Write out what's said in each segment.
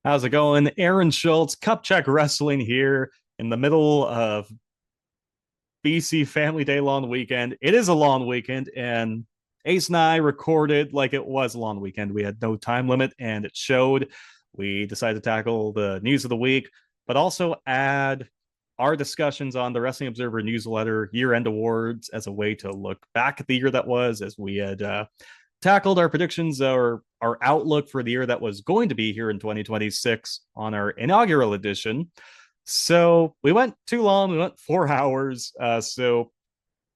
How's it going? Aaron Schultz, Cup Check Wrestling here in the middle of BC Family Day long weekend. It is a long weekend, and Ace and I recorded like it was a long weekend. We had no time limit, and it showed. We decided to tackle the news of the week, but also add our discussions on the Wrestling Observer newsletter year-end awards as a way to look back at the year that was, as we had tackled our predictions or our outlook for the year that was going to be here in 2026 on our inaugural edition. So we went too long. We went 4 hours. So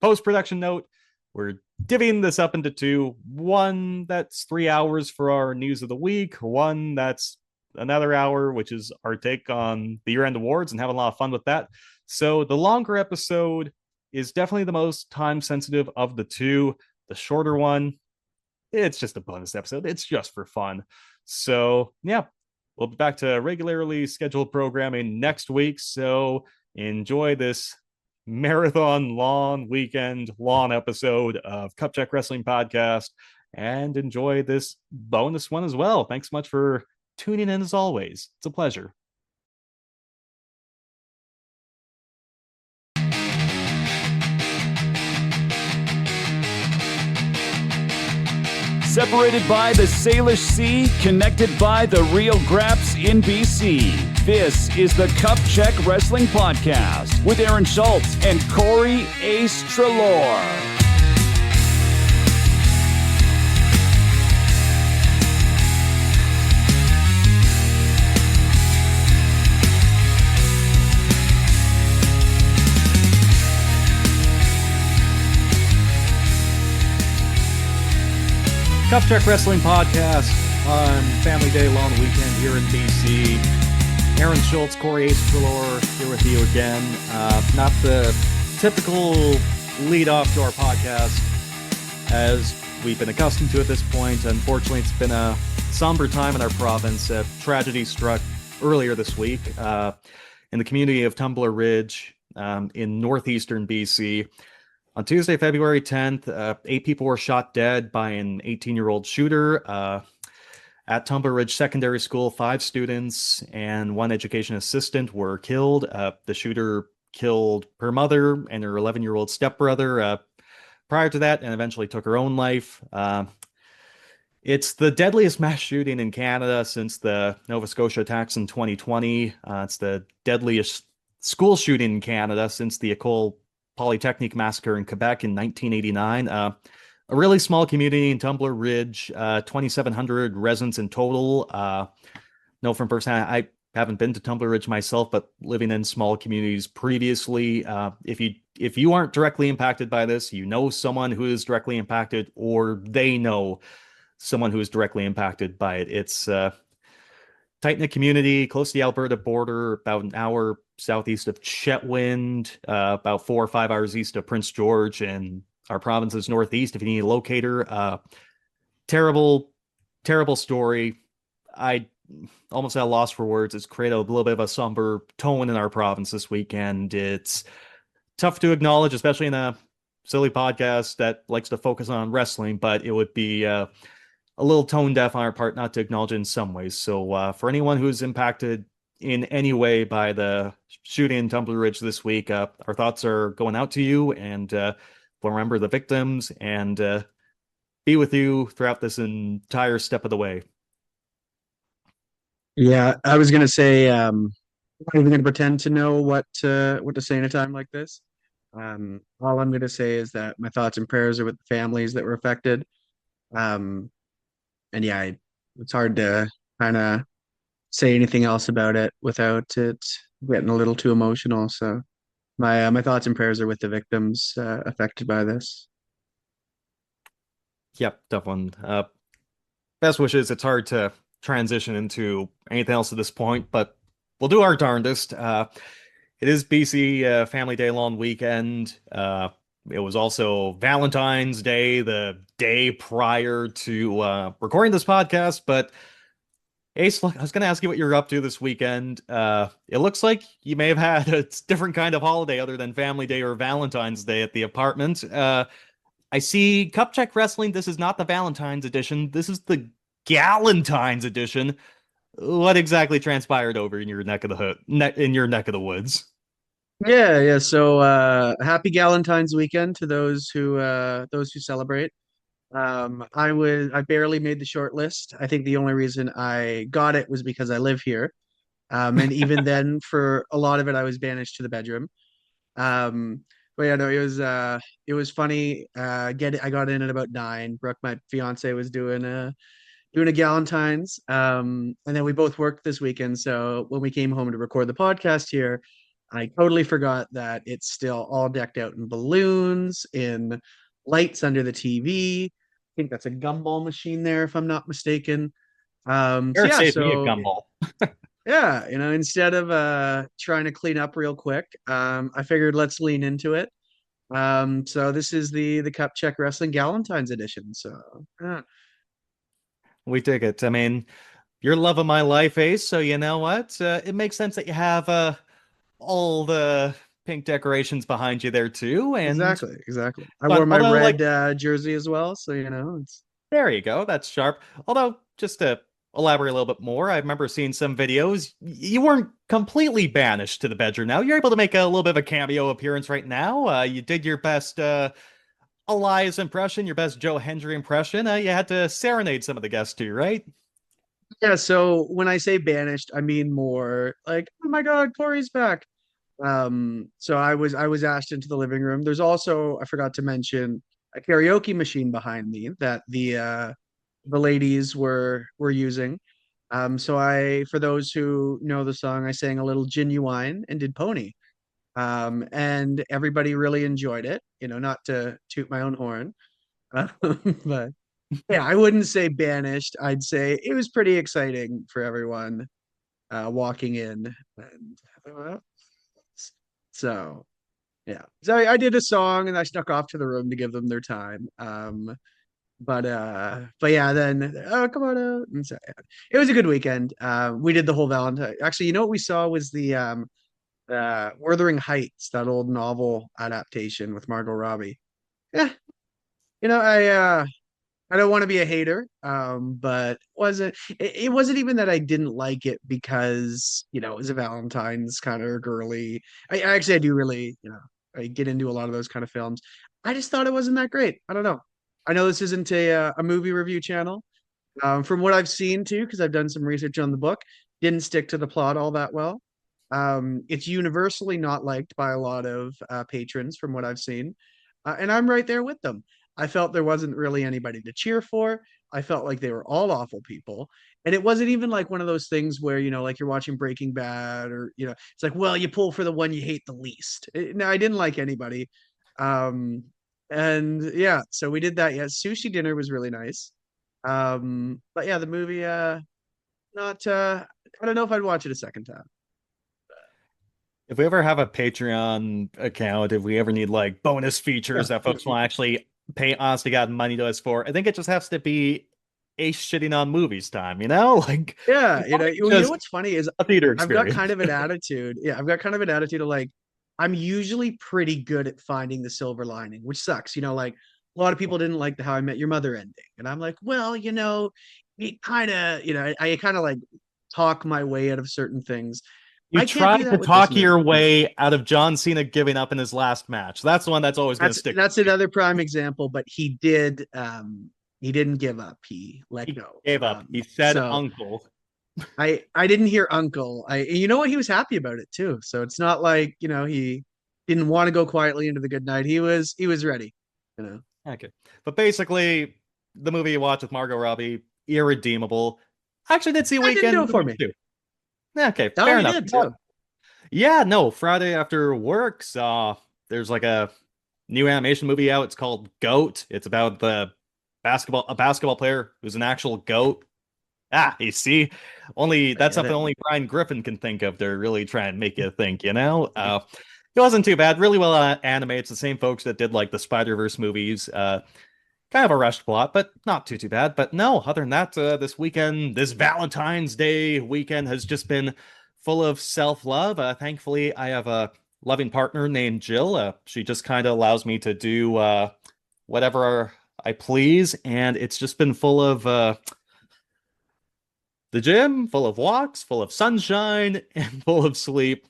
post-production note, we're divvying this up into two. One that's 3 hours for our news of the week. One that's another hour, which is our take on the year-end awards and having a lot of fun with that. So the longer episode is definitely the most time-sensitive of the two. The shorter one, it's just a bonus episode. It's just for fun. So, yeah, we'll be back to regularly scheduled programming next week. So, enjoy this marathon long weekend long episode of Cup Check Wrestling Podcast and enjoy this bonus one as well. Thanks so much for tuning in as always. It's a pleasure. Separated by the Salish Sea, connected by the Rio Graps in BC. This is the Cup Check Wrestling Podcast with Aaron Schultz and Corey Ace Trelaw. Cup Check Wrestling Podcast on Family Day long weekend here in BC. Aaron Schultz, Corey Ace Trelaw here with you again. Not the typical lead off to our podcast as we've been accustomed to at this point. Unfortunately, it's been a somber time in our province. A tragedy struck earlier this week in the community of Tumbler Ridge in northeastern BC. On Tuesday, February 10th, 8 people were shot dead by an 18-year-old shooter at Tumbler Ridge Secondary School. 5 students and 1 education assistant were killed. The shooter killed her mother and her 11-year-old stepbrother prior to that and eventually took her own life. It's the deadliest mass shooting in Canada since the Nova Scotia attacks in 2020. It's the deadliest school shooting in Canada since the École Polytechnique massacre in Quebec in 1989. A really small community in Tumbler Ridge, 2,700 residents in total. Know from firsthand, I haven't been to Tumbler Ridge myself, but living in small communities previously, if you aren't directly impacted by this, you know someone who is directly impacted, or they know someone who is directly impacted by it. It's tight-knit community, close to the Alberta border, about an hour southeast of Chetwynd, about 4 or 5 hours east of Prince George, and our province's northeast. If you need a locator, terrible story. I almost at a loss for words. It's created a little bit of a somber tone in our province this weekend. It's tough to acknowledge, especially in a silly podcast that likes to focus on wrestling, but it would be a little tone deaf on our part not to acknowledge it in some ways. So for anyone who's impacted in any way by the shooting in Tumbler Ridge this week, our thoughts are going out to you, and we'll remember the victims and be with you throughout this entire step of the way. Yeah, I was gonna say, I'm not even gonna pretend to know what to say in a time like this. All I'm gonna say is that my thoughts and prayers are with the families that were affected. And yeah, it's hard to kind of say anything else about it without it getting a little too emotional. So my thoughts and prayers are with the victims affected by this. Yep, tough one. Best wishes. It's hard to transition into anything else at this point, but we'll do our darndest. It is BC Family Day long weekend. It was also Valentine's Day, the day prior to recording this podcast. But Ace, look, I was going to ask you what you're up to this weekend. It looks like you may have had a different kind of holiday other than Family Day or Valentine's Day at the apartment. I see Cup Check Wrestling. This is not the Valentine's edition. This is the Galentine's edition. what exactly transpired over in your neck of the hood, in your neck of the woods? Yeah. So happy Galentine's weekend to those who celebrate. I barely made the short list. I think the only reason I got it was because I live here. And even then, for a lot of it, I was banished to the bedroom. But yeah, no, it was funny. I got in at about 9. Brooke, my fiance, was doing a Galentine's. And then we both worked this weekend. So when we came home to record the podcast here, I totally forgot that it's still all decked out in balloons, in lights under the TV. I think that's a gumball machine there, if I'm not mistaken. So Or yeah, save me a so gumball. yeah, instead of trying to clean up real quick, I figured let's lean into it. So this is the Cup Check Wrestling Galentine's edition. So yeah. We dig it. I mean, you're love of my life, Ace. So you know what? It makes sense that you have all the pink decorations behind you there too. And Exactly, exactly. I wore fun. my Although, red like, jersey as well, so it's there you go. That's sharp. Although, just to elaborate a little bit more, I remember seeing some videos. You weren't completely banished to the bedroom. Now you're able to make a little bit of a cameo appearance right now. You did your best Elias impression, your best Joe Hendry impression. You had to serenade some of the guests too, right? yeah. So when I say banished, I mean more like, oh my God, Corey's back. So I was asked into the living room. There's also, I forgot to mention, a karaoke machine behind me that the ladies were using. So for those who know the song, I sang a little Genuine and did Pony. And everybody really enjoyed it. Not to toot my own horn, but yeah, I wouldn't say banished. I'd say it was pretty exciting for everyone walking in. And so yeah, so I did a song and I snuck off to the room to give them their time. But yeah, then oh come on out. And so, yeah. It was a good weekend. We did the whole Valentine. Actually, what we saw was the Wuthering Heights, that old novel adaptation with Margot Robbie. Yeah, you know, I uh I don't want to be a hater, but it wasn't even that I didn't like it because, it was a Valentine's kind of girly. I do really, I get into a lot of those kind of films. I just thought it wasn't that great. I don't know. I know this isn't a movie review channel. From what I've seen too, because I've done some research on the book, didn't stick to the plot all that well. It's universally not liked by a lot of patrons from what I've seen, and I'm right there with them. I felt there wasn't really anybody to cheer for. I felt like they were all awful people. And it wasn't even like one of those things where, like you're watching Breaking Bad or, it's like, well, you pull for the one you hate the least. No, I didn't like anybody. Um, and yeah, so we did that. Yeah, sushi dinner was really nice. But yeah, the movie, not, I don't know if I'd watch it a second time. If we ever have a Patreon account, if we ever need like bonus Yeah. features that folks will actually pay honest to God money to us for, I think it just has to be Ace shitting on movies time, you know? Like, Yeah, just what's funny is a theater I've got kind experience. of an attitude. Yeah, I've got kind of an attitude of like I'm usually pretty good at finding the silver lining, which sucks. Like a lot of people didn't like the How I Met Your Mother ending, and I'm like, well, it kind of, I kind of like talk my way out of certain things. You I can't do tried to that with this talk your movie. way out of John Cena giving up in his last match. That's the one that's always going to stick That's with you. another prime example, but he didn't give up. He let He go. gave up. He said So uncle. I didn't hear uncle. You know what, he was happy about it too. So it's not like, he didn't want to go quietly into the good night. He was ready, you know. Okay. But basically, the movie you watched with Margot Robbie, irredeemable. I actually did see That didn't do Weekend it for me. too. Okay, Oh, fair you enough. did too. Yeah, no, Friday after work saw there's like a new animation movie out. It's called Goat. It's about a basketball player who's an actual goat. Ah, you see, only I that's get something it. only Brian Griffin can think of to really try and make you think, you know? It wasn't too bad. Really well animated. It's the same folks that did like the Spider-Verse movies. Kind of a rushed plot, but not too bad. But no, other than that, this weekend, this Valentine's Day weekend has just been full of self-love. Thankfully, I have a loving partner named Jill. She just kind of allows me to do whatever I please, and it's just been full of the gym, full of walks, full of sunshine, and full of sleep.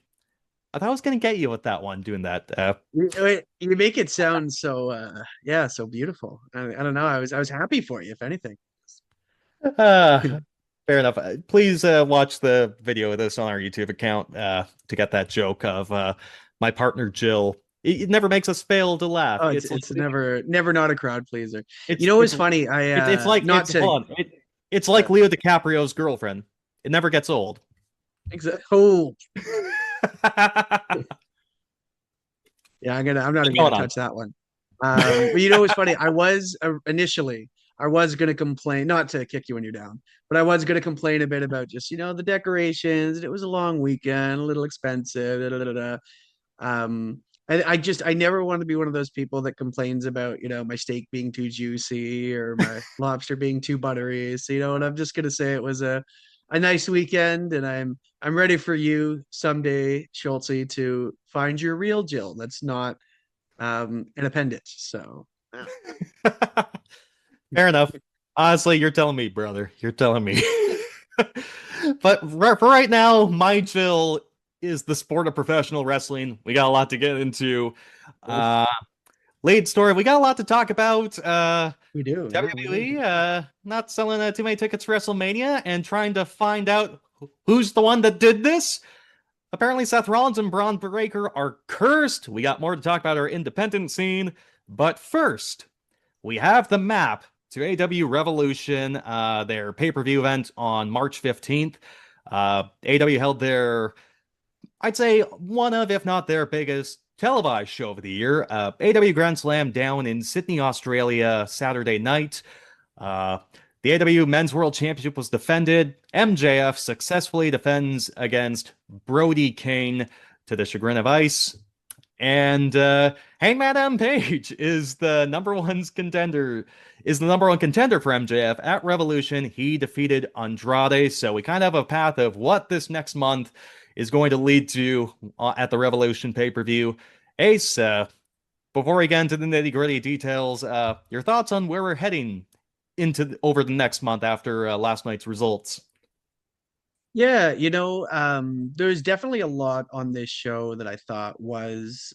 I thought I was gonna get you with that one, doing that. You make it sound so yeah, so beautiful. I don't know. I was happy for you, if anything. Uh, fair enough. Please watch the video of this on our YouTube account to get that joke of my partner Jill. It never makes us fail to laugh. Oh, It's like it's never not a crowd pleaser. You it's know it's what's funny? I it's like not it's to hold on. It's like Leo DiCaprio's girlfriend. It never gets old. oh yeah, I'm not What's even going gonna on? touch that one. But you know what's funny? I was initially I was gonna complain, not to kick you when you're down, but I was gonna complain a bit about just the decorations. It was a long weekend, a little expensive. Da, da, da, da. Um, I never want to be one of those people that complains about my steak being too juicy or my lobster being too buttery. So and I'm just gonna say it was a nice weekend, and I'm ready for you someday, Schultze, to find your real Jill. That's not an appendage. So yeah. Fair enough. Honestly, you're telling me, brother. You're telling me. But for right now, my Jill is the sport of professional wrestling. We got a lot to get into. Oof, Uh, Lead story. We got a lot to talk about. we do, yeah, we do. WWE not selling too many tickets for WrestleMania and trying to find out who's the one that did this. Apparently, Seth Rollins and Braun Breaker are cursed. We got more to talk about our independent scene. But first, we have the map to AEW Revolution, their pay-per-view event on March 15th. AEW held their, I'd say, one of, if not their biggest televised show of the year. AEW Grand Slam down in Sydney, Australia, Saturday night. Uh, the AEW Men's World Championship was defended. MJF successfully defends against Brody King to the chagrin of Ice. And Hangman Adam Page is the number one contender. Is the number one contender for MJF at Revolution. He defeated Andrade, so we kind of have a path of what this next month is going to lead to at the Revolution pay-per-view. Ace, before we get into the nitty-gritty details, your thoughts on where we're heading into over the next month after last night's results? Yeah, there's definitely a lot on this show that I thought was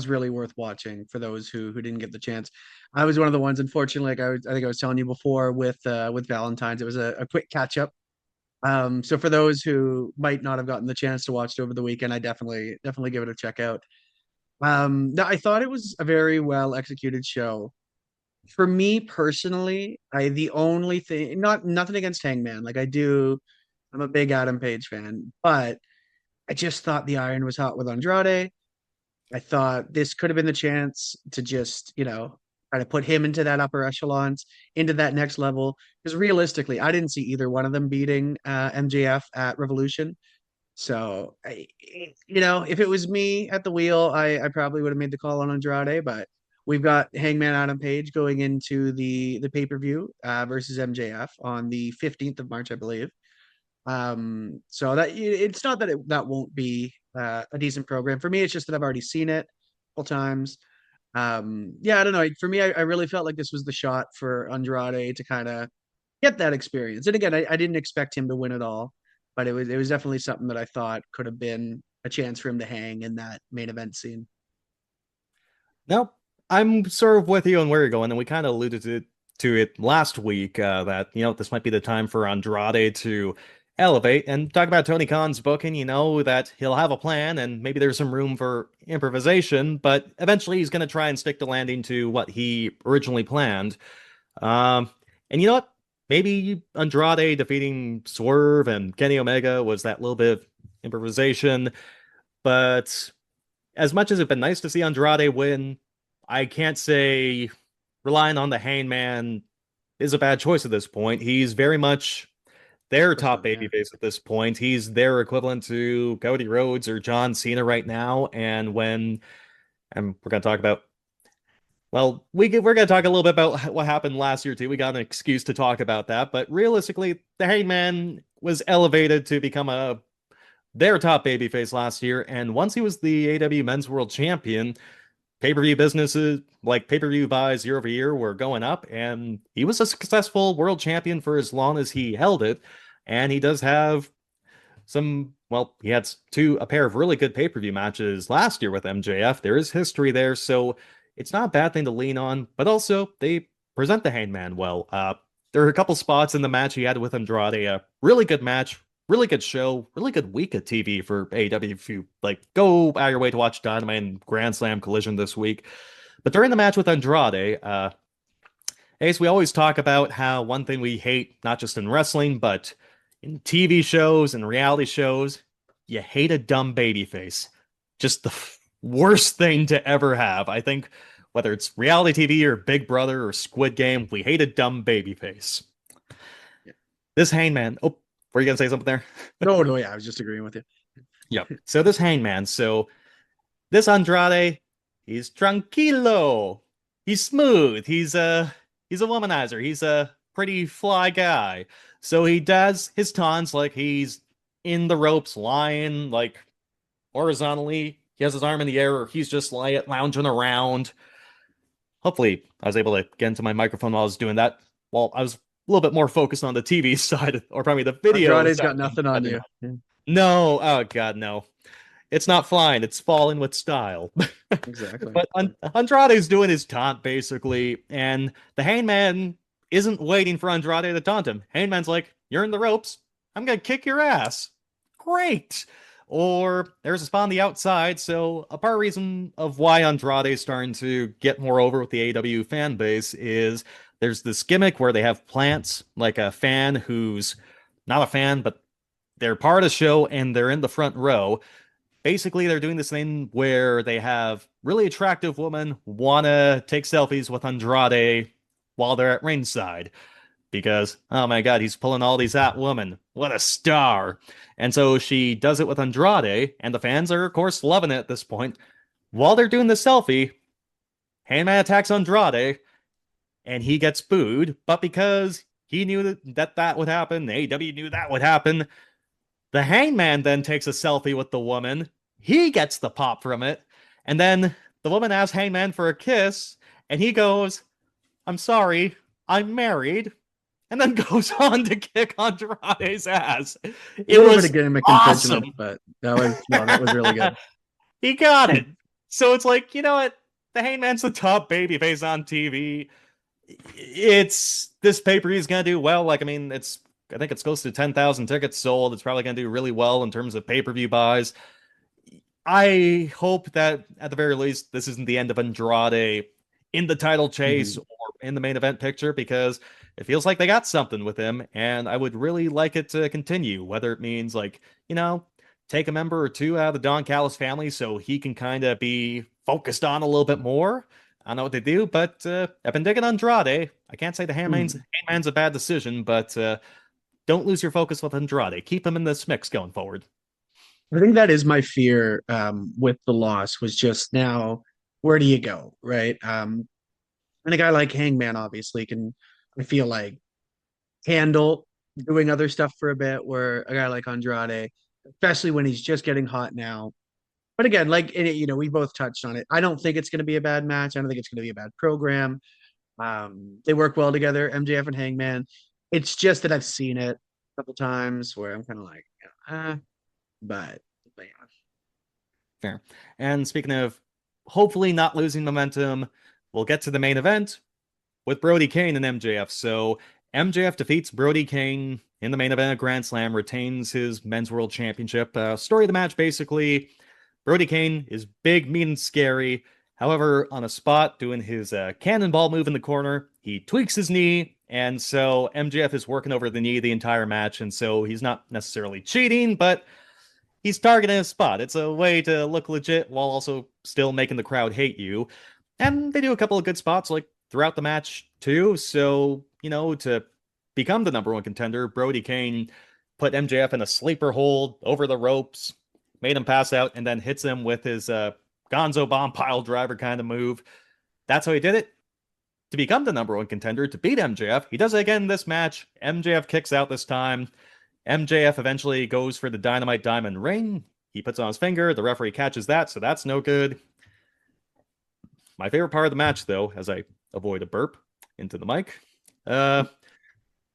really worth watching for those who didn't get the chance. I was one of the ones, unfortunately, like I think I was telling you before with Valentine's, it was a quick catch up. So for those who might not have gotten the chance to watch it over the weekend, I definitely give it a check out. I thought it was a very well executed show. For me personally, I the only thing, nothing against Hangman, like I'm a big Adam Page fan, but I just thought the iron was hot with Andrade. I thought this could have been the chance to just, try to put him into that upper echelons, into that next level. Because realistically, I didn't see either one of them beating MJF at Revolution. So, if it was me at the wheel, I probably would have made the call on Andrade. But we've got Hangman Adam Page going into the pay per view versus MJF on the 15th of March, I believe. So that it's not that that won't be a decent program for me. It's just that I've already seen it a couple times. Yeah, I don't know. For me, I really felt like this was the shot for Andrade to kind of get that experience. And again, I didn't expect him to win it all, but it was definitely something that I thought could have been a chance for him to hang in that main event scene. Nope. I'm sort of with you on where you're going, and we kind of alluded to it last week that, this might be the time for Andrade to elevate and talk about Tony Khan's booking, that he'll have a plan and maybe there's some room for improvisation, but eventually he's going to try and stick the landing to what he originally planned. Um, and you know what? Maybe Andrade defeating Swerve and Kenny Omega was that little bit of improvisation, but as much as it's been nice to see Andrade win, I can't say relying on the Hangman is a bad choice at this point. He's very much their For top sure, yeah. babyface at this point. He's their equivalent to Cody Rhodes or John Cena right now. And we're going to talk about, well, we're going to talk a little bit about what happened last year too. We got an excuse to talk about that. But realistically, the Hangman was elevated to become their top babyface last year. And once he was the AEW Men's World Champion, pay-per-view businesses, like pay-per-view buys year over year, were going up, and he was a successful world champion for as long as he held it. And he does have he had a pair of really good pay-per-view matches last year with MJF. There is history there, so it's not a bad thing to lean on, but also they present the Hangman well. There are a couple spots in the match he had with Andrade, a really good match, really good show, really good week of TV for AEW if you go out of your way to watch Dynamite and Grand Slam Collision this week. But during the match with Andrade, Ace, we always talk about how one thing we hate, not just in wrestling, but in TV shows and reality shows, you hate a dumb babyface. Just the worst thing to ever have. I think whether it's reality TV or Big Brother or Squid Game, we hate a dumb babyface. Yeah. This Hangman. Oh, were you going to say something there? No, yeah, I was just agreeing with you. Yep. So this Hangman. So this Andrade, he's tranquilo. He's smooth. He's a womanizer. He's a pretty fly guy. So he does his taunts like he's in the ropes, lying like horizontally. He has his arm in the air, or he's just lounging around. Hopefully, I was able to get into my microphone while I was doing that. Well, I was a little bit more focused on the TV side, or probably the video. Andrade's got nothing on you. No, oh god, no. It's not flying, it's falling with style. Exactly. But Andrade's doing his taunt, basically, and the Hangman isn't waiting for Andrade to taunt him. Hangman's like, you're in the ropes, I'm gonna kick your ass. Great! Or there's a spot on the outside, so a part reason of why Andrade's starting to get more over with the AEW fan base is there's this gimmick where they have plants, like a fan who's not a fan, but they're part of the show and they're in the front row. Basically, they're doing this thing where they have really attractive women want to take selfies with Andrade while they're at ringside. Because, oh my god, he's pulling all these hot women. What a star. And so she does it with Andrade, and the fans are, of course, loving it at this point. While they're doing the selfie, Hangman attacks Andrade, and he gets booed. But because he knew that would happen, AEW knew that would happen, the Hangman then takes a selfie with the woman. He gets the pop from it. And then the woman asks Hangman for a kiss, and he goes, I'm sorry, I'm married. And then goes on to kick Andrade's ass. It was a gimmick awesome. But that was really good. He got it. So it's like, you know what? The Hangman's the top babyface on TV. This pay-per-view is gonna do well. I think it's close to 10,000 tickets sold. It's probably gonna do really well in terms of pay-per-view buys. I hope that at the very least this isn't the end of Andrade in the title chase or in the main event picture, because it feels like they got something with him, and I would really like it to continue, whether it means take a member or two out of the Don Callis family so he can kind of be focused on a little bit more. I don't know what they do, but I've been digging Andrade. I can't say the Hangman's a bad decision, but don't lose your focus with Andrade. Keep him in this mix going forward. I think that is my fear with the loss, was just now, where do you go, right? And a guy like Hangman obviously can, I feel like, handle doing other stuff for a bit, where a guy like Andrade, especially when he's just getting hot now. But again, we both touched on it. I don't think it's going to be a bad match. I don't think it's going to be a bad program. They work well together, MJF and Hangman. It's just that I've seen it a couple times where I'm kind of like, but yeah. Fair. And speaking of hopefully not losing momentum, we'll get to the main event with Brody Kane and MJF. So MJF defeats Brody Kane in the main event of Grand Slam, retains his Men's World Championship. Story of the match, basically, Brody Kane is big, mean, and scary. However, on a spot doing his cannonball move in the corner, he tweaks his knee, and so MJF is working over the knee the entire match, and so he's not necessarily cheating, but he's targeting a spot. It's a way to look legit while also still making the crowd hate you. And they do a couple of good spots throughout the match too. So, to become the number one contender, Brody Kane put MJF in a sleeper hold over the ropes, made him pass out, and then hits him with his Gonzo Bomb pile driver kind of move. That's how he did it to become the number one contender, to beat MJF. He does it again in this match. MJF kicks out this time. MJF eventually goes for the Dynamite Diamond ring. He puts on his finger. The referee catches that, so that's no good. My favorite part of the match, though, as I avoid a burp into the mic,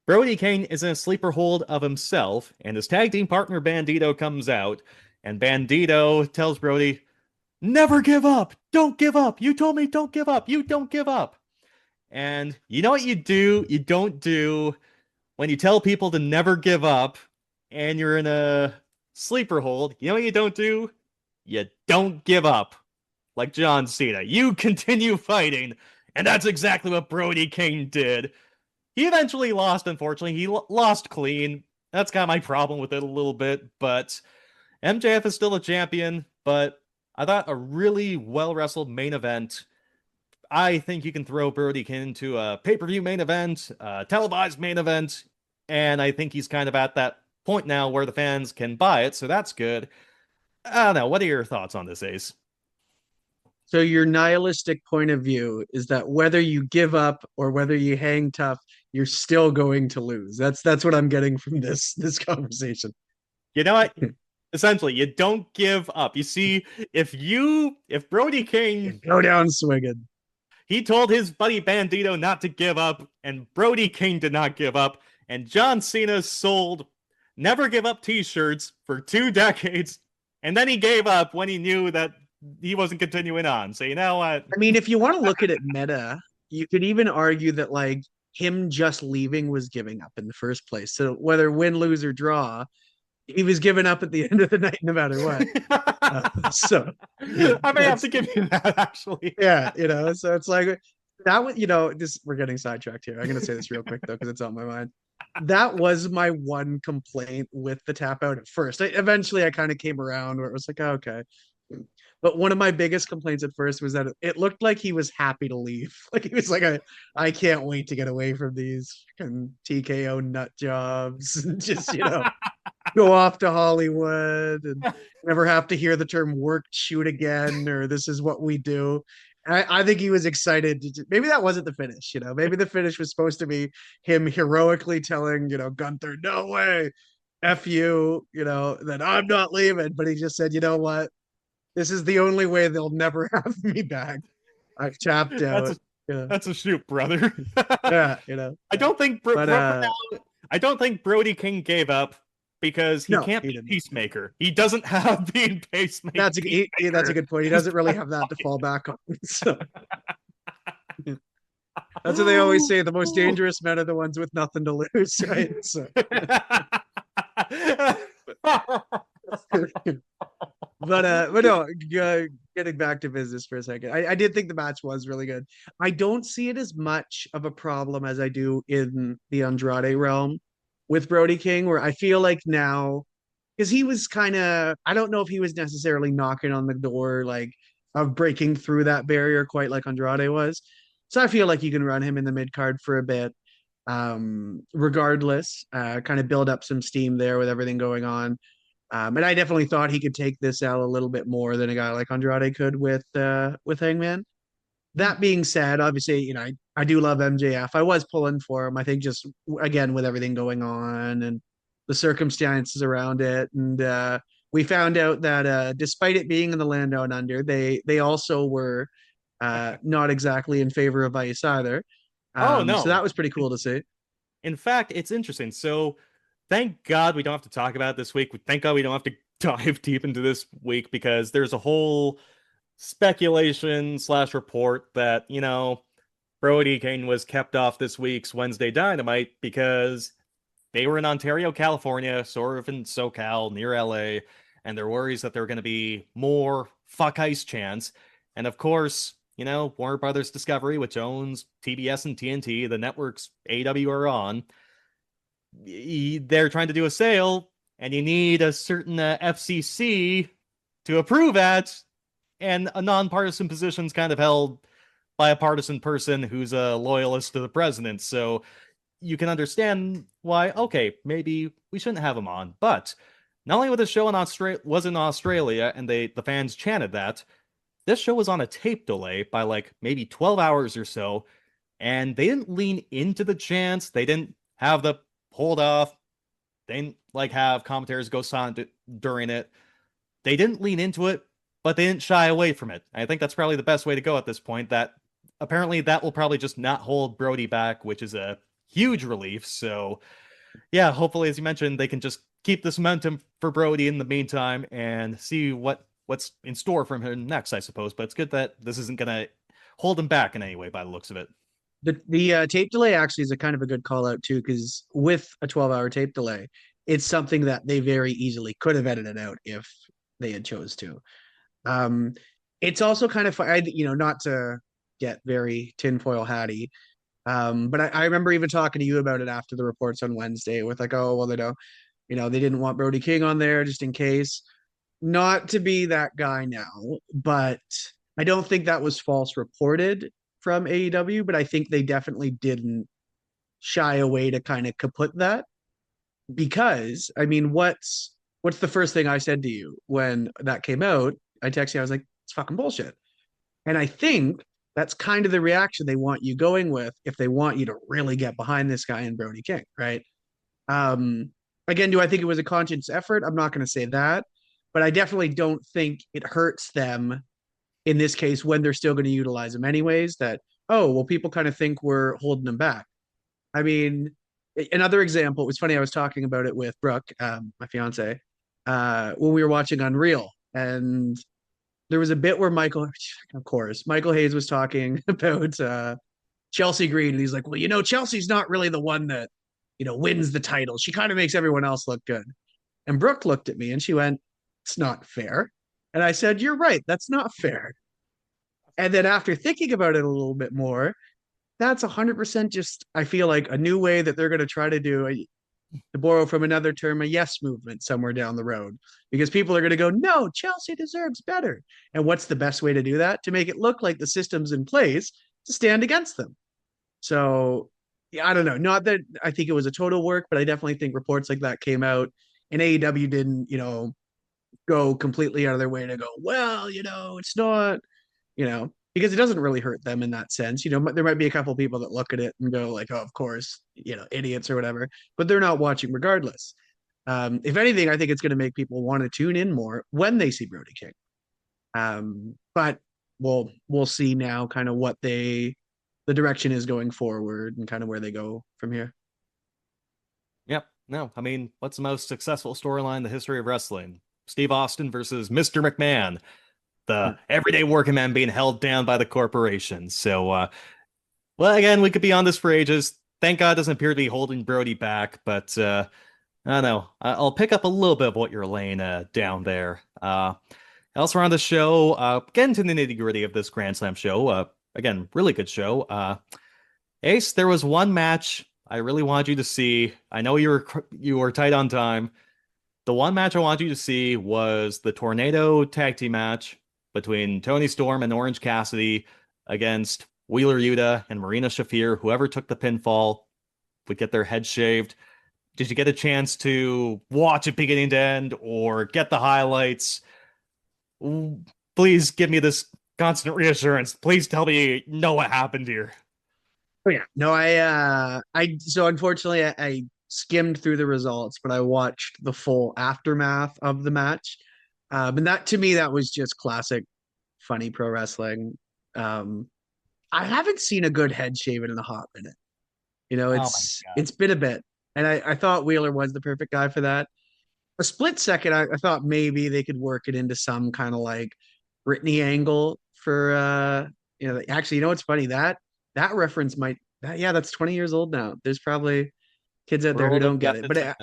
Brody King is in a sleeper hold of himself, and his tag team partner Bandito comes out, and Bandito tells Brody, never give up! Don't give up! You told me don't give up! You don't give up! And you know what you do, you don't do when you tell people to never give up and you're in a sleeper hold. You know what you don't do? You don't give up. Like John Cena. You continue fighting. And that's exactly what Brody King did. He eventually lost, unfortunately. He lost clean. That's kind of my problem with it a little bit. But MJF is still a champion. But I thought a really well wrestled main event. I think you can throw Brody King into a pay-per-view main event, a televised main event, and I think he's kind of at that point now where the fans can buy it, so that's good. I don't know. What are your thoughts on this, Ace? So your nihilistic point of view is that whether you give up or whether you hang tough, you're still going to lose. That's what I'm getting from this conversation. You know what? Essentially, you don't give up. You see, if Brody King Go down swinging. he told his buddy Bandito not to give up, and Brody King did not give up, and John Cena sold never give up t-shirts for 2 decades, and then he gave up when he knew that he wasn't continuing on. So you know what? I mean, if you want to look at it meta, you could even argue that like him just leaving was giving up in the first place. So whether win, lose, or draw, he was giving up at the end of the night no matter what. So I may have to give you that actually. Yeah, so it's like that was, this we're getting sidetracked here. I'm gonna say this real quick though, because it's on my mind. That was my one complaint with the tap out at first. Eventually I kind of came around where it was like, oh, okay. But one of my biggest complaints at first was that it looked like he was happy to leave. Like he was like, I can't wait to get away from these TKO nut jobs and just, go off to Hollywood and never have to hear the term work shoot again, or this is what we do. I think he was excited. Maybe that wasn't the finish, maybe the finish was supposed to be him heroically telling, Gunther, no way, F you, that I'm not leaving. But he just said, you know what? This is the only way they'll never have me back. I've tapped out. That's a shoot, brother. Yeah, I don't think I don't think Brody King gave up because he can't be Peacemaker. He doesn't have being Pacemaker. That's a good point. He doesn't really have that to fall back on. So. That's what they always say. The most dangerous men are the ones with nothing to lose, right? So. But no, getting back to business for a second. I did think the match was really good. I don't see it as much of a problem as I do in the Andrade realm with Brody King, where I feel like now, because he was kind of, I don't know if he was necessarily knocking on the door like of breaking through that barrier quite like Andrade was. So I feel like you can run him in the mid card for a bit. Regardless, kind of build up some steam there with everything going on. And I definitely thought he could take this out a little bit more than a guy like Andrade could with Hangman. That being said, obviously, I do love MJF. I was pulling for him. I think just again with everything going on and the circumstances around it, and we found out that despite it being in the Land Down Under, they also were not exactly in favor of Ice either. Oh no! So that was pretty cool to see. In fact, it's interesting. So thank God we don't have to talk about it this week. Thank God we don't have to dive deep into this week because there's a whole speculation / report that, Brody King was kept off this week's Wednesday Dynamite because they were in Ontario, California, sort of in SoCal, near LA, and there are worries that there are going to be more fuck Ice chants. And of course, Warner Brothers Discovery, which owns TBS and TNT, the networks AEW are on, they're trying to do a sale, and you need a certain FCC to approve that, and a nonpartisan position's kind of held by a partisan person who's a loyalist to the president. So you can understand why, okay, maybe we shouldn't have him on. But not only was the show was in Australia, and the fans chanted that, this show was on a tape delay by like maybe 12 hours or so, and they didn't lean into the chants. They didn't have the hold off. They didn't have commentators go silent during it. They didn't lean into it, but they didn't shy away from it. I think that's probably the best way to go at this point. That apparently that will probably just not hold Brody back, which is a huge relief. So yeah, hopefully, as you mentioned, they can just keep this momentum for Brody in the meantime and see what's in store from him next, I suppose. But it's good that this isn't gonna hold him back in any way by the looks of it. The tape delay actually is a kind of a good call out too, because with a 12-hour tape delay, it's something that they very easily could have edited out if they had chose to. Um, it's also kind of fun, not to get very tinfoil hatty, but I remember even talking to you about it after the reports on Wednesday with like, oh, well, they don't, they didn't want Brody King on there just in case. Not to be that guy now, but I don't think that was false reported from AEW, but I think they definitely didn't shy away to kind of kaput that because I mean, what's the first thing I said to you when that came out? I texted you, I was like, it's fucking bullshit. And I think that's kind of the reaction they want you going with if they want you to really get behind this guy and Brody King, right? Um, Again, do I think it was a conscious effort? I'm not going to say that, but I definitely don't think it hurts them in this case when they're still going to utilize him anyways. That, oh, well, people kind of think we're holding him back. I mean, another example, it was funny. I was talking about it with Brooke, my fiance, when we were watching Unreal, and there was a bit where Michael Hayes was talking about Chelsea Green, and he's like, well, Chelsea's not really the one that, wins the title. She kind of makes everyone else look good. And Brooke looked at me and she went, it's not fair. And I said, you're right. That's not fair. And then after thinking about it a little bit more, that's 100% just, I feel like, a new way that they're going to try to do, to borrow from another term, a yes movement somewhere down the road. Because people are going to go, no, Chelsea deserves better. And what's the best way to do that? To make it look like the system's in place to stand against them. So, yeah, I don't know. Not that I think it was a total work, but I definitely think reports like that came out and AEW didn't, go completely out of their way to go, well, it's not, because it doesn't really hurt them in that sense. There might be a couple people that look at it and go like, oh, of course, idiots or whatever, but they're not watching regardless. If anything, I think it's going to make people want to tune in more when they see Brody King. But we'll see now kind of what the direction is going forward and kind of where they go from here. Yep. No, I mean, what's the most successful storyline in the history of wrestling? Steve Austin versus Mr. McMahon, the everyday working man being held down by the corporation. So, well, again, we could be on this for ages. Thank God it doesn't appear to be holding Brody back, but I don't know. I'll pick up a little bit of what you're laying down there. Elsewhere on the show, getting to the nitty-gritty of this Grand Slam show. Again, really good show. Ace, there was one match I really wanted you to see. I know you were tight on time. The one match I wanted you to see was the Tornado tag team match between Tony Storm and Orange Cassidy against Wheeler Yuta and Marina Shafir. Whoever took the pinfall would get their head shaved. Did you get a chance to watch it beginning to end or get the highlights? Please give me this constant reassurance. Please tell me you know what happened here. Oh yeah. No, so unfortunately I skimmed through the results, but I watched the full aftermath of the match. And that, to me, that was just classic funny pro wrestling. I haven't seen a good head shaven in a hot minute. It's been a bit. And I thought Wheeler was the perfect guy for that. A split second, I thought maybe they could work it into some kind of like Britney angle for actually, what's funny? That reference that's 20 years old now. There's probably kids out there who don't get it. But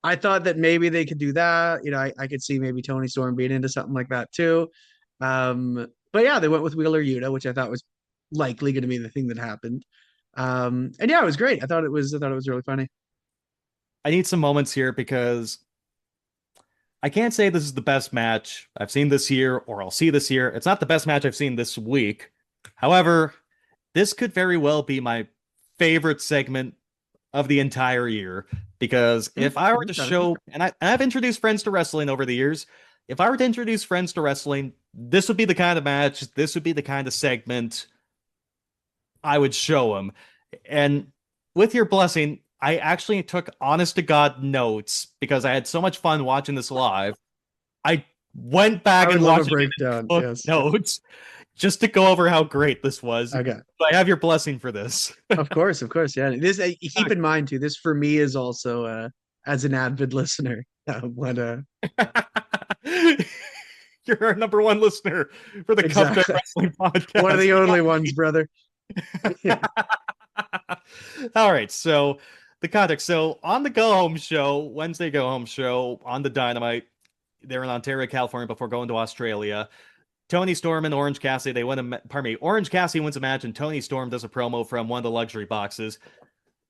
I thought that maybe they could do that. I could see maybe Tony Storm being into something like that too. But yeah, they went with Wheeler Yuta, which I thought was likely going to be the thing that happened. And yeah, it was great. I thought it was really funny. I need some moments here because I can't say this is the best match I've seen this year or I'll see this year. It's not the best match I've seen this week. However, this could very well be my favorite segment of the entire year because if I were to show, and I've introduced friends to wrestling over the years, if I were to introduce friends to wrestling, this would be the kind of match, this would be the kind of segment I would show them. And with your blessing, I actually took honest to God notes because I had so much fun watching this live. I went back and watched breakdown. Yes. notes. just to go over how great this was. Okay. I have your blessing for this. Of course, of course. Yeah. This keep in mind too, this for me is also as an avid listener. What You're our number one listener for the Cup Check exactly. Wrestling podcast. One of the only ones, brother. All right, so the context. So on the go home show, Wednesday go home show on the Dynamite, they're in Ontario, California before going to Australia. Tony Storm and Orange Cassidy, they win Orange Cassidy wins a match and Tony Storm does a promo from one of the luxury boxes.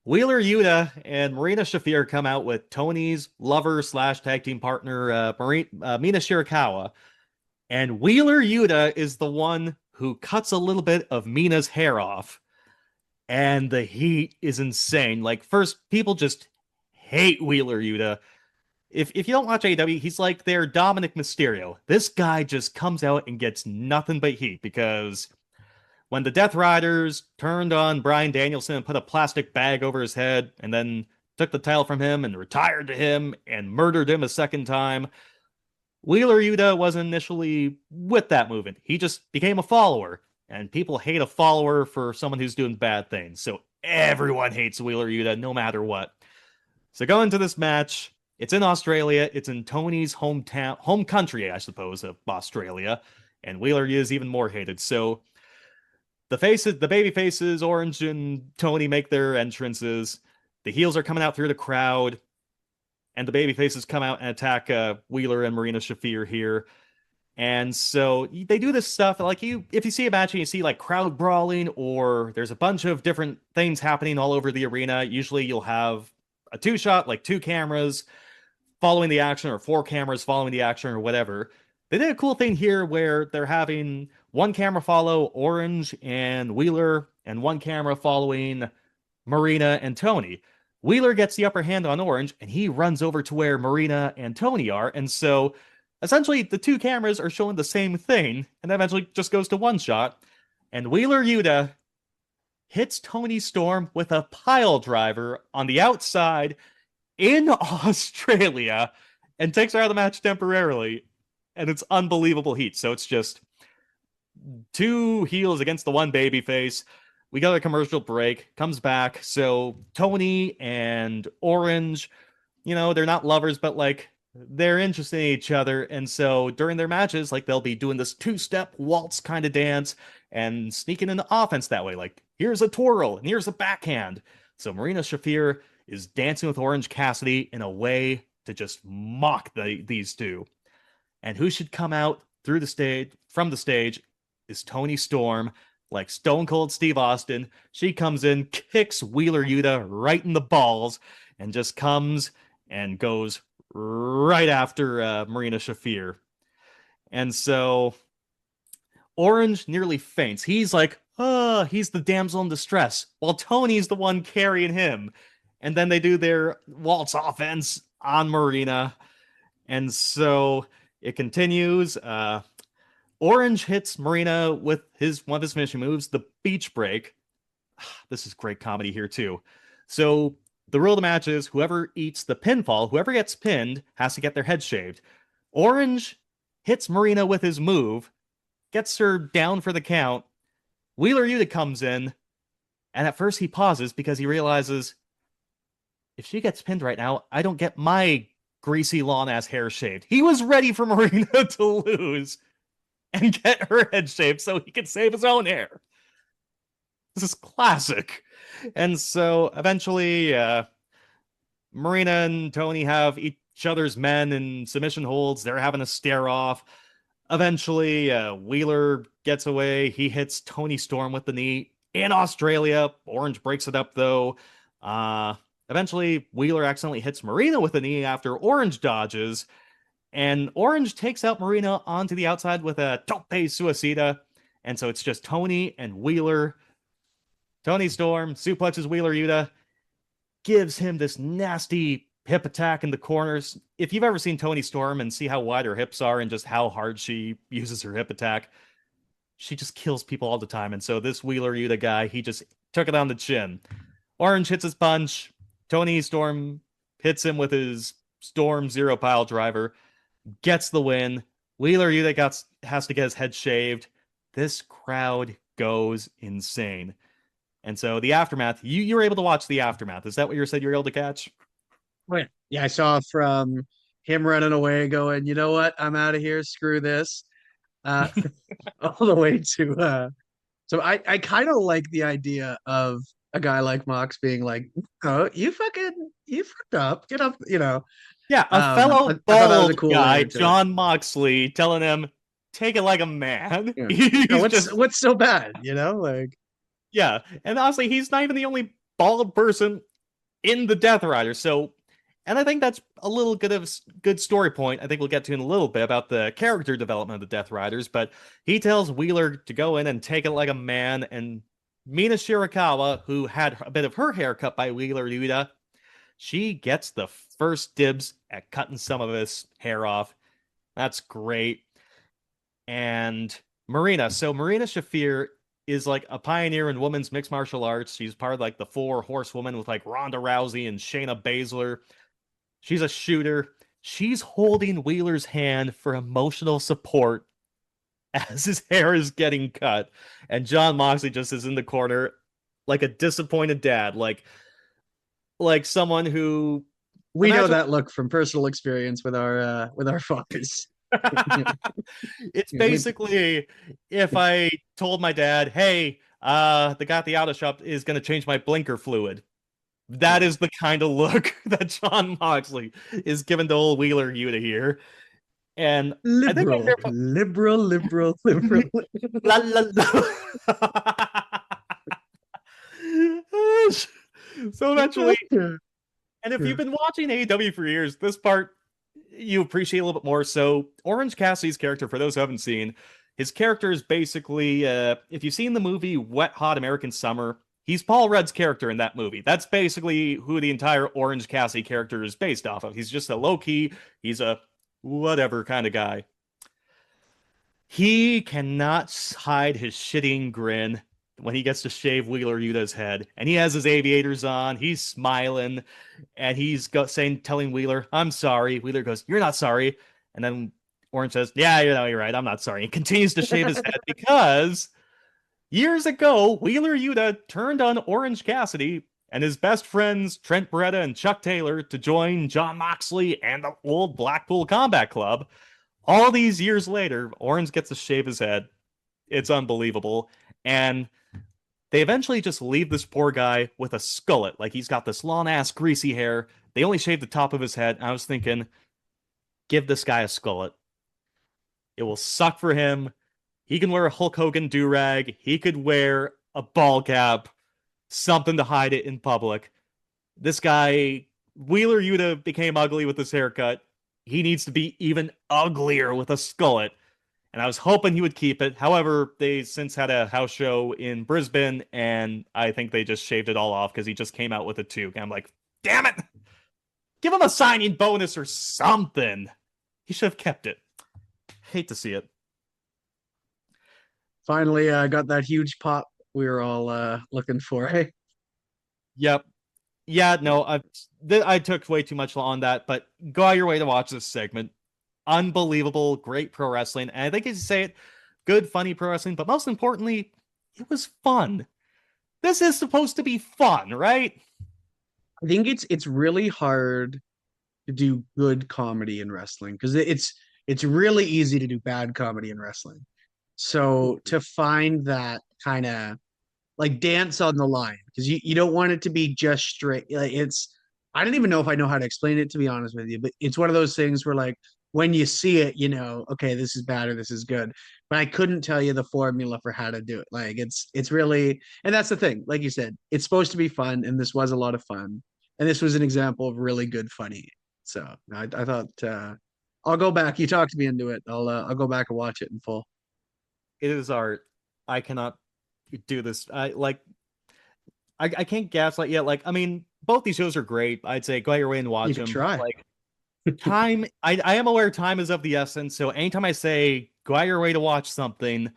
Wheeler Yuta and Marina Shafir come out with Tony's lover slash tag team partner, Mina Shirakawa. And Wheeler Yuta is the one who cuts a little bit of Mina's hair off. And the heat is insane. Like, first, people just hate Wheeler Yuta. If you don't watch AEW, he's like their Dominic Mysterio. This guy just comes out and gets nothing but heat because when the Death Riders turned on Bryan Danielson and put a plastic bag over his head and then took the title from him and retired to him and murdered him a second time, Wheeler Yuta wasn't initially with that movement. He just became a follower, and people hate a follower for someone who's doing bad things. So everyone hates Wheeler Yuta no matter what. So going into this match, it's in Australia. It's in Tony's home country, I suppose, of Australia. And Wheeler Yuta is even more hated. So the baby faces, Orange and Tony make their entrances. The heels are coming out through the crowd. And the baby faces come out and attack Wheeler and Marina Shafir here. And so they do this stuff like if you see a match and you see like crowd brawling or there's a bunch of different things happening all over the arena, usually you'll have a two-shot, like two cameras following the action or four cameras following the action or whatever. They did a cool thing here where they're having one camera follow Orange and Wheeler and one camera following Marina and Tony. Wheeler gets the upper hand on Orange and he runs over to where Marina and Tony are. And so essentially the two cameras are showing the same thing and eventually just goes to one shot. And Wheeler Yuta hits Tony Storm with a pile driver on the outside in Australia and takes her out of the match temporarily. And it's unbelievable heat. So it's just two heels against the one babyface. We got a commercial break, comes back. So Tony and Orange, they're not lovers, but like they're interested in each other. And so during their matches, like they'll be doing this two-step waltz kind of dance and sneaking into offense that way. Like here's a twirl and here's a backhand. So Marina Shafir is dancing with Orange Cassidy in a way to just mock these two. And who should come out from the stage is Tony Storm, like Stone Cold Steve Austin. She comes in, kicks Wheeler Yuta right in the balls, and just comes and goes right after Marina Shafir. And so Orange nearly faints. He's like, he's the damsel in distress, while Tony's the one carrying him. And then they do their waltz offense on Marina. And so it continues. Orange hits Marina with one of his finishing moves, the beach break. This is great comedy here too. So the rule of the match is whoever eats the pinfall, whoever gets pinned, has to get their head shaved. Orange hits Marina with his move, gets her down for the count. Wheeler Yuta comes in, and at first he pauses because he realizes if she gets pinned right now, I don't get my greasy lawn-ass hair shaved. He was ready for Marina to lose and get her head shaved so he could save his own hair. This is classic. And so eventually, Marina and Tony have each other's men in submission holds. They're having a stare off. Eventually, Wheeler gets away. He hits Tony Storm with the knee in Australia. Orange breaks it up, though. Eventually, Wheeler accidentally hits Marina with the knee after Orange dodges. And Orange takes out Marina onto the outside with a tope suicida. And so it's just Tony and Wheeler. Tony Storm suplexes Wheeler Yuta, gives him this nasty hip attack in the corners. If you've ever seen Tony Storm and see how wide her hips are and just how hard she uses her hip attack, she just kills people all the time. And so this Wheeler Yuta guy, he just took it on the chin. Orange hits his punch. Tony Storm hits him with his Storm Zero pile driver. Gets the win. Wheeler Yuta has to get his head shaved. this crowd goes insane. And so the aftermath, you were able to watch the aftermath. Is that what you said you were able to catch? Wait, yeah, I saw from him running away, going, you know what? I'm out of here. Screw this. Uh, all the way to so I kind of like the idea of a guy like Mox being like, oh, you fucked up. Get up, you know. Yeah, a fellow I thought that was a bald cool guy, layer to it. John Moxley, telling him, take it like a man. Yeah. Yeah, He's just, what's so bad, you know? Like yeah. And honestly, he's not even the only bald person in the Death Rider. So, and I think that's a little good story point. I think we'll get to in a little bit about the character development of the Death Riders. But he tells Wheeler to go in and take it like a man. And Mina Shirakawa, who had a bit of her hair cut by Wheeler Yuta, she gets the first dibs at cutting some of his hair off. That's great. And Marina. So Marina Shafir is like a pioneer in women's mixed martial arts. She's part of like the four horsewomen with like Ronda Rousey and Shayna Baszler. She's a shooter. She's holding Wheeler's hand for emotional support as his hair is getting cut. And John Moxley just is in the corner like a disappointed dad, like someone who we know imagine that look from personal experience with our fathers. it's You know, basically if I told my dad, hey, the guy at the auto shop is going to change my blinker fluid. That is the kind of look that John Moxley is given to old Wheeler Yuta here. And I think liberal, liberal. la, la, la. So eventually, and if you've been watching AEW for years, this part you appreciate a little bit more. So Orange Cassidy's character, for those who haven't seen, his character is basically, if you've seen the movie Wet Hot American Summer, he's Paul Rudd's character in that movie. That's basically who the entire Orange Cassidy character is based off of. He's just a low-key, he's a whatever kind of guy. He cannot hide his shitting grin when he gets to shave Wheeler Yuta's head. And he has his aviators on, he's smiling, and he's telling Wheeler, I'm sorry. Wheeler goes, you're not sorry. And then Orange says, yeah, you're right, I'm not sorry. He continues to shave his head because years ago, Wheeler Yuta turned on Orange Cassidy and his best friends, Trent Beretta and Chuck Taylor, to join John Moxley and the old Blackpool Combat Club. All these years later, Orange gets to shave his head. It's unbelievable. And they eventually just leave this poor guy with a skullet. Like, he's got this long-ass greasy hair. They only shave the top of his head. And I was thinking, give this guy a skullet. It will suck for him. He can wear a Hulk Hogan do-rag. He could wear a ball cap, something to hide it in public. This guy, Wheeler Yuta, became ugly with his haircut. He needs to be even uglier with a skullet. And I was hoping he would keep it. However, they since had a house show in Brisbane, and I think they just shaved it all off because he just came out with a toque. And I'm like, damn it! Give him a signing bonus or something. He should have kept it. Hate to see it. Finally, got that huge pop we were all looking for. Hey, Yep. Yeah, no, I took way too much on that, but go out your way to watch this segment. Unbelievable, great pro wrestling. And I think as you say it, good, funny pro wrestling, but most importantly, it was fun. This is supposed to be fun, right? I think it's really hard to do good comedy in wrestling because it's really easy to do bad comedy in wrestling. So to find that kind of like dance on the line because you don't want it to be just straight. Like it's I don't even know if I know how to explain it to be honest with you, but it's one of those things where like when you see it, you know, okay, this is bad or this is good. But I couldn't tell you the formula for how to do it. Like it's really and that's the thing. Like you said, it's supposed to be fun, and this was a lot of fun. And this was an example of really good funny. So I thought I'll go back. You talked me into it. I'll go back and watch it in full. It is art. I cannot do this. I can't gaslight yet. Like, I mean, both these shows are great. I'd say go out your way and watch You them. can try. Like time, I am aware time is of the essence. So anytime I say go out your way to watch something,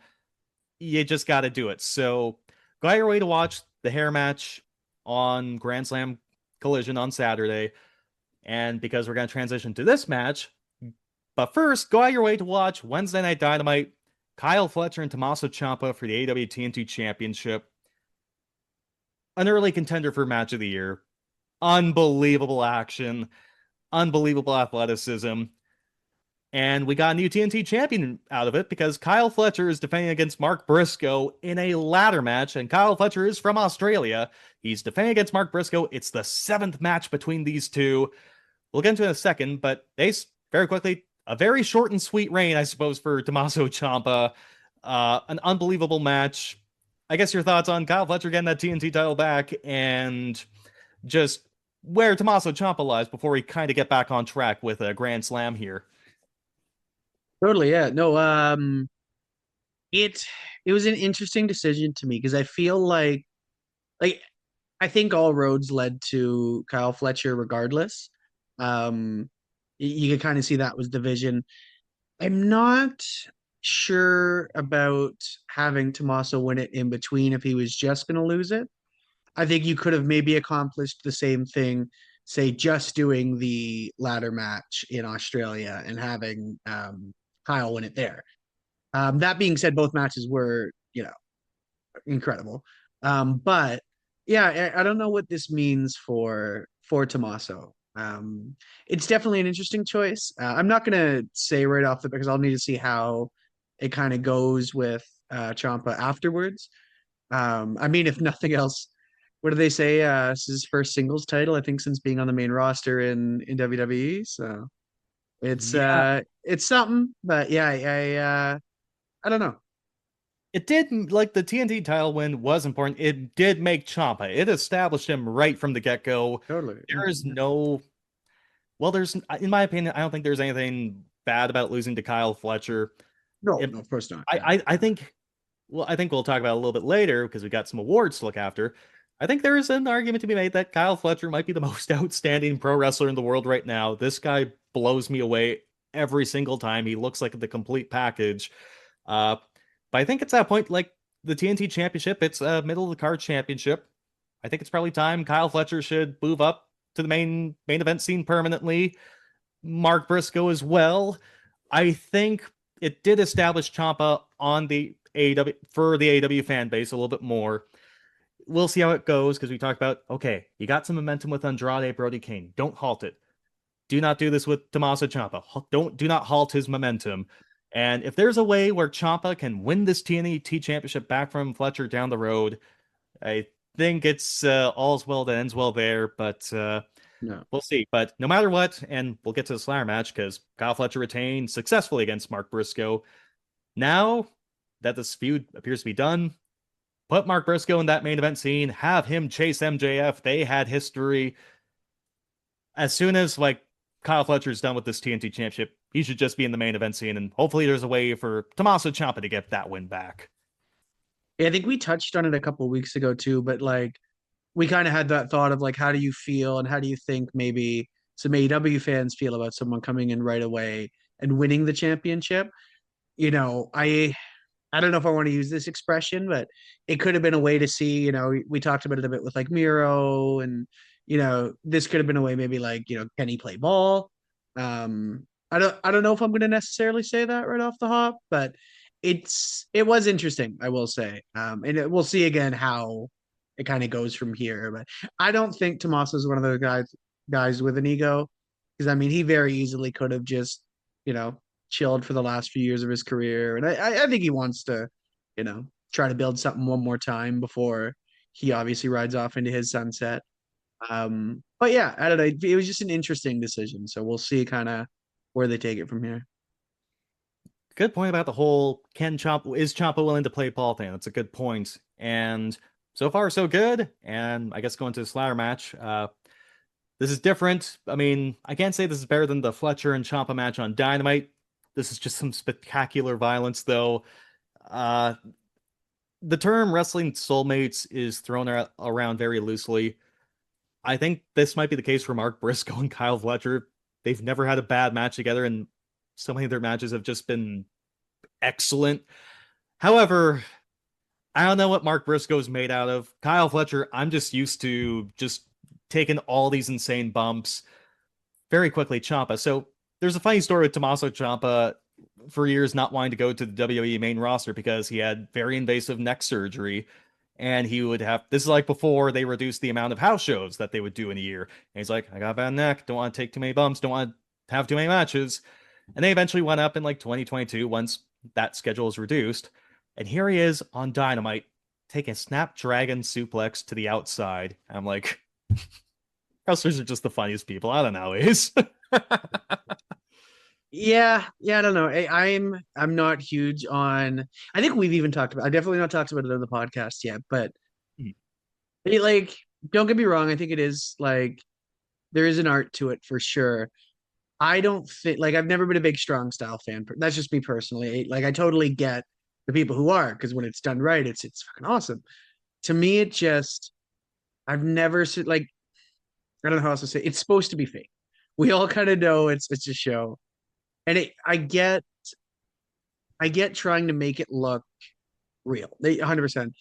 you just got to do it. So go out your way to watch the hair match on Grand Slam Collision on Saturday. And because we're going to transition to this match, but first, go out your way to watch Wednesday Night Dynamite. Kyle Fletcher and Tommaso Ciampa for the AEW TNT Championship. An early contender for match of the year. Unbelievable action, unbelievable athleticism. And we got a new TNT champion out of it because Kyle Fletcher is defending against Mark Briscoe in a ladder match. And Kyle Fletcher is from Australia. He's defending against Mark Briscoe. It's the 7th match between these two. We'll get into it in a second, but Ace, very quickly, a very short and sweet reign, I suppose, for Tommaso Ciampa. An unbelievable match. I guess your thoughts on Kyle Fletcher getting that TNT title back and just where Tommaso Ciampa lies before we kind of get back on track with a Grand Slam here. Totally, yeah. No, it it was an interesting decision to me because I feel like I think all roads led to Kyle Fletcher regardless. You can kind of see that was division. I'm not sure about having Tommaso win it in between if he was just going to lose it. I think you could have maybe accomplished the same thing, say, just doing the ladder match in Australia and having Kyle win it there. That being said, both matches were, incredible. But yeah, I don't know what this means for Tommaso. It's definitely an interesting choice. I'm not gonna say right off the because I'll need to see how it kind of goes with Ciampa afterwards. I mean, if nothing else, what do they say? This is his first singles title, I think, since being on the main roster in WWE. So Yeah, it's something, but yeah, I don't know. it did, like, the TNT title win was important. It did make Ciampa. It established him right from the get-go. Totally. Yeah, There is yeah. no, well, there's, in my opinion, I don't think there's anything bad about losing to Kyle Fletcher. No, It, no, of course not. I, Yeah. I, I think, well, I think we'll talk about it a little bit later because we got some awards to look after. I think there is an argument to be made that Kyle Fletcher might be the most outstanding pro wrestler in the world right now. This guy blows me away every single time. He looks like the complete package. Uh, but I think it's that point, like the TNT Championship, it's a middle of the card championship. I think it's probably time Kyle Fletcher should move up to the main event scene permanently. Mark Briscoe as well. I think it did establish Ciampa on the AEW for the AEW fan base a little bit more. We'll see how it goes because we talked about, okay, you got some momentum with Andrade Brody Kane. Don't halt it. Do not do this with Tommaso Ciampa. Do not halt his momentum. And if there's a way where Ciampa can win this TNT championship back from Fletcher down the road, I think it's all's well that ends well there. But No. we'll see. But no matter what, and we'll get to the Slayer match because Kyle Fletcher retained successfully against Mark Briscoe. Now that this feud appears to be done, put Mark Briscoe in that main event scene, have him chase MJF. They had history. As soon as like Kyle Fletcher's done with this TNT championship, he should just be in the main event scene, and hopefully there's a way for Tommaso Ciampa to get that win back. Yeah, I think we touched on it a couple of weeks ago too, but like we kind of had that thought of like how do you feel and how do you think maybe some AEW fans feel about someone coming in right away and winning the championship? I don't know if I want to use this expression, but it could have been a way to see, we talked about it a bit with like Miro and, this could have been a way maybe like, can he play ball? I don't know if I'm going to necessarily say that right off the hop, but it was interesting, I will say. We'll see again how it kind of goes from here, but I don't think Tommaso is one of those guys with an ego because I mean, he very easily could have just, you know, chilled for the last few years of his career. And I think he wants to, try to build something one more time before he obviously rides off into his sunset. But yeah, I don't know. It was just an interesting decision. So we'll see kind of where they take it from here. Good point about the whole is Ciampa willing to play ball thing. That's a good point. And so far so good. And I guess going to the Slayer match, this is different. I mean, I can't say this is better than the Fletcher and Ciampa match on Dynamite. This is just some spectacular violence, though. Uh, the term wrestling soulmates is thrown around very loosely. I think this might be the case for Mark Briscoe and Kyle Fletcher. They've never had a bad match together, and so many of their matches have just been excellent. However, I don't know what Mark Briscoe's made out of. Kyle Fletcher, I'm just used to just taking all these insane bumps very quickly. Ciampa. So there's a funny story with Tommaso Ciampa. for years not wanting to go to the WWE main roster because he had very invasive neck surgery. And he would have, this is like before they reduced the amount of house shows that they would do in a year. And he's like, I got a bad neck, don't want to take too many bumps, don't want to have too many matches. And they eventually went up in like 2022 once that schedule was reduced. And here he is on Dynamite taking a Snapdragon suplex to the outside. And I'm like, wrestlers are just the funniest people. I don't know, Ace. Yeah, I don't know. I'm not huge on. I think we've even talked about. I definitely not talked about it on the podcast yet, but like, don't get me wrong. I think it is like there is an art to it for sure. I don't fit like I've never been a big strong style fan. That's just me personally. Like I totally get the people who are because when it's done right, it's fucking awesome. To me, it just I've never like I don't know how else to say. It's supposed to be fake. We all kind of know it's a show, and I get trying to make it look real. They 100%.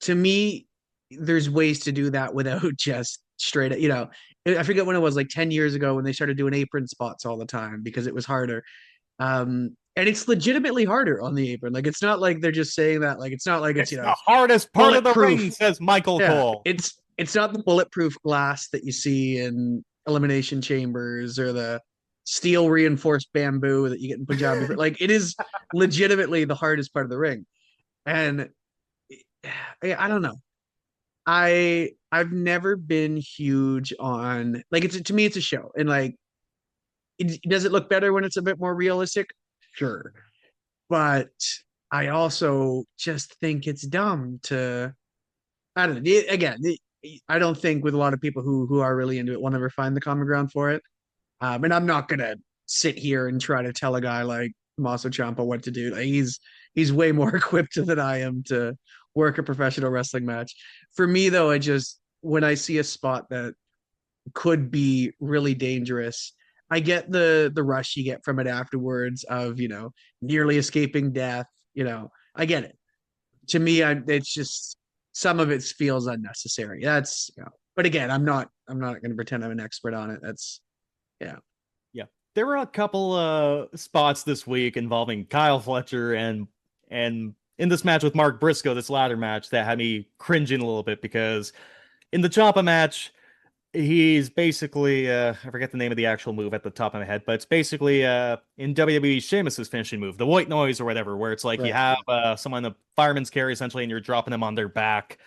To me, there's ways to do that without just straight up, I forget when it was like 10 years ago when they started doing apron spots all the time because it was harder. And it's legitimately harder on the apron. Like it's not like they're just saying that, like it's not like it's the hardest part of the ring, says Michael Cole. It's not the bulletproof glass that you see in elimination chambers or the steel reinforced bamboo that you get in Punjabi. Like it is legitimately the hardest part of the ring. And I don't know. I've never been huge on like it's to me it's a show and like does it look better when it's a bit more realistic? Sure. But I also just think it's dumb to I don't know. Again, I don't think with a lot of people who are really into it will never find the common ground for it. And I'm not gonna sit here and try to tell a guy like Tommaso Ciampa what to do. Like he's way more equipped than I am to work a professional wrestling match. For me though, I just when I see a spot that could be really dangerous, I get the rush you get from it afterwards of, nearly escaping death, I get it. To me, it's just some of it feels unnecessary. That's, but again, I'm not going to pretend I'm an expert on it. That's, yeah. Yeah. There were a couple spots this week involving Kyle Fletcher and in this match with Mark Briscoe, this ladder match that had me cringing a little bit because in the Ciampa match, he's basically I forget the name of the actual move at the top of my head, but it's basically in WWE Sheamus's finishing move, the white noise or whatever, where it's like you have someone in a fireman's carry essentially and you're dropping them on their back.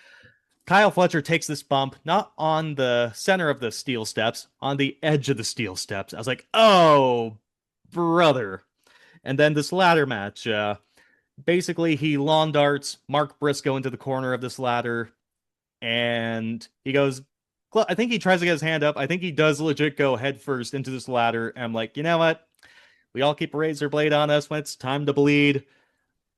Kyle Fletcher takes this bump not on the center of the steel steps, on the edge of the steel steps. I was like, oh brother. And then this ladder match, basically he lawn darts Mark Briscoe into the corner of this ladder and he goes, I think he tries to get his hand up. I think he does legit go head first into this ladder. And I'm like, you know what? We all keep a razor blade on us when it's time to bleed.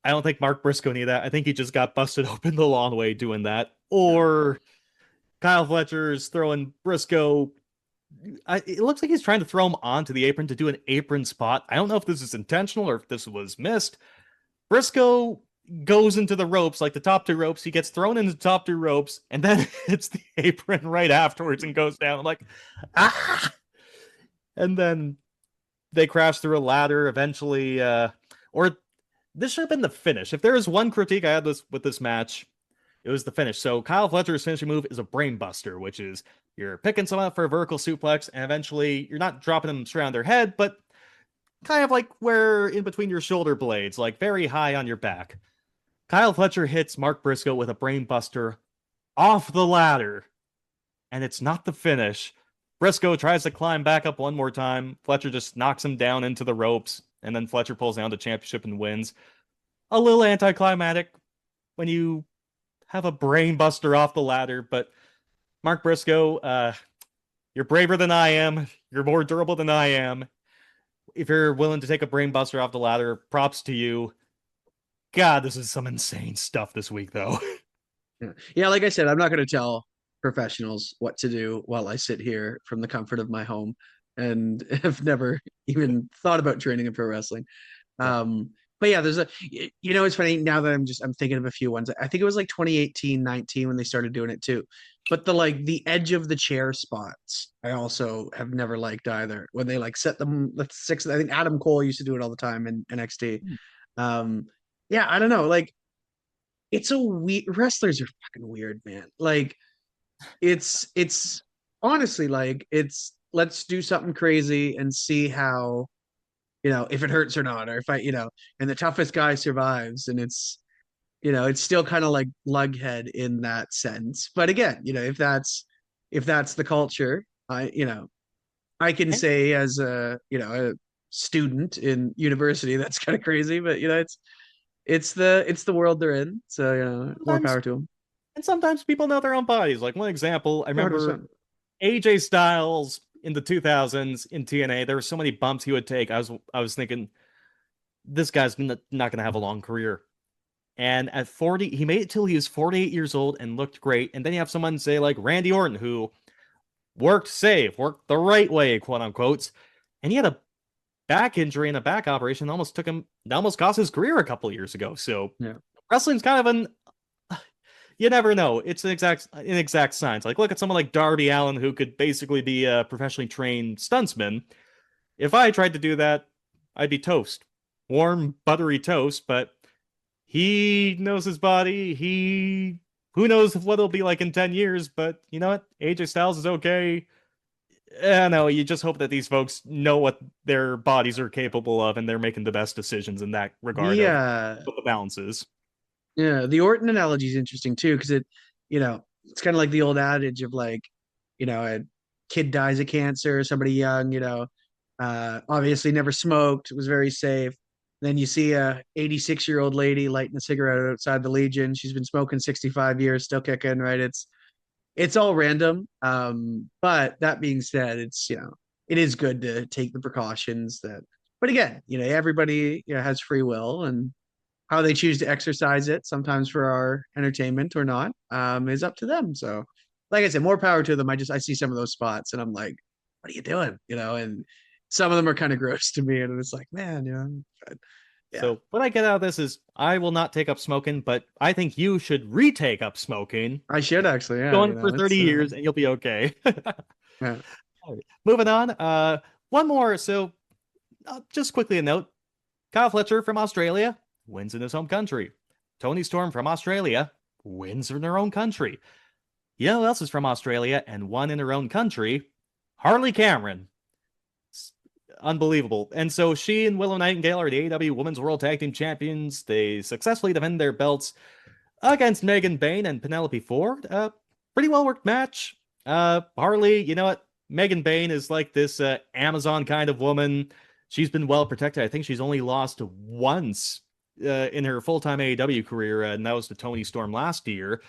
I don't think Mark Briscoe needed that. I think he just got busted open the long way doing that. Or Kyle Fletcher's throwing Briscoe. It looks like he's trying to throw him onto the apron to do an apron spot. I don't know if this is intentional or if this was missed. Briscoe goes into the ropes, like the top two ropes. He gets thrown into the top two ropes and then hits the apron right afterwards and goes down. I'm like, ah! And then they crash through a ladder eventually. Or this should have been the finish. If there is one critique I had with this match, it was the finish. So Kyle Fletcher's finishing move is a brain buster, which is you're picking someone up for a vertical suplex and eventually you're not dropping them straight on their head, but kind of like where in between your shoulder blades, like very high on your back. Kyle Fletcher hits Mark Briscoe with a brain buster off the ladder, and it's not the finish. Briscoe tries to climb back up one more time. Fletcher just knocks him down into the ropes, and then Fletcher pulls down the championship and wins. A little anticlimactic when you have a brain buster off the ladder, but Mark Briscoe, you're braver than I am. You're more durable than I am. If you're willing to take a brain buster off the ladder, props to you. God, this is some insane stuff this week, though. Yeah, like I said, I'm not going to tell professionals what to do while I sit here from the comfort of my home and have never even thought about training in pro wrestling. But But yeah, there's a, it's funny now that I'm thinking of a few ones. I think it was like 2018, 19 when they started doing it too. But the edge of the chair spots, I also have never liked either. When they like set them the six, I think Adam Cole used to do it all the time in NXT. Um, yeah, I don't know. Like it's a weird, wrestlers are fucking weird, man. Like it's honestly like it's let's do something crazy and see how, if it hurts or not, or if and the toughest guy survives. And it's still kind of like lughead in that sense. But again, if that's the culture, I can say as a student in university, that's kind of crazy, but it's the world they're in. So, more Sometimes, power to them. and sometimes people know their own bodies. Like one example, I remember 100%. AJ Styles in the 2000s in TNA. There were so many bumps he would take. I was thinking this guy's not going to have a long career. And at 40, he made it till he was 48 years old and looked great. And then you have someone say like Randy Orton, who worked safe, worked the right way, quote unquote. And he had a back injury and a back operation that almost cost his career a couple of years ago. So Yeah. wrestling's kind of you never know. It's an exact science. Like look at someone like Darby Allin, who could basically be a professionally trained stuntsman. If I tried to do that, I'd be toast. Warm, buttery toast, but he knows his body. Who knows what it'll be like in 10 years, but you know what? AJ Styles is okay. No, you just hope that these folks know what their bodies are capable of and they're making the best decisions in that regard The of what the balance is. Yeah, the Orton analogy is interesting too, because it's kind of like the old adage of like, a kid dies of cancer, somebody young, obviously never smoked, was very safe. Then you see a 86-year-old lady lighting a cigarette outside the Legion. She's been smoking 65 years, still kicking, right? It's all random. But that being said, it is good to take the precautions but again, everybody, has free will, and how they choose to exercise it, sometimes for our entertainment or not, is up to them. So, like I said, more power to them. I see some of those spots and I'm like, what are you doing? And some of them are kind of gross to me. And it's like, man, but, yeah, So what I get out of this is I will not take up smoking, but I think you should retake up smoking. I should actually. Yeah, Going for 30 years and you'll be okay. yeah. All right, moving on. One more. So just quickly a note. Kyle Fletcher from Australia wins in his home country. Tony Storm from Australia wins in their own country. You know who else is from Australia and won in her own country? Harley Cameron. It's unbelievable. And so she and Willow Nightingale are the AEW Women's World Tag Team Champions. They successfully defend their belts against Megan Bayne and Penelope Ford. Pretty well worked match. Harley, you know what? Megan Bayne is like this Amazon kind of woman. She's been well protected. I think she's only lost once in her full-time AEW career, and that was to Tony Storm last year.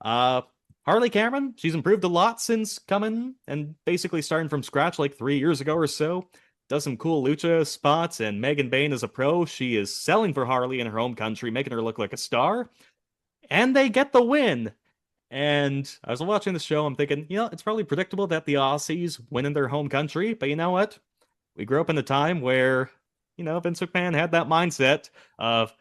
Harley Cameron, she's improved a lot since coming and basically starting from scratch like 3 years ago or so. Does some cool lucha spots, and Megan Bayne is a pro. She is selling for Harley in her home country, making her look like a star. And they get the win. And I was watching the show, I'm thinking, it's probably predictable that the Aussies win in their home country, but you know what? We grew up in a time where, Vince McMahon had that mindset of,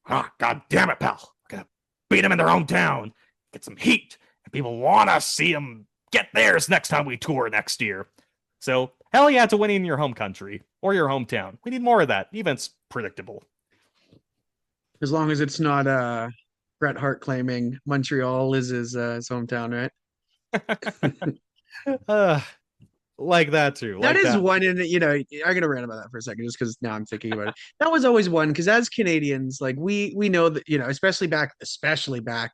God damn it, pal. We're going to beat them in their hometown, get some heat, and people want to see them get theirs next time we tour next year. So, hell yeah, to winning in your home country or your hometown. We need more of that. Event's predictable. As long as it's not Bret Hart claiming Montreal is his hometown, right? Like that too. That like is that. one, and I'm gonna rant about that for a second, just because now I'm thinking about it. That was always one, because as Canadians, like we know that, especially back,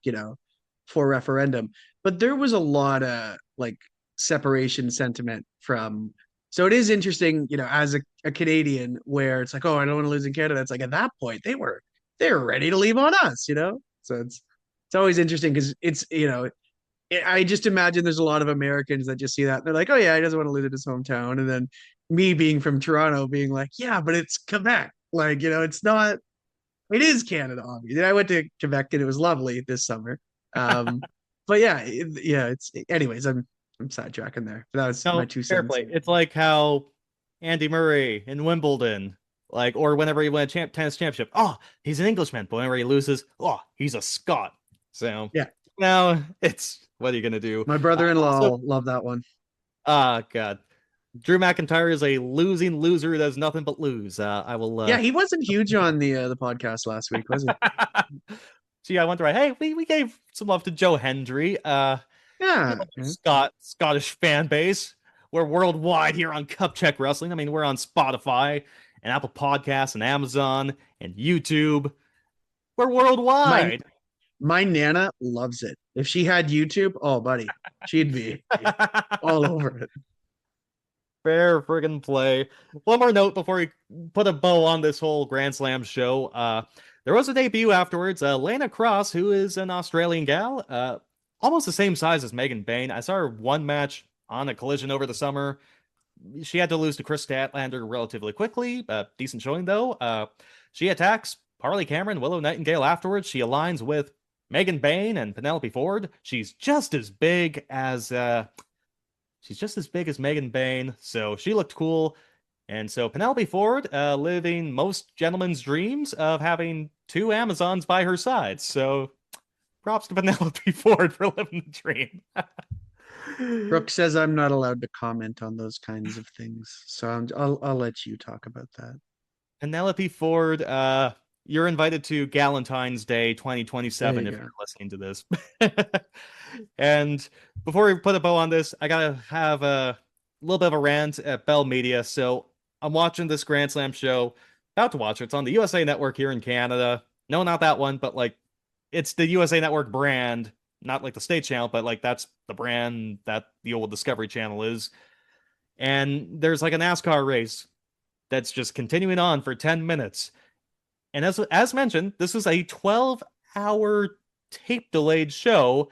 for referendum, but there was a lot of like separation sentiment from. So it is interesting, as a Canadian, where it's like, oh, I don't want to lose in Canada. It's like at that point they were ready to leave on us, So it's always interesting because I just imagine there's a lot of Americans that just see that and they're like, oh yeah, he doesn't want to lose in his hometown. And then me being from Toronto being like, yeah, but it's Quebec. Like, it's not, it is Canada, obviously. I went to Quebec and it was lovely this summer. But yeah, anyways, I'm sidetracking there. That was my No, two fair cents. play. It's like how Andy Murray in Wimbledon Like, or whenever he won a tennis championship, oh, he's an Englishman. But whenever he loses, oh, he's a Scot. So Yeah, now it's what are you gonna do? my brother-in-law Also, will love that one. God, Drew McIntyre is a losing loser who does nothing but lose. I will. Yeah, he wasn't huge on the podcast last week, was he? Gee, I wonder. Hey, we gave some love to Joe Hendry. Yeah, yeah. Scottish fan base. We're worldwide here on Cup Check Wrestling. I mean, we're on Spotify and Apple Podcasts and Amazon and YouTube. We're My worldwide. my nana loves it. If she had YouTube, oh buddy, she'd be all over it. Fair friggin' play. One more note before we put a bow on this whole Grand Slam show. There was a debut afterwards. Lana Cross, who is an Australian gal, almost the same size as Megan Bayne. I saw her one match on a collision over the summer. She had to lose to Chris Statlander relatively quickly. Decent showing though. She attacks Harley Cameron, Willow Nightingale afterwards. She aligns with Megan Bayne and Penelope Ford. She's just as big as Megan Bayne, so she looked cool. And so Penelope Ford, living most gentlemen's dreams of having two Amazons by her side. So props to Penelope Ford for living the dream. Brooke says I'm not allowed to comment on those kinds of things, so I'll let you talk about that. Penelope Ford, you're invited to Galentine's Day There 2027 you if go. you're listening to this. And before we put a bow on this, I gotta have a little bit of a rant at Bell Media. So I'm watching this Grand Slam show, about to watch it. It's on the USA Network here in Canada. No, not that one, but like it's the USA Network brand, not like the state channel, but like that's the brand that the old Discovery Channel is. And there's like a NASCAR race that's just continuing on for 10 minutes. And as mentioned, this was a 12-hour tape delayed show,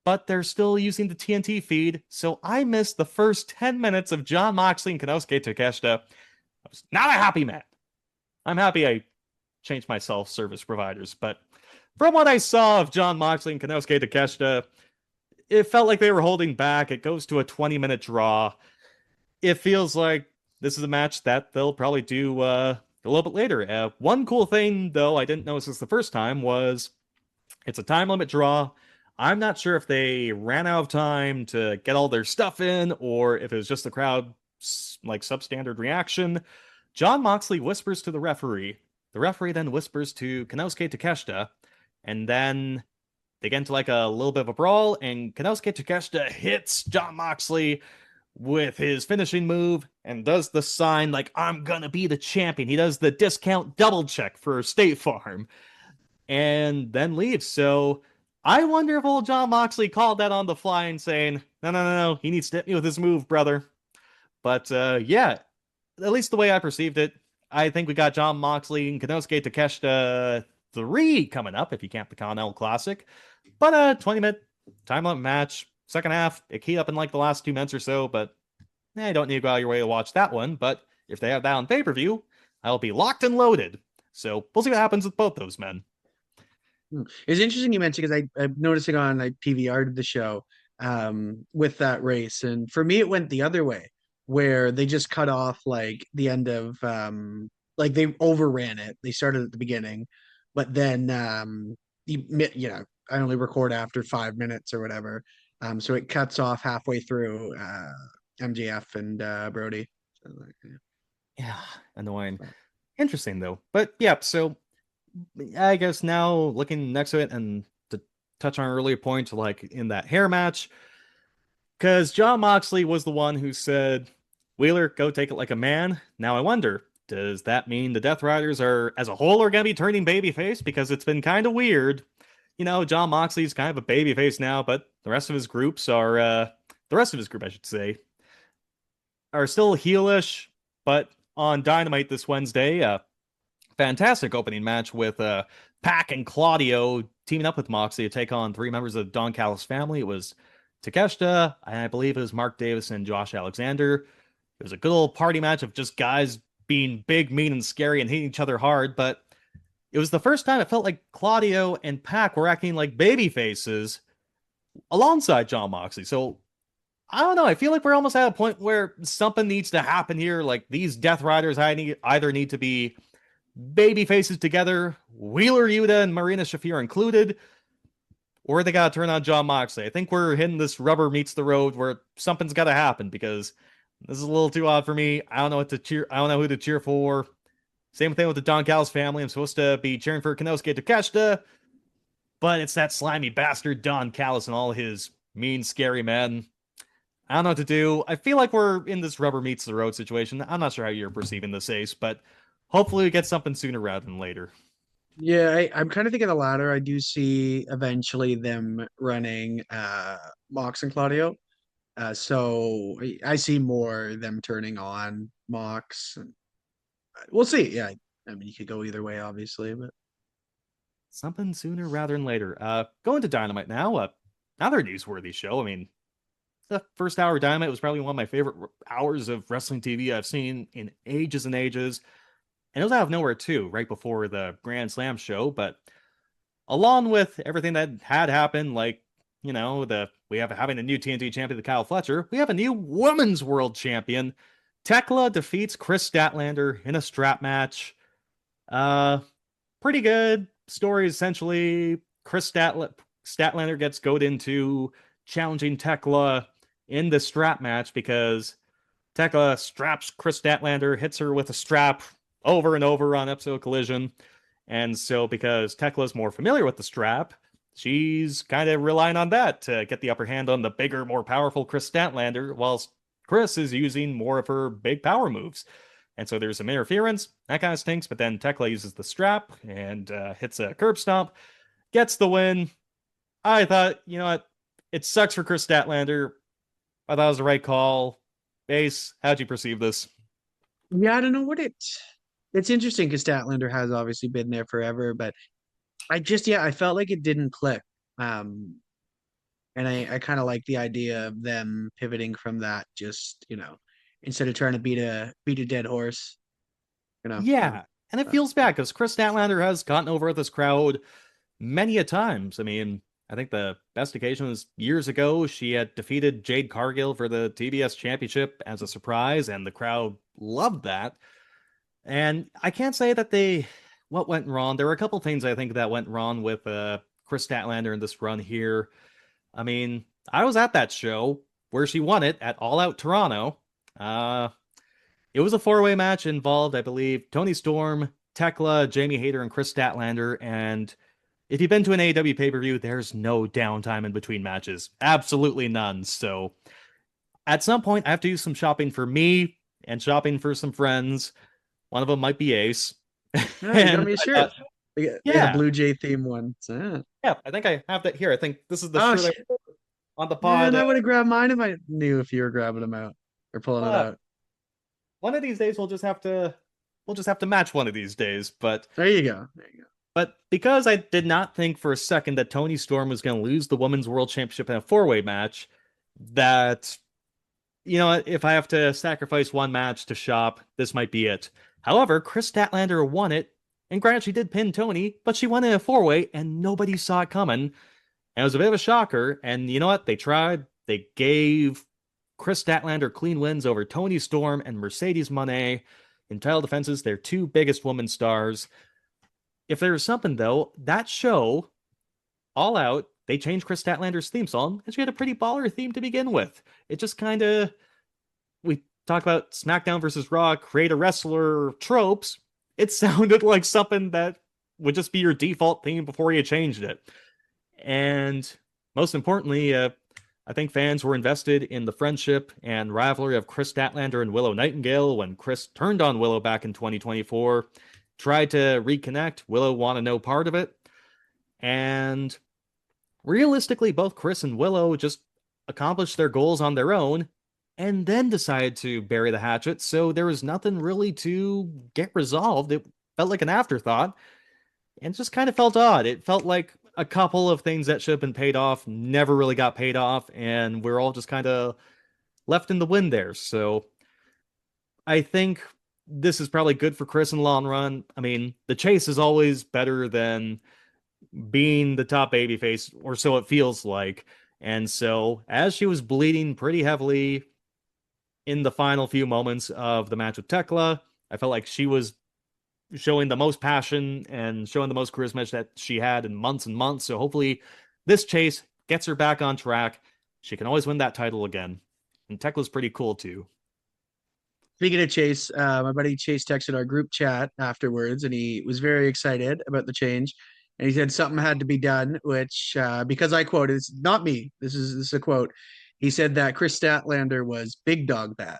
but they're still using the TNT feed. So I missed the first 10 minutes of John Moxley and Konosuke Takeshita. I was not a happy man. I'm happy I changed my self-service providers, but from what I saw of John Moxley and Konosuke Takeshita, it felt like they were holding back. It goes to a 20-minute draw. It feels like this is a match that they'll probably do a little bit later. One cool thing, though, I didn't notice this the first time was it's a time limit draw. I'm not sure if they ran out of time to get all their stuff in or if it was just the crowd like substandard reaction. John Moxley whispers to the referee. The referee then whispers to Konosuke Takeshita, and then they get into like a little bit of a brawl, and Konosuke Takeshita hits John Moxley with his finishing move and does the sign like, I'm gonna be the champion. He does the discount double check for State Farm and then leaves. So I wonder if old John Moxley called that on the fly and saying, no, he needs to hit me with his move, brother. But yeah, at least the way I perceived it, I think we got John Moxley and Konosuke Takeshita 3 coming up if you count the Continental Classic. But a 20-minute time limit match, second half, it keyed up in like the last 2 minutes or so, but you don't need to go out of your way to watch that one. But if they have that on pay-per-view, I'll be locked and loaded. So we'll see what happens with both those men. It's interesting you mentioned because I'm noticing on I PVR'd the show with that race, and for me it went the other way where they just cut off like the end of like they overran it. They started at the beginning, but then I only record after 5 minutes or whatever. So it cuts off halfway through MJF and Brody. So, like, Yeah, annoying. Interesting though. But yeah, so I guess now looking next to it and to touch on an earlier point, like in that hair match, because John Moxley was the one who said, Wheeler, go take it like a man. Now I wonder, does that mean the Death Riders are, as a whole, are going to be turning babyface? Because it's been kind of weird. You know, John Moxley's kind of a babyface now, but the rest of his groups are, the rest of his group, I should say, are still heelish. But on Dynamite this Wednesday, fantastic opening match with Pac and Claudio teaming up with Moxley to take on 3 members of the Don Callis family. It was Takeshita, and I believe it was Mark Davis and Josh Alexander. It was a good old party match of just guys being big, mean, and scary and hitting each other hard, but it was the first time it felt like Claudio and Pac were acting like baby faces alongside John Moxley. So I don't know. I feel like we're almost at a point where something needs to happen here. Like these Death Riders, either need to be baby faces together, Wheeler Yuta and Marina Shafir included, or they gotta turn on John Moxley. I think we're hitting this rubber meets the road where something's gotta happen because this is a little too odd for me. I don't know what to cheer. I don't know who to cheer for. Same thing with the Don Callis family. I'm supposed to be cheering for Konosuke Takeshita, but it's that slimy bastard Don Callis and all his mean, scary men. I don't know what to do. I feel like we're in this rubber meets the road situation. I'm not sure how you're perceiving this, Ace, but hopefully we get something sooner rather than later. Yeah, I'm kind of thinking the latter. I do see eventually them running Mox and Claudio. So I see more them turning on Mox. And we'll see. Yeah, I mean you could go either way, obviously, but Something sooner rather than later. Going to Dynamite now. Another newsworthy show. I mean, the first hour of Dynamite was probably one of my favorite hours of wrestling TV I've seen in ages and ages. And it was out of nowhere too, right before the Grand Slam show. But along with everything that had happened, like we have having a new TNT champion, the Kyle Fletcher, we have a new women's world champion. Tekla defeats Chris Statlander in a strap match. Uh, Pretty good story. Essentially, Statlander gets goaded into challenging Tekla in the strap match because Tekla straps Chris Statlander, hits her with a strap over and over on episode Collision. And so, because Tekla's more familiar with the strap, she's kind of relying on that to get the upper hand on the bigger, more powerful Chris Statlander, whilst Chris is using more of her big power moves. And so there's some interference. That kind of stinks. But then Tekla uses the strap and hits a curb stomp, gets the win. I thought, you know what? It sucks for Chris Statlander. I thought it was the right call. Ace, how'd you perceive this? yeah, I don't know what it's interesting because Statlander has obviously been there forever, but I felt like it didn't click. Um, and I kind of like the idea of them pivoting from that, just instead of trying to beat a dead horse, you know. Yeah. And it Uh, feels bad because Chris Statlander has gotten over this crowd many a times. I mean, I think the best occasion was years ago. She had defeated Jade Cargill for the TBS championship as a surprise, and the crowd loved that. And I can't say that what went wrong. There were a couple things I think that went wrong with Chris Statlander in this run here. I mean, I was at that show where she won it at All Out Toronto. Uh, it was a four-way match involved, I believe, Tony Storm, Tekla, Jamie Hayter, and Chris Statlander. And if you've been to an AEW pay-per-view, there's no downtime in between matches. Absolutely none. So at some point, I have to do some shopping for me and shopping for some friends. One of them might be Ace. yeah, you got And me a I shirt. thought, Like a yeah, Blue Jay theme one. So, yeah. yeah, I think I have that here. I think this is the Oh shirt I shit. wore on the pod. Man, I would have grabbed mine if I knew if you were grabbing them out or pulling it Uh, out. One of these days we'll just have to match one of these days. There you go. There you go. But because I did not think for a second that Tony Storm was going to lose the women's world championship in a four-way match, that if I have to sacrifice one match to shop, this might be it. However, Chris Statlander won it, and granted, she did pin Tony, but she won in a four-way, and nobody saw it coming. And it was a bit of a shocker. And you know what? They tried. They gave Chris Statlander clean wins over Tony Storm and Mercedes Moné in title defenses. Their two biggest women stars. If there was something, though, that show, All Out, they changed Chris Statlander's theme song, and she had a pretty baller theme to begin with. It just kind of, we talk about SmackDown versus Raw, create a wrestler tropes. It sounded like something that would just be your default theme before you changed it. And most importantly, I think fans were invested in the friendship and rivalry of Chris Statlander and Willow Nightingale when Chris turned on Willow back in 2024, tried to reconnect. Willow wanted no part of it. And realistically, both Chris and Willow just accomplished their goals on their own and then decided to bury the hatchet. So there was nothing really to get resolved. It felt like an afterthought and just kind of felt odd. It felt like a couple of things that should have been paid off never really got paid off, and we're all just kind of left in the wind there. So I think this is probably good for Chris in the long run. I mean, the chase is always better than being the top babyface, or so it feels like. And so, as she was bleeding pretty heavily in the final few moments of the match with Tekla, I felt like she was showing the most passion and showing the most charisma that she had in months and months. So hopefully this chase gets her back on track. She can always win that title again. And Tekla's pretty cool too. Speaking of Chase, my buddy Chase texted our group chat afterwards, and he was very excited about the change. And he said something had to be done, which because I quoted, it's not me. This is a quote. He said that Chris Statlander was big dog bad.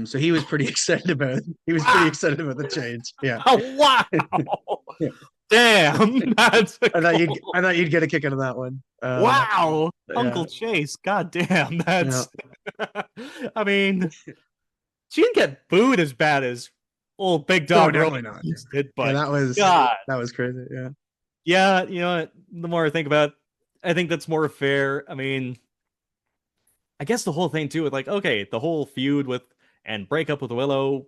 So he was pretty excited about it. He was pretty excited about the change. Yeah. Oh, wow. Yeah. Damn. That's I thought you'd get a kick out of that one. wow. Yeah. Uncle Chase. God damn. Yeah. That's I mean, she didn't get booed as bad as old Big No, Dog definitely Roman not. did, Yeah, but that God. was crazy. Yeah. Yeah, you know what? The more I think about it, I think that's more fair. I mean, I guess the whole thing too with like, okay, the whole feud with and breakup with Willow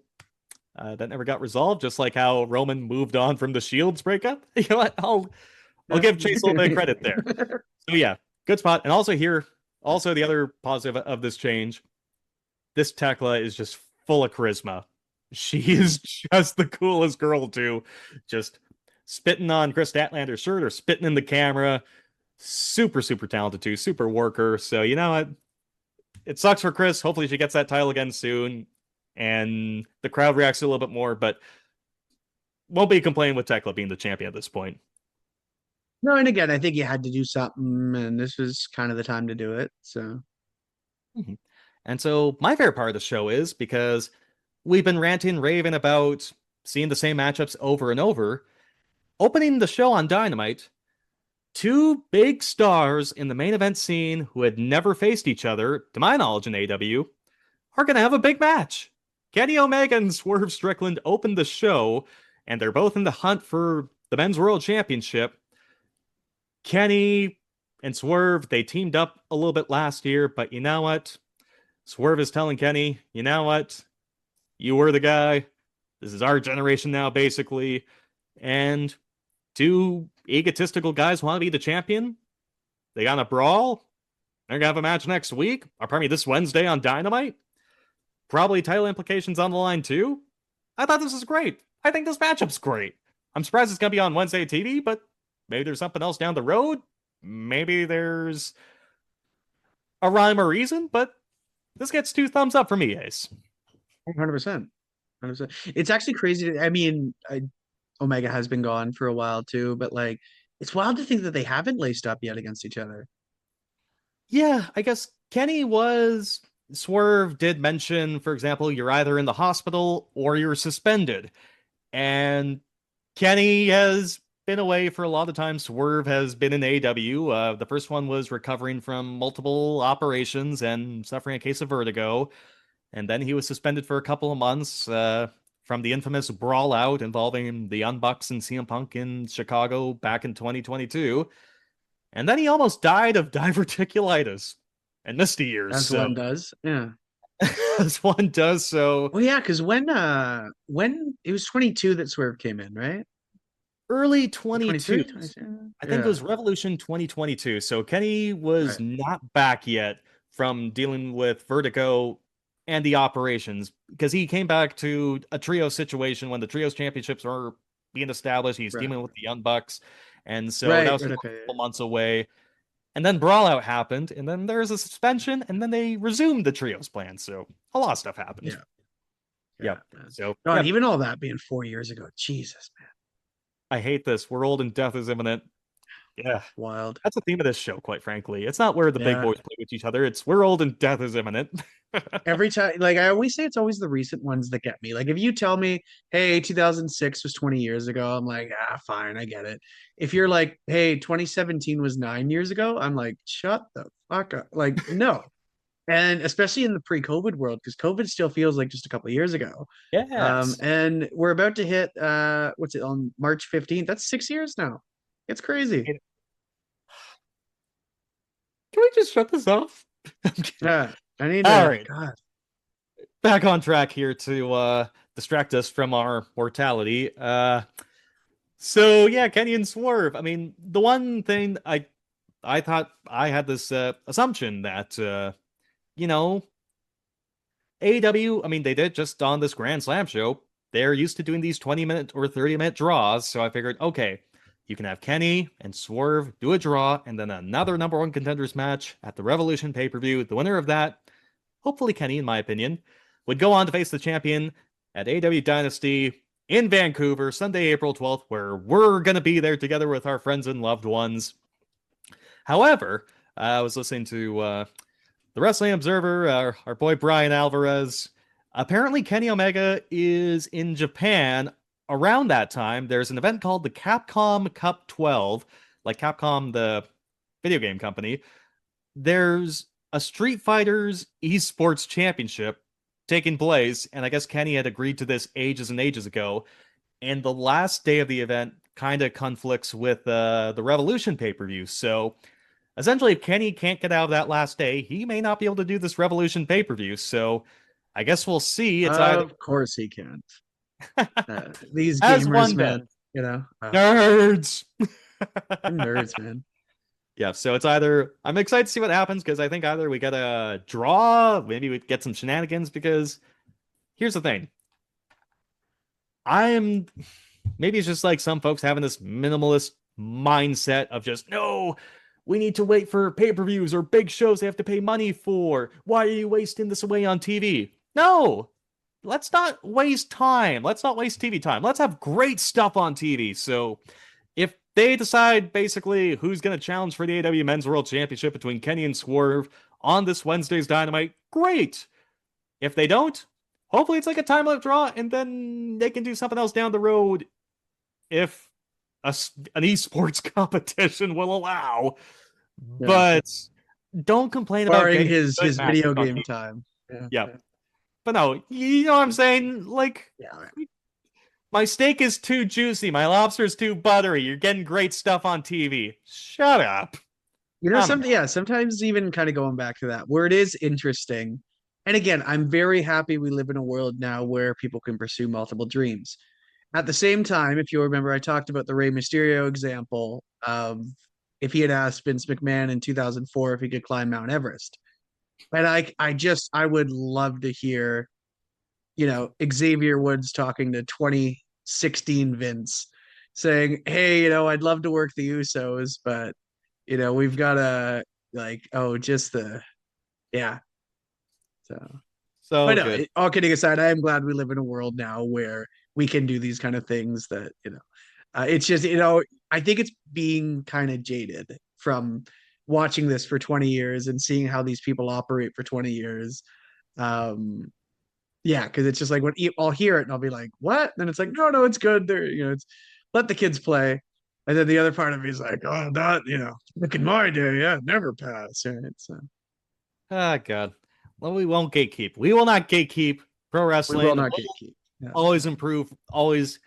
that never got resolved, just like how Roman moved on from the Shields breakup. You know what? I'll give Chase a little bit of credit there. So yeah, good spot. And also here, also the other positive of this change, this Tekla is just full of charisma. She is just the coolest girl too. Just spitting on Chris Statlander's shirt or spitting in the camera. Super, super talented too. Super worker. So you know what? It sucks for Chris. Hopefully she gets that title again soon. And the crowd reacts a little bit more, but won't be complaining with Tekla being the champion at this point. No, and again, I think you had to do something, and this was kind of the time to do it. So, Mhm. And so my favorite part of the show is because we've been ranting and raving about seeing the same matchups over and over. Opening the show on Dynamite, two big stars in the main event scene who had never faced each other, to my knowledge in AEW, are going to have a big match. Kenny Omega and Swerve Strickland opened the show, and they're both in the hunt for the Men's World Championship. Kenny and Swerve, they teamed up a little bit last year, but you know what? Swerve is telling Kenny, you know what? You were the guy. This is our generation now, basically. And two egotistical guys want to be the champion. They got a brawl. They're going to have a match next week, or pardon me, this Wednesday on Dynamite. Probably title implications on the line, too. I thought this was great. I think this matchup's great. I'm surprised it's going to be on Wednesday TV, but maybe there's something else down the road. Maybe there's a rhyme or reason, but this gets 2 thumbs up for me, Ace. 100%. 100%. It's actually crazy. I mean, Omega has been gone for a while too, but like, it's wild to think that they haven't laced up yet against each other. Yeah, I guess Kenny was. Swerve did mention, for example, you're either in the hospital or you're suspended. And Kenny has been away for a lot of time. Swerve has been in AEW. The first one was recovering from multiple operations and suffering a case of vertigo. And then he was suspended for a couple of months from the infamous brawl out involving the Young Bucks and CM Punk in Chicago back in 2022. And then he almost died of diverticulitis and missed a year. As So one does. Yeah. as one does. So Well, yeah, because when it was 22 that Swerve came in, right? early 23, 22. 22? I think it Yeah. was Revolution 2022. So Kenny was Right. not back yet from dealing with vertigo and the operations because he came back to a trio situation when the trios championships were being established. He's Right. dealing with the Young Bucks. And so that Right. was Right. a Okay. couple months away. And then Brawlout happened, and then there was a suspension, and then they resumed the trios plan. So a lot of stuff happened. Yeah. Yep. Yeah. Man. So God, yeah, even all that being 4 years ago. Jesus, man. I hate this. We're old and death is imminent. Yeah. Wild. That's the theme of this show, quite frankly. It's not where the big Yeah. boys play with each other. It's we're old and death is imminent. Every time, like I always say, it's always the recent ones that get me. Like if you tell me, hey, 2006 was 20 years ago, I'm like, fine, I get it. If you're like, hey, 2017 was 9 years ago, I'm like, shut the fuck up. Like, no. And especially in the pre-COVID world, because COVID still feels like just a couple of years ago. Yes. And we're about to hit what's it on March 15th? That's 6 years now. It's crazy. Can we just shut this off? Yeah. I need All to right. God. Back on track here to distract us from our mortality. So yeah, Kenny and Swerve. I mean, the one thing I thought I had this assumption that, you know, AEW, I mean, they did just on this Grand Slam show. They're used to doing these 20-minute or 30-minute draws, so I figured, okay, you can have Kenny and Swerve do a draw, and then another number one contenders match at the Revolution pay-per-view. The winner of that, hopefully Kenny, in my opinion, would go on to face the champion at AEW Dynasty in Vancouver, Sunday, April 12th, where we're going to be there together with our friends and loved ones. However, I was listening to the Wrestling Observer, our boy Brian Alvarez. Apparently, Kenny Omega is in Japan around that time. There's an event called the Capcom Cup 12, like Capcom, the video game company. There's a Street Fighters Esports Championship taking place, and I guess Kenny had agreed to this ages and ages ago. And the last day of the event kind of conflicts with the Revolution pay-per-view. So essentially, if Kenny can't get out of that last day, he may not be able to do this Revolution pay-per-view. So I guess we'll see. It's either Of course he can't. These as gamers, one man, does. Nerds. nerds, man. Yeah, so it's either I'm excited to see what happens because I think either we get a draw, maybe we get some shenanigans. Because here's the thing, I'm maybe it's just like some folks having this minimalist mindset of just no, we need to wait for pay-per-views or big shows they have to pay money for. Why are you wasting this away on TV? No, let's not waste time. Let's not waste TV time. Let's have great stuff on TV. So if they decide basically who's going to challenge for the AEW Men's World Championship between Kenny and Swerve on this Wednesday's Dynamite, great. If they don't, hopefully it's like a time limit draw, and then they can do something else down the road if an esports competition will allow. Yeah. But don't complain about Barring getting his good video matches on game TV. time. Yeah. But no, you know what I'm saying? Like, Yeah. my steak is too juicy. My lobster is too buttery. You're getting great stuff on TV. Shut up. You know, sometimes even kind of going back to that, where it is interesting. And again, I'm very happy we live in a world now where people can pursue multiple dreams. At the same time, if you remember, I talked about the Rey Mysterio example of if he had asked Vince McMahon in 2004 if he could climb Mount Everest. And I would love to hear, Xavier Woods talking to 2016 Vince saying, hey, I'd love to work the Usos, but, we've got to yeah. So But no, good. all kidding aside, I am glad we live in a world now where we can do these kind of things that, it's just, I think it's being kind of jaded from watching this for 20 years and seeing how these people operate for 20 years. Yeah, because it's just like when I'll hear it and I'll be like, what? And it's like, no, it's good. They're, it's let the kids play. And then the other part of me is like, oh, that, look in my day, yeah, never pass. Right. So Ah, God. Well, we won't gatekeep. We will not gatekeep pro we wrestling. will not We'll gatekeep. Yeah, always improve, always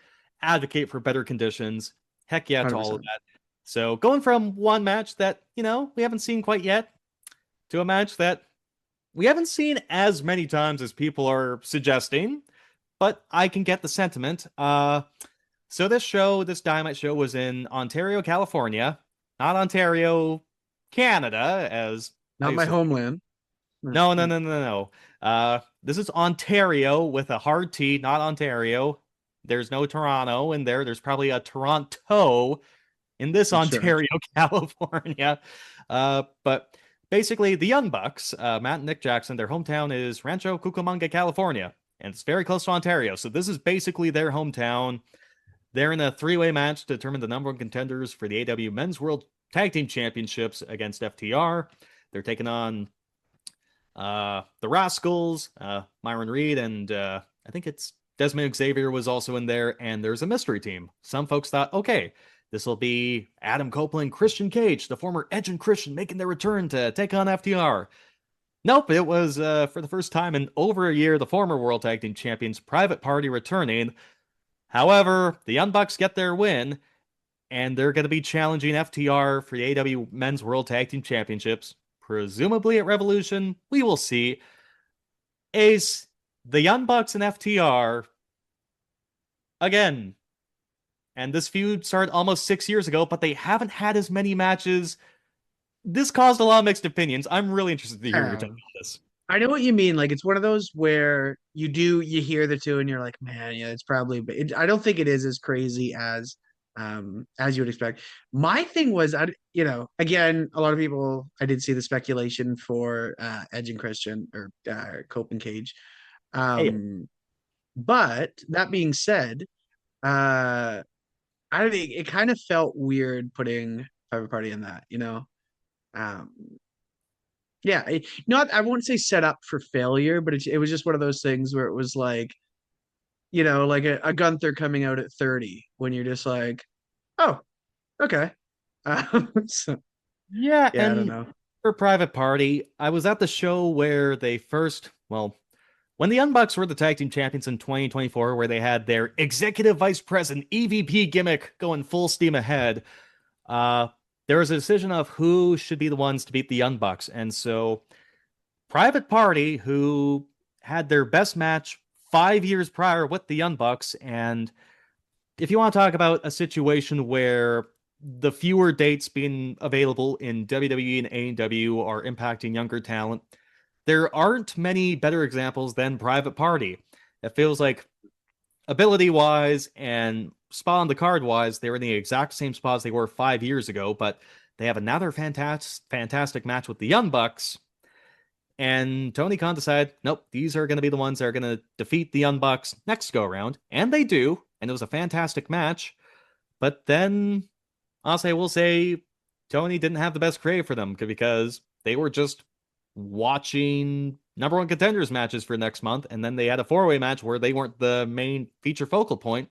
advocate for better conditions. Heck yeah to all of 100%. that. So going from one match that, we haven't seen quite yet to a match that we haven't seen as many times as people are suggesting, but I can get the sentiment. So this Dynamite show was in Ontario, California, not Ontario, Canada, as Not my homeland. no. This is Ontario with a hard T, not Ontario. There's no Toronto in there. There's probably a Toronto in this Sure. Ontario, California. But basically, the Young Bucks, Matt and Nick Jackson, their hometown is Rancho Cucamonga, California, and it's very close to Ontario. So this is basically their hometown. They're in a three-way match to determine the number one contenders for the AEW Men's World Tag Team Championships against FTR. They're taking on the Rascals, Myron Reed, and I think it's Desmond Xavier was also in there, and there's a mystery team. Some folks thought, okay, this will be Adam Copeland, Christian Cage, the former Edge and Christian, making their return to take on FTR. Nope, it was, for the first time in over a year, the former World Tag Team Champions, Private Party, returning. However, the Young Bucks get their win, and they're going to be challenging FTR for the AEW Men's World Tag Team Championships, presumably at Revolution. We will see. Ace, the Young Bucks and FTR, again, and this feud started almost 6 years ago, but they haven't had as many matches this caused a lot of mixed opinions. I'm really interested to hear your take Um, on this. I know what you mean. Like it's one of those where you hear the two and you're like, man, yeah, it's probably. But I don't think it is as crazy as you would expect. My thing was, again, a lot of people. I did see the speculation for Edge and Christian or Cope and Cage. Hey, But that being said, uh, I don't think it kind of felt weird putting Private Party in that. Um, yeah, not I won't say set up for failure, but it was just one of those things where it was like, like a Gunther coming out at 30 when you're just like, oh, okay. So yeah, yeah, I don't and know. for Private Party, I was at the show where they first, well, when the Young Bucks were the tag team champions in 2024, where they had their executive vice president EVP gimmick going full steam ahead, uh, there was a decision of who should be the ones to beat the Young Bucks. And so Private Party, who had their best match 5 years prior with the Young Bucks, and if you want to talk about a situation where the fewer dates being available in WWE and AEW are impacting younger talent, there aren't many better examples than Private Party. It feels like ability wise and spot on the card wise, they were in the exact same spots they were 5 years ago, but they have another fantastic match with the Young Bucks. And Tony Khan decided, nope, these are going to be the ones that are going to defeat the Young Bucks next go around. And they do. And it was a fantastic match. But then we'll say Tony didn't have the best creative for them because they were just watching number one contenders matches for next month. And then they had a four-way match where they weren't the main feature focal point.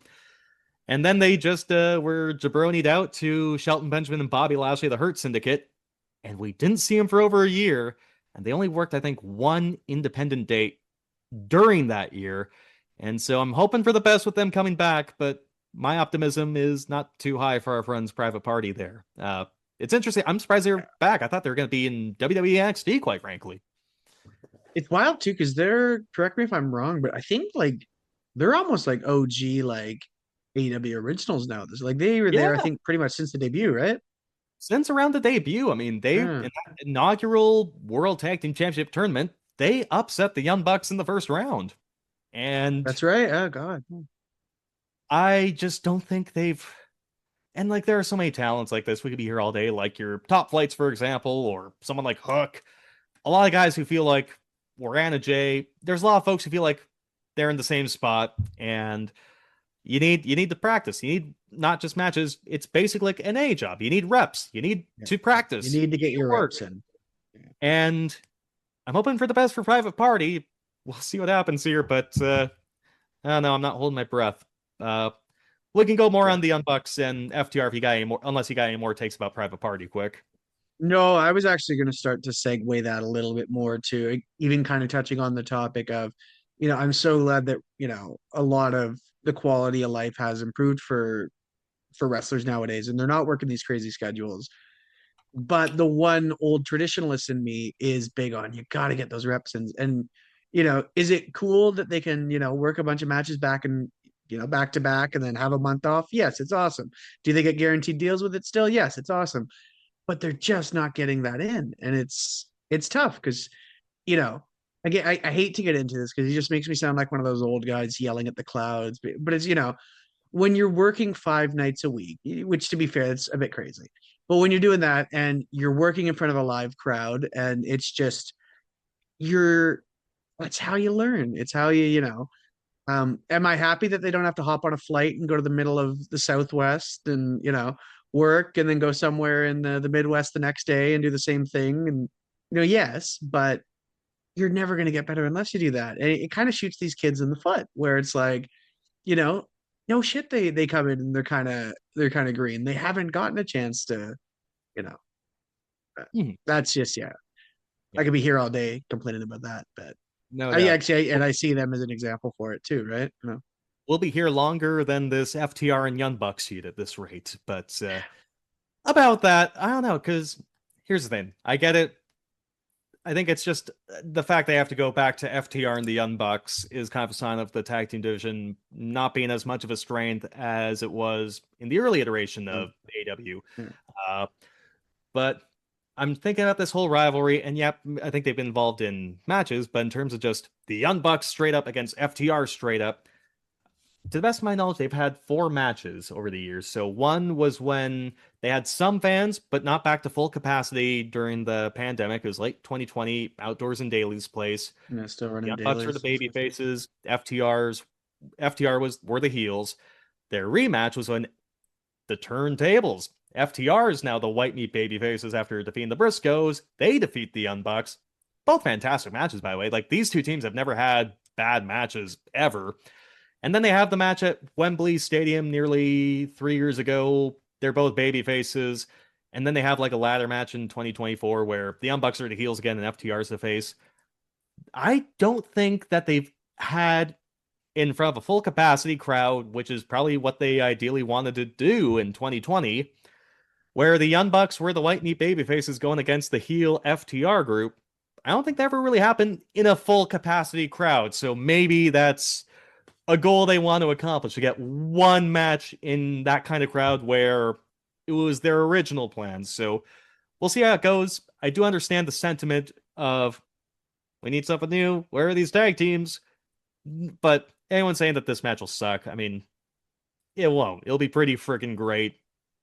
And then they just were jabronied out to Shelton Benjamin and Bobby Lashley, the Hurt Syndicate. And we didn't see them for over a year. And they only worked, I think, one independent date during that year. And so I'm hoping for the best with them coming back, but my optimism is not too high for our friends Private Party there. It's interesting. I'm surprised they're back. I thought they were going to be in WWE NXT, quite frankly. It's wild too because they're correct me if I'm wrong, but I think like they're almost like OG like AEW originals now. This like they were there, I Yeah, think, pretty much since the debut, right? since around the debut, I mean, they in Yeah, that inaugural World Tag Team Championship tournament, they upset the Young Bucks in the first round. And that's right. Oh God. I just don't think they've. And like, there are so many talents like this. We could be here all day, like your top flights, for example, or someone like Hook. A lot of guys who feel like we're Anna Jay. There's a lot of folks who feel like they're in the same spot, and you need to practice. You need not just matches. It's basically like an A job. You need reps. You need Yeah. to You practice. need to You get need to your work. reps in. Yeah. And I'm hoping for the best for Private Party. We'll see what happens here, but I don't know. I'm not holding my breath. Uh, we can go more Yeah. on the Unbucks and FTR if you got any more, unless you got any more takes about Private Party. Quick. No, I was actually going to start to segue that a little bit more to even kind of touching on the topic of, I'm so glad that, a lot of the quality of life has improved for wrestlers nowadays and they're not working these crazy schedules. But the one old traditionalist in me is big on you got to get those reps in. And, is it cool that they can, work a bunch of matches back and, back to back and then have a month off? Yes, it's awesome. Do they get guaranteed deals with it still? Yes, it's awesome, but they're just not getting that in. And it's tough because, you know, again, I hate to get into this because it just makes me sound like one of those old guys yelling at the clouds. But it's, when you're working 5 nights a week, which to be fair, it's a bit crazy. But when you're doing that and you're working in front of a live crowd and it's just you're that's how you learn. It's how am I happy that they don't have to hop on a flight and go to the middle of the Southwest and, work and then go somewhere in the Midwest the next day and do the same thing? And, yes, but you're never going to get better unless you do that. And it kind of shoots these kids in the foot where it's like, you know, no shit, they come in and they're kind of green. They haven't gotten a chance to, you know, Mhm. that's just, yeah. I Yeah, could be here all day complaining about that, but no I doubt. actually, and I see them as an example for it too, right? We'll be here longer than this FTR and Young Bucks feud at this rate. But about that, I don't know. Because here's the thing, I get it. I think it's just the fact they have to go back to FTR and the Young Bucks is kind of a sign of the tag team division not being as much of a strength as it was in the early iteration Mm, of AEW. mm, Uh, but I'm thinking about this whole rivalry, and yep, I think they've been involved in matches, but in terms of just the Young Bucks straight up against FTR straight up, to the best of my knowledge, they've had 4 matches over the years. So one was when they had some fans, but not back to full capacity during the pandemic. It was late 2020, outdoors in Daly's place. Yeah, still The running Young Bucks were dailies. the baby faces. FTR were the heels. Their rematch was when the turntables. FTR is now the white meat baby faces after defeating the Briscoes. They defeat the Young Bucks. Both fantastic matches, by the way. Like, these two teams have never had bad matches ever. And then they have the match at Wembley Stadium nearly 3 years ago. They're both baby faces. And then they have like a ladder match in 2024 where the Young Bucks are the heels again and FTR's the face. I don't think that they've had in front of a full capacity crowd, which is probably what they ideally wanted to do in 2020, where the Young Bucks were the white meat baby faces going against the heel FTR group. I don't think that ever really happened in a full capacity crowd. So maybe that's a goal they want to accomplish, to get one match in that kind of crowd where it was their original plans. So we'll see how it goes. I do understand the sentiment of we need something new. Where are these tag teams? But anyone saying that this match will suck, I mean, it won't. It'll be pretty freaking great,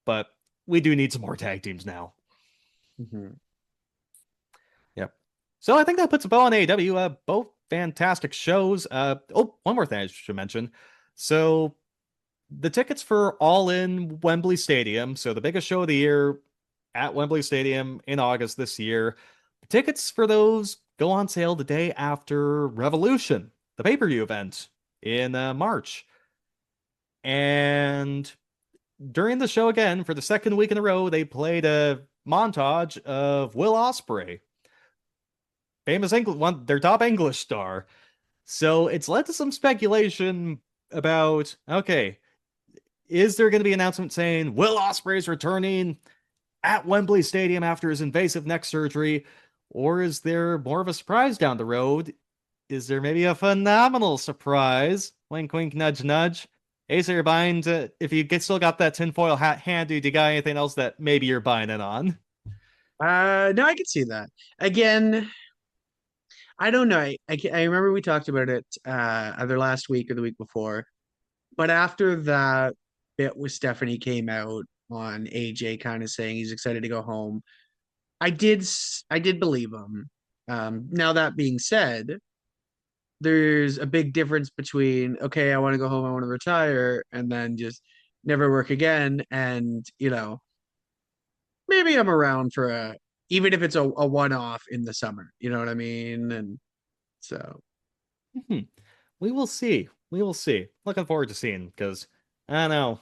but we do need some more tag teams now. Mm-hmm. Yep. So I think that puts a bow on AEW. Both fantastic shows. One more thing I should mention. So the tickets for All In Wembley Stadium, so the biggest show of the year at Wembley Stadium in August this year, the tickets for those go on sale the day after Revolution, the pay-per-view event in March. And during the show again, for the second week in a row, they played a montage of Will Ospreay, famous English one, their top English star. So it's led to some speculation about, okay, is there going to be an announcement saying Will Ospreay is returning at Wembley Stadium after his invasive neck surgery? Or is there more of a surprise down the road? Is there maybe a phenomenal surprise? Wink, wink, nudge, nudge. Ace, are you buying if you still got that tinfoil hat handy, do you got anything else that maybe you're buying it on? No, I can see that. Again, I don't know. I remember we talked about it either last week or the week before. But after that bit with Stephanie came out on AJ kind of saying he's excited to go home, I did believe him. Now that being said, there's a big difference between okay, I want to go home, I want to retire, and then just never work again. And maybe I'm around for even if it's a one-off in the summer. You know what I mean? And so Hmm. We will see. We will see. Looking forward to seeing, because I don't know.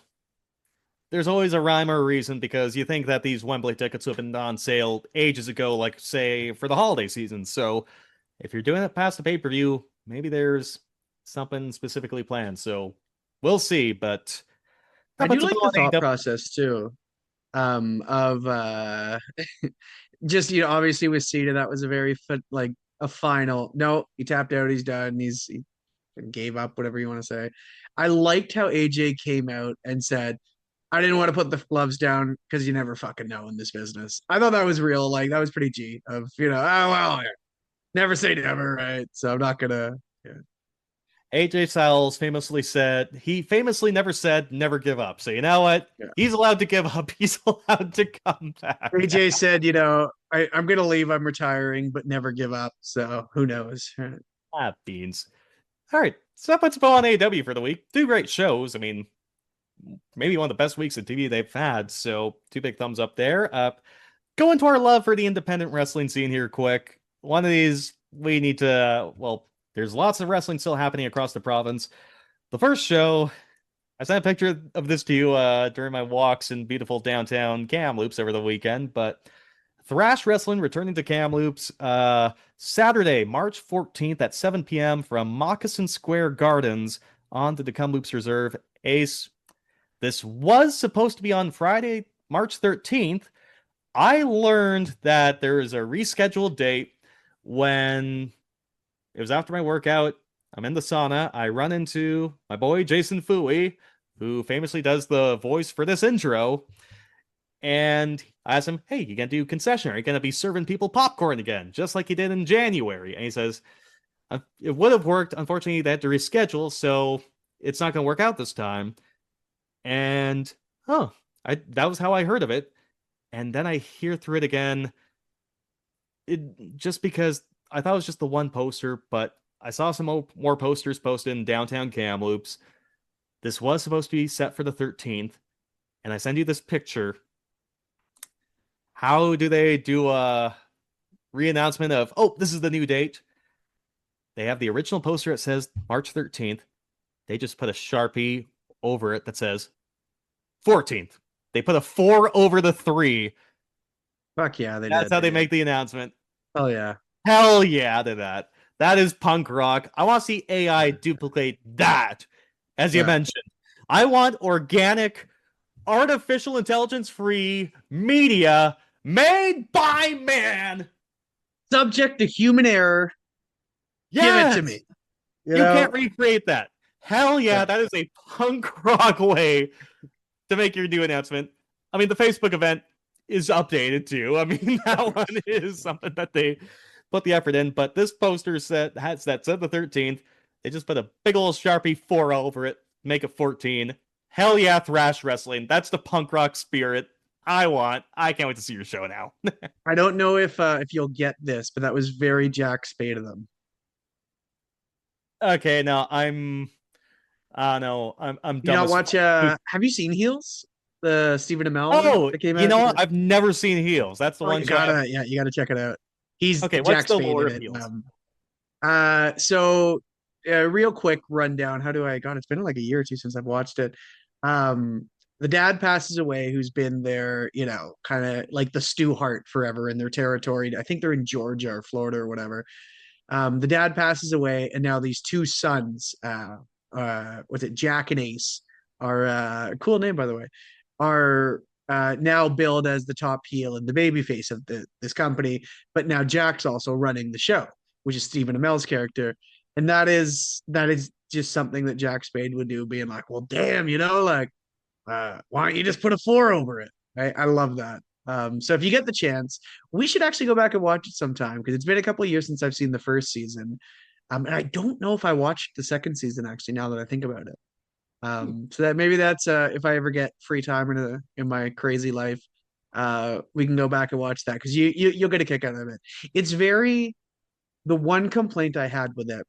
There's always a rhyme or a reason, because you think that these Wembley tickets have been on sale ages ago, like, say, for the holiday season. So if you're doing it past the pay-per-view, maybe there's something specifically planned. So we'll see, but I that do puts a bow like the on thought AEW. process too. Of just obviously with Cena that was a very like a final. No, he tapped out. He's done. He gave up. Whatever you want to say. I liked how AJ came out and said, "I didn't want to put the gloves down because you never fucking know in this business." I thought that was real. Like that was pretty G. Of oh well, yeah, never say never, right? So I'm not gonna. Yeah. AJ Styles he famously never said never give up. So you know what? Yeah. He's allowed to give up. He's allowed to come back. AJ said, I'm gonna leave. I'm retiring, but never give up. So who knows? Ah, beans. All right. So that puts a bow on AEW for the week. Two great shows. I mean, maybe one of the best weeks of TV they've had. So two big thumbs up there. Go into our love for the independent wrestling scene here quick. One of these we need to, well, there's lots of wrestling still happening across the province. The first show, I sent a picture of this to you during my walks in beautiful downtown Kamloops over the weekend, but Thrash Wrestling returning to Kamloops Saturday, March 14th at 7 p.m. from Moccasin Square Gardens on to the Kamloops Reserve. Ace, this was supposed to be on Friday, March 13th. I learned that there is a rescheduled date when it was after my workout. I'm in the sauna. I run into my boy Jason Fooey, who famously does the voice for this intro. And I asked him, hey, you gonna do concession? Are you gonna be serving people popcorn again, just like you did in January? And he says, it would have worked. Unfortunately, they had to reschedule, so it's not gonna work out this time. And that was how I heard of it. And then I hear through it again. Just because I thought it was just the one poster, but I saw some more posters posted in downtown Kamloops. This was supposed to be set for the 13th, and I send you this picture. How do they do a re-announcement of, oh, this is the new date? They have the original poster that says March 13th. They just put a Sharpie over it that says 14th. They put a 4 over the 3. Fuck yeah, That's how they make the announcement. Oh yeah. Hell yeah to that. That is punk rock. I want to see AI duplicate that, as you mentioned. I want organic, artificial intelligence-free media made by man. Subject to human error. Yes! Give it to me. You can't recreate that. Hell yeah, that is a punk rock way to make your new announcement. I mean, the Facebook event is updated too. I mean, that one is something that they put the effort in, but this poster said the 13th. They just put a big old Sharpie 4 over it, make it 14. Hell yeah, Thrash Wrestling. That's the punk rock spirit I want. I can't wait to see your show now. I don't know if you'll get this, but that was very Jack Spade of them. Okay, now I'm no, I'm You know, watch have you seen Heels? The Stephen Amell that came out? You know what? I've never seen Heels. That's the one you gotta check it out. He's okay, Jack what's the Spade lore in of it. Heels? So real quick rundown. How do I God, it's been like a year or two since I've watched it. The dad passes away, who's been there, you know, kind of like the Stu Hart forever in their territory. I think they're in Georgia or Florida or whatever. The dad passes away, and now these two sons, was it Jack and Ace, are cool name by the way, are now billed as the top heel and the babyface of this company. But now Jack's also running the show, which is Stephen Amell's character, and that is just something that Jack Spade would do, being like, well, damn, you know, like, why don't you just put a 4 over it? I love that. So if you get the chance, we should actually go back and watch it sometime, because it's been a couple of years since I've seen the first season. And I don't know if I watched the second season actually, now that I think about it. So that maybe that's if I ever get free time in my crazy life, we can go back and watch that, because you'll get a kick out of it. It's very the one complaint I had with it,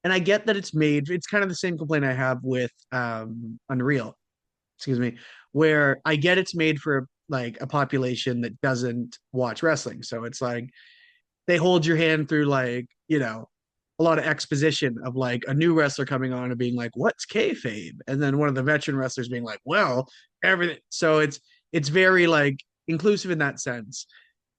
and I get that it's kind of the same complaint I have with Unreal, excuse me, where I get it's made for like a population that doesn't watch wrestling. So it's like they hold your hand through, like, you know, a lot of exposition of like a new wrestler coming on and being like, what's kayfabe? And then one of the veteran wrestlers being like, well, everything. So it's very like inclusive in that sense.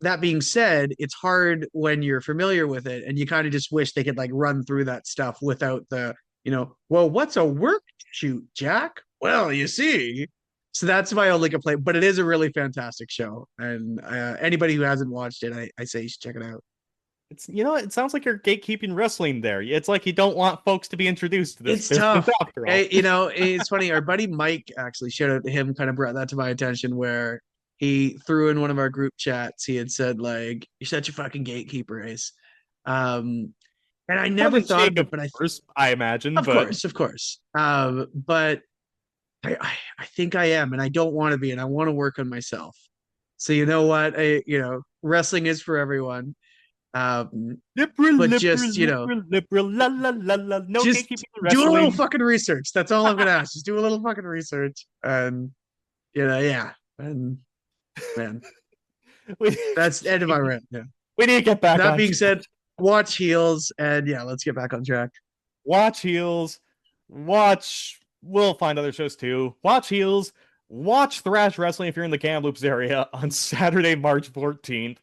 That being said, it's hard when you're familiar with it, and you kind of just wish they could like run through that stuff without the, you know, well, what's a work shoot, Jack? Well, you see. So that's my only complaint, but it is a really fantastic show. And anybody who hasn't watched it, I say you should check it out. It's, you know, it sounds like you're gatekeeping wrestling there. It's like you don't want folks to be introduced to this. It's tough. You know, it's funny. Our buddy Mike, actually, shout out to him, kind of brought that to my attention, where he threw in one of our group chats. He had said, like, you're such a fucking gatekeeper, Ace. And I never thought of it, but I imagine. Of course. But I think I am, and I don't want to be, and I want to work on myself. So you know what? Wrestling is for everyone. But just, you know, liberal, la la la la. No, just do a little fucking research. That's all I'm gonna ask. Just do a little fucking research, and you know, yeah, and man, that's the end of my rant. Yeah, we need to get back. That being said, watch Heels, and yeah, let's get back on track. Watch Heels. We'll find other shows too. Watch Heels. Watch Thrash Wrestling if you're in the Kamloops area on Saturday, March 14th.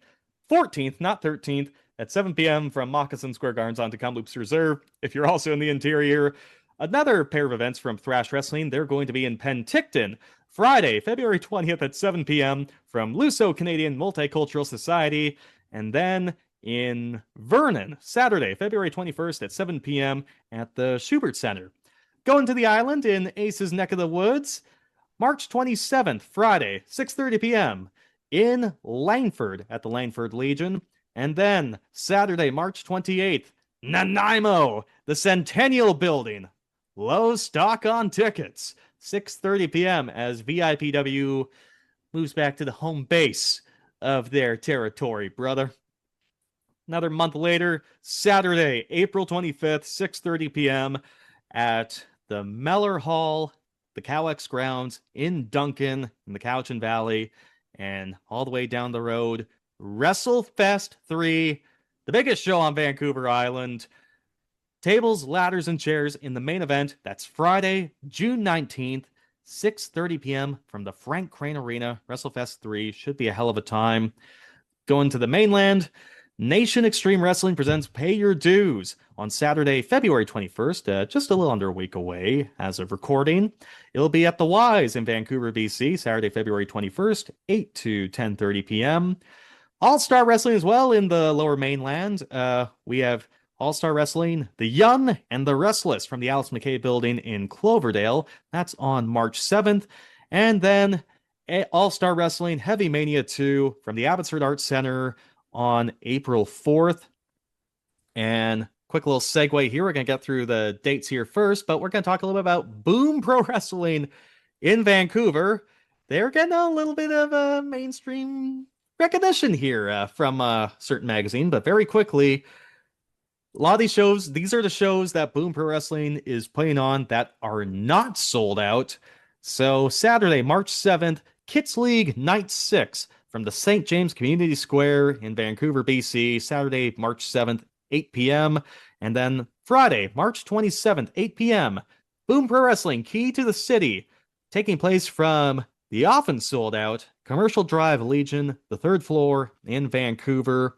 14th, not 13th, at 7 p.m. from Moccasin Square Gardens onto Kamloops Reserve. If you're also in the interior, another pair of events from Thrash Wrestling. They're going to be in Penticton, Friday, February 20th at 7 p.m. from Luso Canadian Multicultural Society. And then in Vernon, Saturday, February 21st at 7 p.m. at the Schubert Center. Going to the island in Ace's neck of the woods, March 27th, Friday, 6:30 p.m. in Langford at the Langford Legion. And then Saturday, March 28th, Nanaimo, the Centennial Building. Low stock on tickets. 6:30 p.m. as VIPW moves back to the home base of their territory, brother. Another month later, Saturday, April 25th, 6:30 p.m. at the Meller Hall, the Cowex grounds in Duncan in the Cowichan Valley, and all the way down the road, WrestleFest 3, the biggest show on Vancouver Island. Tables, ladders, and chairs in the main event. That's Friday, June 19th, 6:30 p.m. from the Frank Crane Arena. WrestleFest 3 should be a hell of a time. Going to the mainland, Nation Extreme Wrestling presents Pay Your Dues on Saturday, February 21st, just a little under a week away as of recording. It'll be at the Wise in Vancouver, BC, Saturday, February 21st, 8 to 10:30 p.m. All-Star Wrestling as well in the Lower Mainland. We have All-Star Wrestling, The Young and the Restless from the Alice McKay Building in Cloverdale. That's on March 7th. And then All-Star Wrestling Heavy Mania 2 from the Abbotsford Arts Center on April 4th. And quick little segue here. We're going to get through the dates here first, but we're going to talk a little bit about Boom Pro Wrestling in Vancouver. They're getting a little bit of a mainstream recognition here from a certain magazine, but very quickly, a lot of these shows, these are the shows that Boom Pro Wrestling is putting on that are not sold out. So Saturday, March 7th, Kits League Night 6 from the St. James Community Square in Vancouver, BC. Saturday, March 7th, 8 p.m. And then Friday, March 27th, 8 p.m. Boom Pro Wrestling Key to the City, taking place from the often sold out Commercial Drive Legion, the third floor in Vancouver.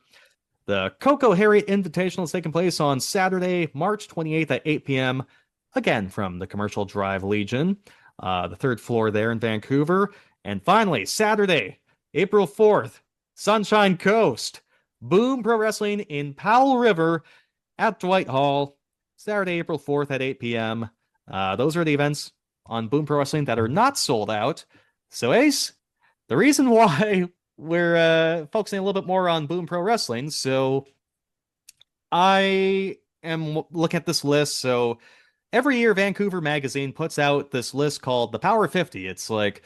The Coco Harriet Invitational is taking place on Saturday, March 28th at 8 p.m. Again, from the Commercial Drive Legion, the third floor there in Vancouver. And finally, Saturday, April 4th, Sunshine Coast, Boom Pro Wrestling in Powell River at Dwight Hall, Saturday, April 4th at 8 p.m. Those are the events on Boom Pro Wrestling that are not sold out. So, Ace, the reason why we're focusing a little bit more on Boom Pro Wrestling, so I am looking at this list. So every year, Vancouver Magazine puts out this list called the Power 50. It's like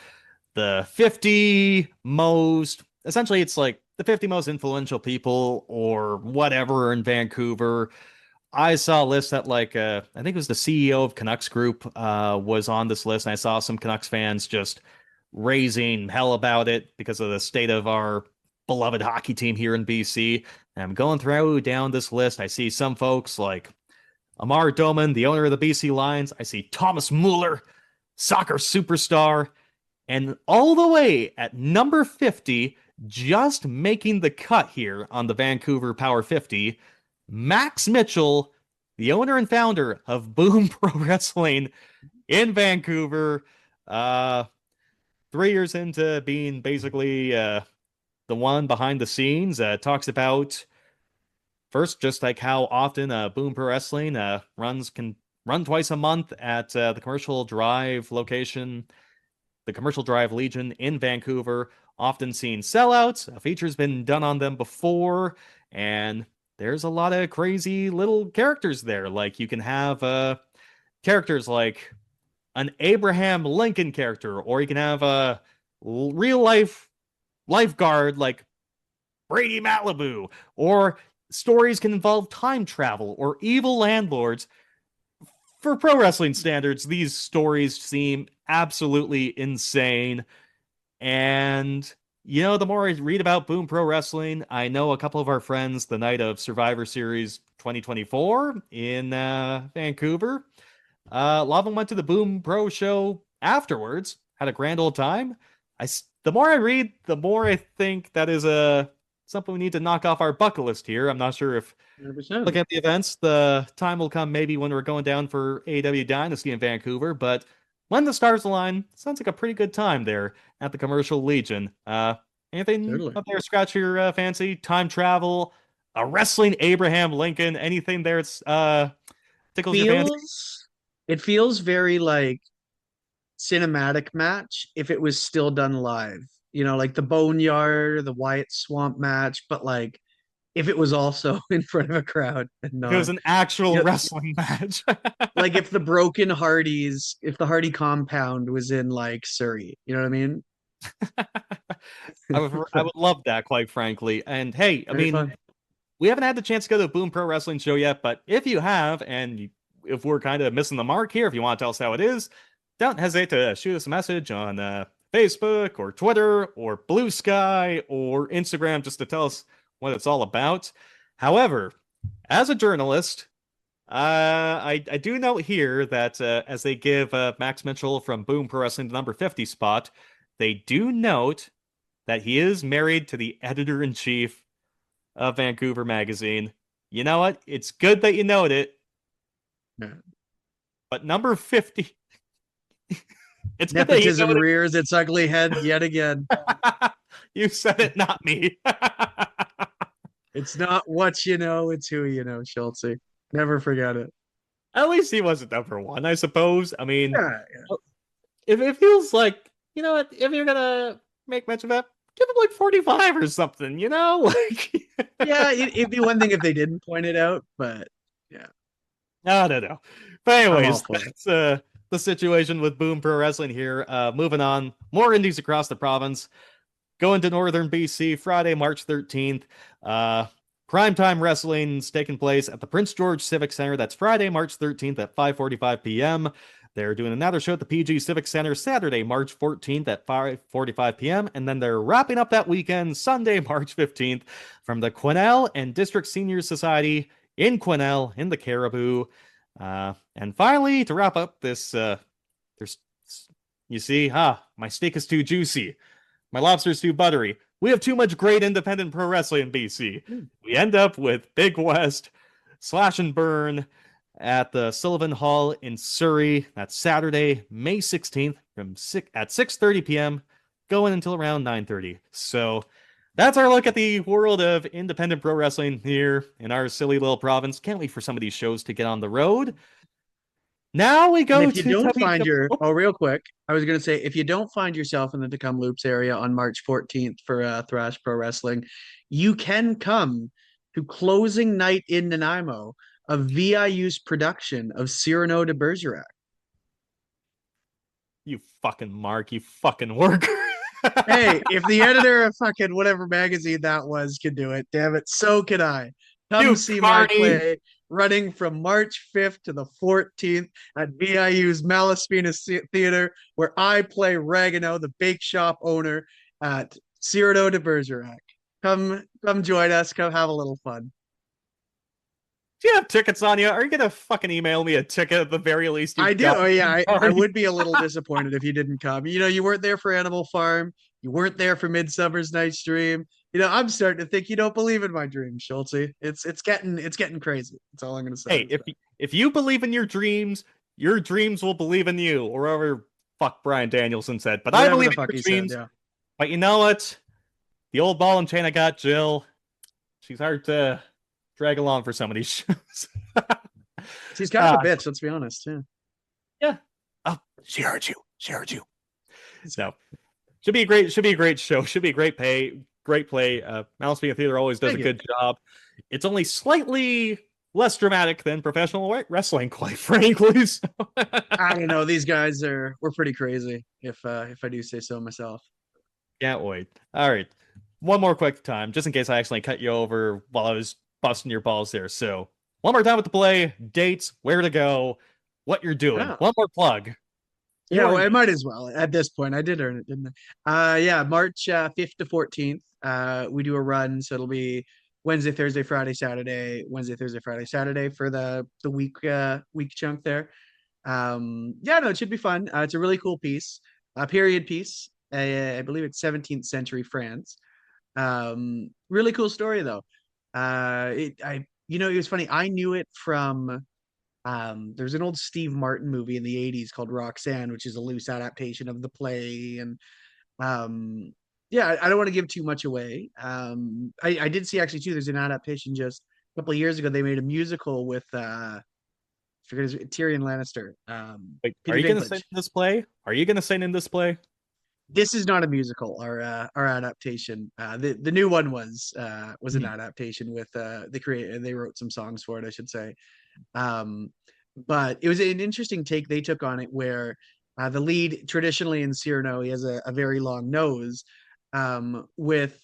the 50 most, essentially, it's like the 50 most influential people or whatever in Vancouver. I saw a list that, like, I think it was the CEO of Canucks Group was on this list, and I saw some Canucks fans just raising hell about it because of the state of our beloved hockey team here in BC. And I'm going through down this list. I see some folks like Amar Doman, the owner of the BC Lions. I see Thomas Mueller, soccer superstar. And all the way at number 50, just making the cut here on the Vancouver Power 50, Max Mitchell, the owner and founder of Boom Pro Wrestling in Vancouver. 3 years into being basically the one behind the scenes, talks about first just like how often Boom Pro Wrestling can run twice a month at the Commercial Drive location, the Commercial Drive Legion in Vancouver. Often seen sellouts. A feature's been done on them before, and there's a lot of crazy little characters there. Like you can have characters like an Abraham Lincoln character, or you can have a real life lifeguard like Brady Malibu, or stories can involve time travel or evil landlords. For pro wrestling standards, these stories seem absolutely insane. And, you know, the more I read about Boom Pro Wrestling, I know a couple of our friends the night of Survivor Series 2024 in Vancouver. A lot of them went to the Boom Pro show afterwards, had a grand old time. The more I read, the more I think that is something we need to knock off our bucket list here. I'm not sure if 100%. looking at the events, the time will come maybe when we're going down for AEW Dynasty in Vancouver, but when the stars align, sounds like a pretty good time there at the Commercial Legion. Anything Totally. up there scratch your fancy? Time travel, a wrestling Abraham Lincoln, anything there it's tickles your fancy? It feels very like cinematic match if it was still done live. Like the Boneyard, the Wyatt Swamp match, but like if it was also in front of a crowd and It was not, an actual you know, wrestling match. like if the Broken Hardys, if the Hardy compound was in like Surrey, you know what I mean? I would love that, quite frankly. And hey, I Very mean, fun. we haven't had the chance to go to a Boom Pro Wrestling show yet, but if you have, if we're kind of missing the mark here, if you want to tell us how it is, don't hesitate to shoot us a message on Facebook or Twitter or Blue Sky or Instagram just to tell us what it's all about. However, as a journalist, I do note here that as they give Max Mitchell from Boom Pro Wrestling the number 50 spot, they do note that he is married to the editor in chief of Vancouver Magazine. You know what? It's good that you note it, Yeah. but number 50, it's good that you Nepotism noted rears its ugly head yet again. it. You said it, not me. It's not what you know, it's who you know, Schultze. Never forget it. At least he wasn't number one, I suppose. I mean, Yeah, if it feels like, you know what, if you're gonna make mention of that, give him like 45 or something, you know? Like, yeah. It'd be one thing if they didn't point it out, but yeah, no. But I'm all anyways, for it. that's the situation with Boom Pro Wrestling here. Moving on, more indies across the province. Going to Northern BC, Friday, March 13th. Primetime Wrestling's taking place at the Prince George Civic Center. That's Friday, March 13th at 5:45 p.m. They're doing another show at the PG Civic Center Saturday, March 14th at 5:45 p.m. And then they're wrapping up that weekend, Sunday, March 15th, from the Quesnel and District Senior Society in Quesnel in the Caribou. And finally, to wrap up this, there's, you see, my steak is too juicy. My lobster's too buttery. We have too much great independent pro wrestling in BC. We end up with Big West, Slash and Burn at the Sullivan Hall in Surrey. That's Saturday, May 16th at 6:30 p.m., going until around 9:30. So that's our look at the world of independent pro wrestling here in our silly little province. Can't wait for some of these shows to get on the road. Now we And go if you to don't find Oh, real quick, I was gonna say, if you don't find yourself in the Kamloops area on March 14th for Thrash Pro Wrestling, you can come to closing night in Nanaimo, a VIU's production of Cyrano de Bergerac. you fucking Mark, you fucking worker. Hey, if the editor of fucking whatever magazine that was can do it, damn it, so can I. Come You see my carny. play running from March 5th to the 14th at VIU's Malaspina Theater, where I play Ragano, the bake shop owner at Cyrano de Bergerac. Come join us. Come have a little fun. Do you have tickets on you? Are you gonna fucking email me a ticket at the very least? You I do. Oh yeah, I dumb would be a little disappointed if you didn't come. You weren't there for Animal Farm. You weren't there for Midsummer's Night's Dream. I'm starting to think you don't believe in my dreams, Schultze. It's getting crazy. That's all I'm gonna say. Hey, if you believe in your dreams will believe in you, or whatever fuck Brian Danielson said. But I Whatever believe the in fuck your he said, dreams. yeah. But you know what? The old ball and chain I got, Jill. She's hard to drag along for some of these shows. She's kind of a bitch, let's be honest. Yeah. Yeah. Oh, she heard you. She heard you. So should be a great show. Should be a great play. Mouse Being Theater always does Thank a you. good job. It's only slightly less dramatic than professional wrestling, quite frankly. So. I don't know. These guys we're pretty crazy, if I do say so myself. Can't wait. All right. One more quick time, just in case I accidentally cut you over while I was busting your balls there. So one more time with the play, dates, where to go, what you're doing. Yeah. One more plug. Yeah, well, You're I might as well. At this point, I did earn it, didn't I? Yeah, March 5th to 14th. We do a run, so it'll be Wednesday, Thursday, Friday, Saturday, Wednesday, Thursday, Friday, Saturday for the week chunk there. Yeah, no, it should be fun. It's a really cool piece, a period piece. I believe it's 17th century France. Really cool story though. It was funny. I knew it from there's an old Steve Martin movie in the 80s called Roxanne, which is a loose adaptation of the play. And yeah, I don't want to give too much away. I did see actually too, there's an adaptation just a couple of years ago. They made a musical with forget his Tyrion Lannister. Wait, are Peter you gonna sing Dinklage. in this play? Are you gonna sing in this play? This is not a musical. Our adaptation. The new one was an Hmm. adaptation with the creator. They wrote some songs for it, I should say. Um, but it was an interesting take they took on it, where the lead traditionally in Cyrano, he has a very long nose. With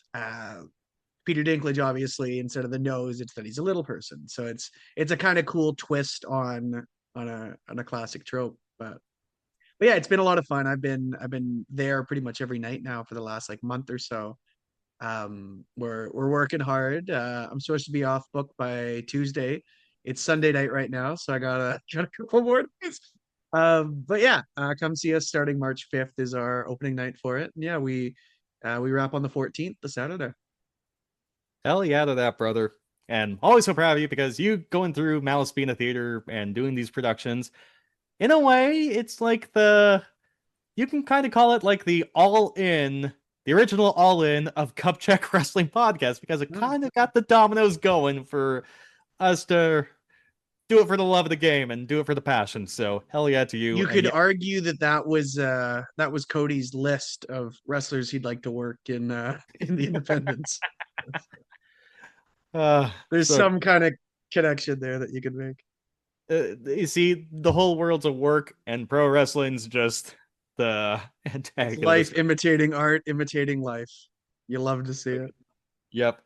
Peter Dinklage, obviously, instead of the nose, it's that he's a little person. So it's a kind of cool twist on a classic trope. But yeah, it's been a lot of fun. I've been there pretty much every night now for the last like month or so. We're working hard. I'm supposed to be off book by Tuesday. It's Sunday night right now, so I got a couple more days. But yeah, come see us starting March 5th is our opening night for it. And yeah, we wrap on the 14th, the Saturday. Hell yeah to that, brother. And always so proud of you because you going through Malice being a theater and doing these productions. In a way, it's like you can kind of call it like the original all in of Cup Check Wrestling Podcast because it Mm. kind of got the dominoes going for us to do it for the love of the game and do it for the passion. So hell yeah to you. You And could yeah, argue that was Cody's list of wrestlers he'd like to work in the independents. There's so some kind of connection there that you could make. you see, the whole world's of work and pro wrestling's just the It's life antagonist. imitating art, imitating life. You love to see it. Yep.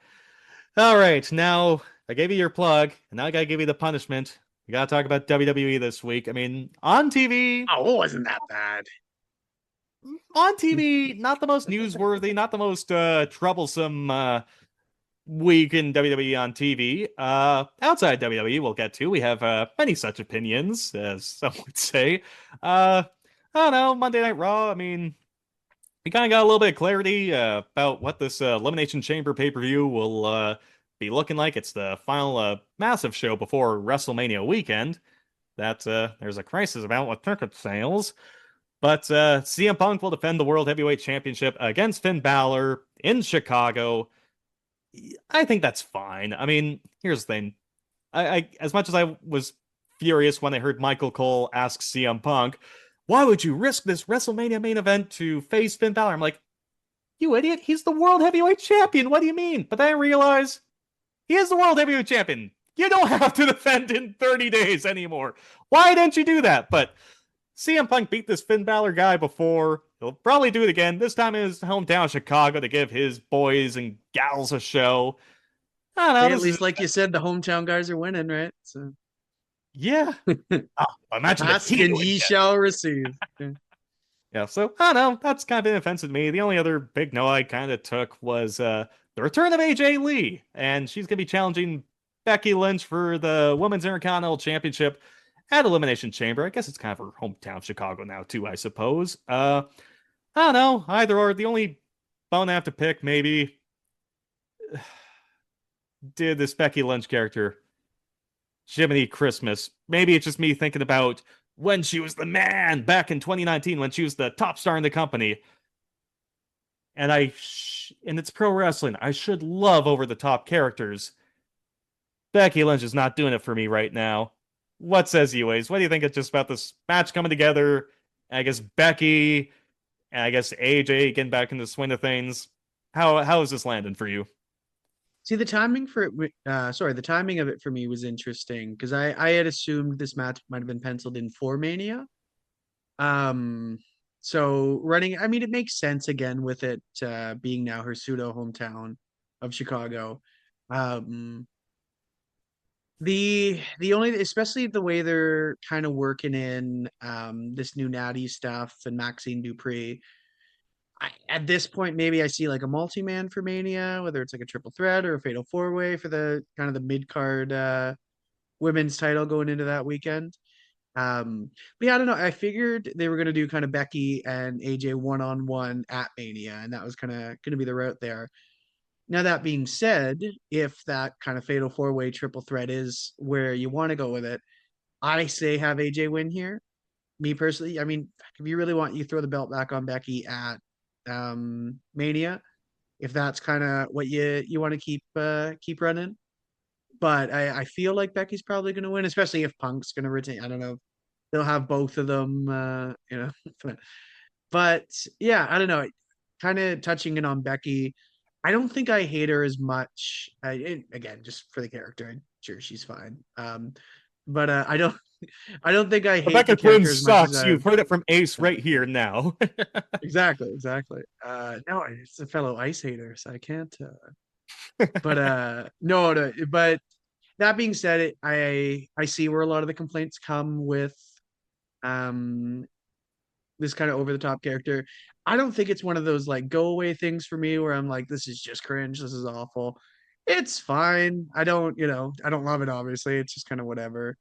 All right, now I gave you your plug, and now I gotta give you the punishment. We gotta talk about WWE this week. I mean, Oh, it wasn't that bad. on TV, not the most newsworthy, not the most troublesome week in WWE on TV. Outside WWE, we'll get to. We have many such opinions, as some would say. Uh, I don't know, Monday Night Raw. I mean, we kind of got a little bit of clarity about what this Elimination Chamber pay-per-view will be looking like. It's the final massive show before WrestleMania weekend. That there's a crisis about with ticket sales. But CM Punk will defend the World Heavyweight Championship against Finn Balor in Chicago. I think that's fine. I mean, here's the thing. I as much as I was furious when I heard Michael Cole ask CM Punk, why would you risk this WrestleMania main event to face Finn Balor? I'm like, you idiot, he's the World Heavyweight Champion. What do you mean? But then I realize he is the World Heavyweight Champion. You don't have to defend in 30 days anymore. Why didn't you do that? But CM Punk beat this Finn Balor guy before. He'll probably do it again, this time in his hometown, Chicago, to give his boys and gals a show. I don't know. Hey, at This is least like you said, the hometown guys are winning, right? So yeah. Oh, imagine the ask heat it and would ye get. shall receive. Yeah. Yeah, so I don't know. That's kind of inoffensive to me. The only other big no I kind of took was the return of AJ Lee, and she's gonna be challenging Becky Lynch for the Women's Intercontinental Championship at Elimination Chamber. I guess it's kind of her hometown of Chicago now too, I suppose. I don't know. Either or. The only bone I have to pick, maybe, did this Becky Lynch character Jiminy Christmas. Maybe it's just me thinking about when she was the man back in 2019 when she was the top star in the company. And and it's pro wrestling. I should love over the top characters. Becky Lynch is not doing it for me right now. What says you, Ace? What do you think of just about this match coming together? I guess Becky and I guess AJ getting back in the swing of things. How is this landing for you? See, the timing of it for me was interesting because I had assumed this match might have been penciled in for Mania. Um, so running, I mean, it makes sense again with it being now her pseudo hometown of Chicago. Um, the only, especially the way they're kind of working in this new Natty stuff and Maxine Dupree. At this point, maybe I see like a multi-man for Mania, whether it's like a triple threat or a fatal four-way for the kind of the mid-card women's title going into that weekend. But yeah, I don't know. I figured they were gonna do kind of Becky and AJ one-on-one at Mania, and that was kind of gonna be the route there. Now that being said, if that kind of fatal four-way triple threat is where you want to go with it, I say have AJ win here. Me personally, I mean, if you really want, you throw the belt back on Becky at Mania, if that's kind of what you want to keep running. but I feel like Becky's probably going to win, especially if Punk's going to retain. I don't know. They'll have both of them, but yeah, I don't know. Kind of touching in on Becky, I don't think I hate her as much. Again, just for the character, I'm sure she's fine. But I don't think I hate Rebecca the character Quinn as much as sucks. I. You've heard it from Ace right here now. Exactly. No, it's a fellow ice hater, so I can't. But no. But that being said, I see where a lot of the complaints come with um this kind of over the top character. I don't think it's one of those like go away things for me where I'm like, this is just cringe. This is awful. It's fine. I don't love it. Obviously, it's just kind of whatever.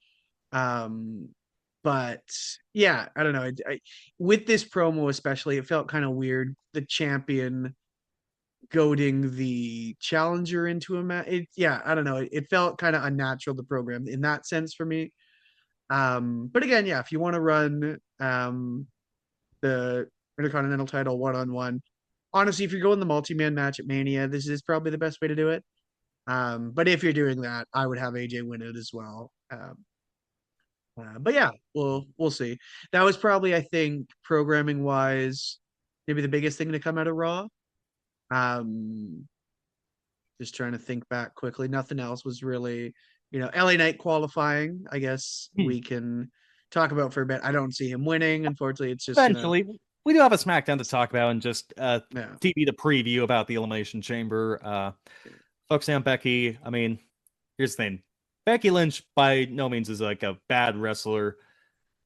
Um, but yeah, I don't know. With this promo especially, it felt kind of weird. The champion goading the challenger into a match. Yeah, I don't know. It felt kind of unnatural to program in that sense for me. But again, yeah, if you want to run the Intercontinental title one-on-one, honestly, if you're going the multi-man match at Mania, this is probably the best way to do it. But if you're doing that, I would have AJ win it as well. But yeah, we'll see. That was probably, I think, programming wise, maybe the biggest thing to come out of Raw. Um, just trying to think back quickly. Nothing else was really, LA Knight qualifying. I guess we can talk about for a bit. I don't see him winning. Unfortunately, it's just Eventually, we do have a SmackDown to talk about and just yeah. TV the preview about the Elimination Chamber. Focusing on Becky, I mean, here's the thing. Becky Lynch by no means is like a bad wrestler.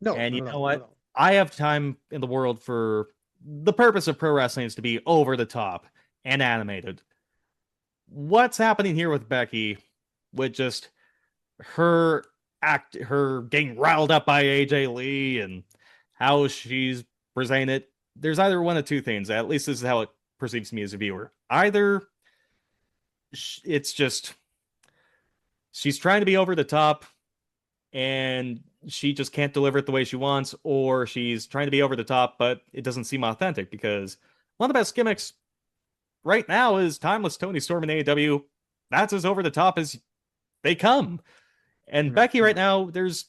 No, And you not at know all, not at what? all. I have time in the world for the purpose of pro wrestling is to be over the top and animated. What's happening here with Becky with just her getting riled up by AJ Lee and how she's presenting it. There's either one of two things. At least this is how it perceives me as a viewer. Either it's just she's trying to be over the top and she just can't deliver it the way she wants, or she's trying to be over the top, but it doesn't seem authentic because one of the best gimmicks right now is Timeless Tony Storm in AEW. That's as over the top as they come. And Yeah, Becky right now, there's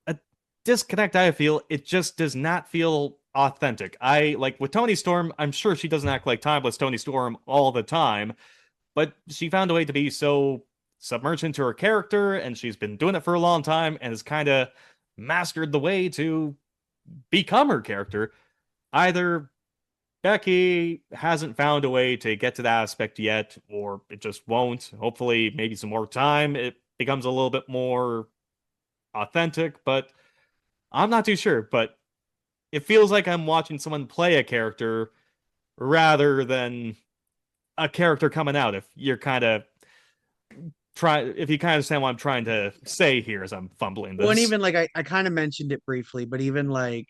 a disconnect. I feel it just does not feel authentic. I like with Tony Storm, I'm sure she doesn't act like Timeless Tony Storm all the time, but she found a way to be so submerged into her character, and she's been doing it for a long time and has kind of mastered the way to become her character. Either Becky hasn't found a way to get to that aspect yet, or it just won't. Hopefully, maybe some more time, it becomes a little bit more authentic, but I'm not too sure. But it feels like I'm watching someone play a character rather than a character coming out. If you kind of understand what I'm trying to say here as I'm fumbling well, and this. even like I kind of mentioned it briefly, but even like,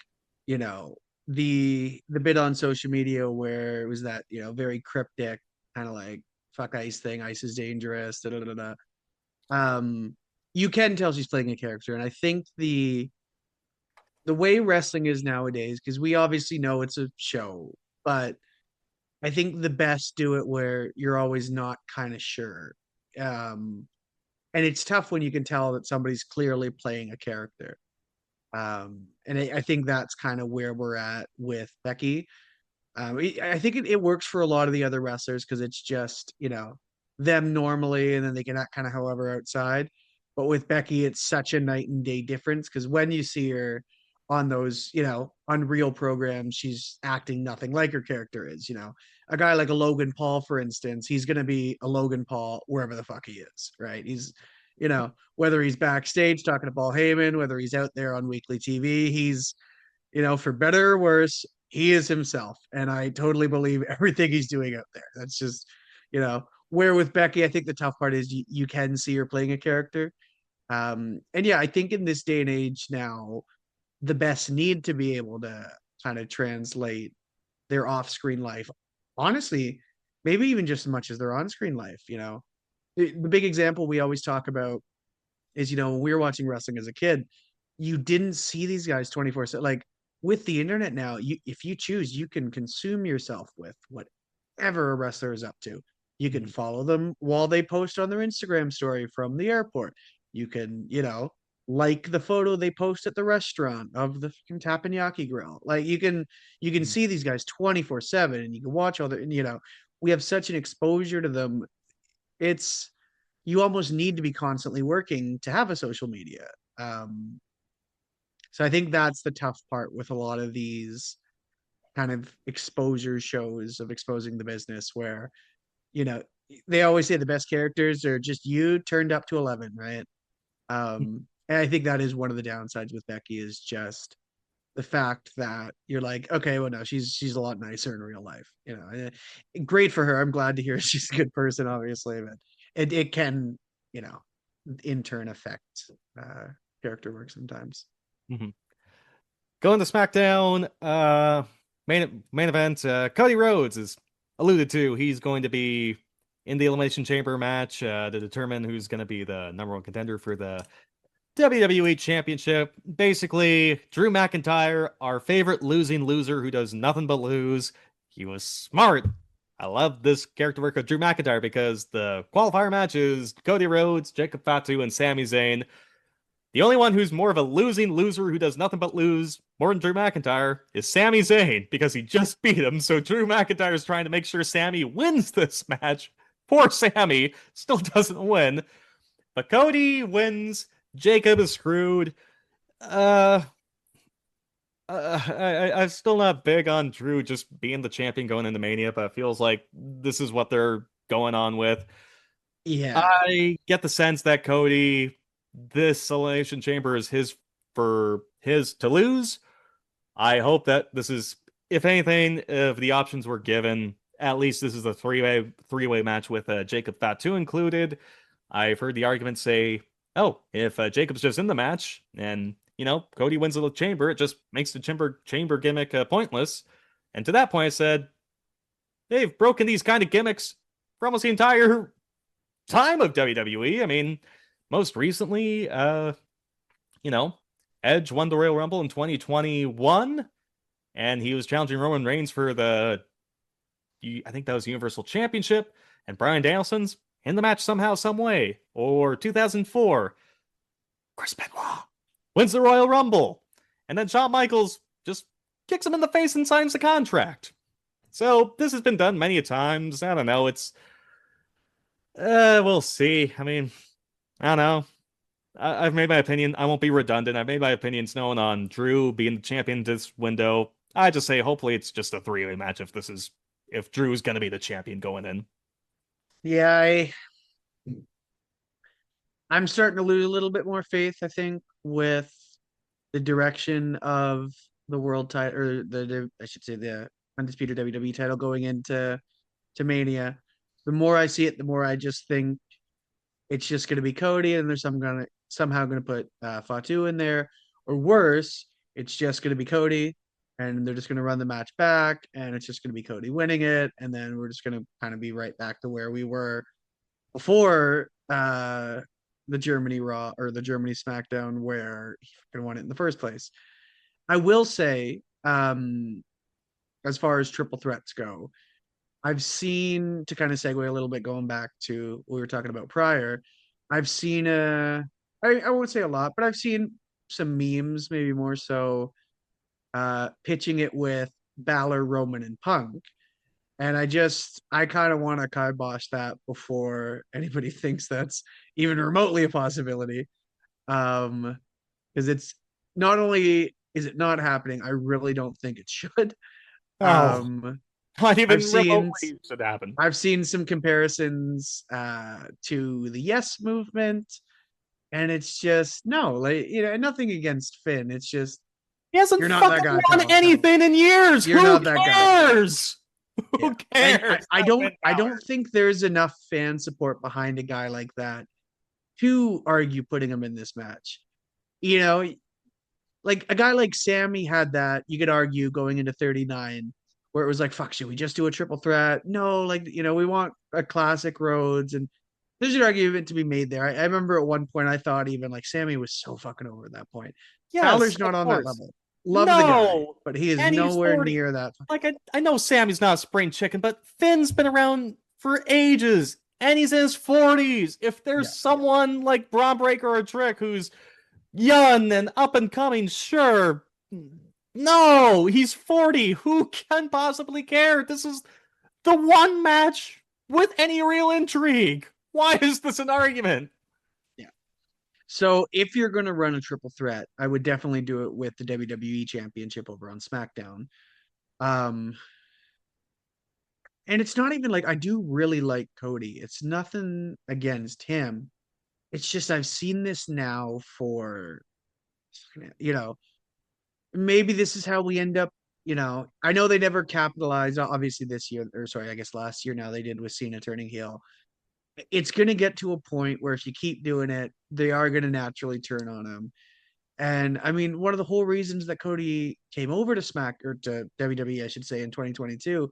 you know, the bit on social media where it was that, very cryptic kind of like fuck ice thing, ice is dangerous, da, da, da, da. Um, you can tell she's playing a character, and I think the way wrestling is nowadays, because we obviously know it's a show, but I think the best do it where you're always not kind of sure. Um, and it's tough when you can tell that somebody's clearly playing a character. And I think that's kind of where we're at with Becky. I think it works for a lot of the other wrestlers because it's just, them normally, and then they can act kind of however outside. But with Becky, it's such a night and day difference because when you see her on those, on real programs, she's acting nothing like her character is. A guy like a Logan Paul, for instance, he's going to be a Logan Paul wherever the fuck he is, right? Whether he's backstage talking to Paul Heyman, whether he's out there on weekly TV, he's, for better or worse, he is himself. And I totally believe everything he's doing out there. That's just, where with Becky, I think the tough part is you can see her playing a character. And yeah, I think in this day and age now, the best need to be able to kind of translate their off-screen life. Honestly, maybe even just as much as their on-screen life, The big example we always talk about is, when we were watching wrestling as a kid, you didn't see these guys 24/7. Like with the internet now, if you choose, you can consume yourself with whatever a wrestler is up to. You can follow them while they post on their Instagram story from the airport. You can, like the photo they post at the restaurant of the fucking teppanyaki grill. Like you can see these guys 24/7, and you can watch all their, we have such an exposure to them. It's You almost need to be constantly working to have a social media. Um, so I think that's the tough part with a lot of these kind of exposure shows of exposing the business where, you know, they always say the best characters are just you turned up to 11, right? And I think that is one of the downsides with Becky is just the fact that you're like, okay, well, no, she's a lot nicer in real life, great for her. I'm glad to hear she's a good person, obviously, but it can, you know, in turn affect character work sometimes. Mm-hmm. Going to SmackDown, main event. Cody Rhodes is alluded to. He's going to be in the Elimination Chamber match to determine who's going to be the number one contender for the WWE Championship. Basically, Drew McIntyre, our favorite losing loser who does nothing but lose. He was smart. I love this character work of Drew McIntyre because the qualifier match is Cody Rhodes, Jacob Fatu, and Sami Zayn. The only one who's more of a losing loser who does nothing but lose, more than Drew McIntyre, is Sami Zayn because he just beat him. So Drew McIntyre is trying to make sure Sami wins this match. Poor Sami still doesn't win. But Cody wins. Jacob is screwed. I'm still not big on Drew just being the champion going into Mania, but it feels like this is what they're going on with. Yeah. I get the sense that Cody, this Elimination Chamber is his to lose. I hope that this is, if anything, if the options were given, at least this is a three-way match with Jacob Fatu included. I've heard the argument say, oh, if Jacob's just in the match and, Cody wins the chamber, it just makes the chamber gimmick pointless. And to that point, I said, they've broken these kind of gimmicks for almost the entire time of WWE. I mean, most recently, Edge won the Royal Rumble in 2021, and he was challenging Roman Reigns for I think that was Universal Championship, and Bryan Danielson's in the match somehow, some way. Or 2004, Chris Benoit wins the Royal Rumble, and then Shawn Michaels just kicks him in the face and signs the contract. So this has been done many a times. I don't know. It's we'll see. I mean, I don't know. I've made my opinion. I won't be redundant. I've made my opinions known on Drew being the champion this window. I just say hopefully it's just a three-way match if Drew's going to be the champion going in. Yeah, I'm starting to lose a little bit more faith, I think, with the direction of the world title, or I should say the undisputed WWE title going into Mania. The more I see it, the more I just think it's just going to be Cody, and there's somehow going to put Fatu in there, or worse, it's just going to be Cody, and they're just going to run the match back, and it's just going to be Cody winning it, and then we're just going to kind of be right back to where we were before the Germany Raw or the Germany SmackDown, where he won it in the first place. I will say, as far as triple threats go, I've seen, to kind of segue a little bit, going back to what we were talking about prior, I've seen I won't say a lot, but I've seen some memes, maybe more so, pitching it with Balor, Roman, and Punk. And I kind of want to kibosh that before anybody thinks that's even remotely a possibility. Because it's not only is it not happening, I really don't think it should. Not even remotely should happen. I've seen some comparisons to the Yes movement, and it's just nothing against Finn. It's just he hasn't fucking won anything in years. You're not that cares? Guy. Who cares? I don't think there's enough fan support behind a guy like that to argue putting him in this match. Like a guy like Sammy had that, you could argue going into 39, where it was like, fuck, should we just do a triple threat? No, we want a classic Rhodes, and there's an argument to be made there. I remember at one point I thought even like Sammy was so fucking over at that point. Yes, Balor's not on that level. Love the guy, but he is nowhere near that. Like I know Sammy's not a spring chicken, but Finn's been around for ages, and he's in his 40s. If there's Yeah. someone like Braun Breaker or Trick who's young and up and coming, sure. No, he's 40. Who can possibly care? This is the one match with any real intrigue. Why is this an argument? Yeah. So if you're going to run a triple threat, I would definitely do it with the WWE Championship over on SmackDown. Um, and it's not even like I do really like Cody. It's nothing against him. It's just I've seen this now for, you know, maybe this is how we end up. I know they never capitalized, obviously this year, or sorry, I guess last year now they did with Cena turning heel. It's going to get to a point where if you keep doing it, they are going to naturally turn on him. And I mean, one of the whole reasons that Cody came over to to WWE, I should say, in 2022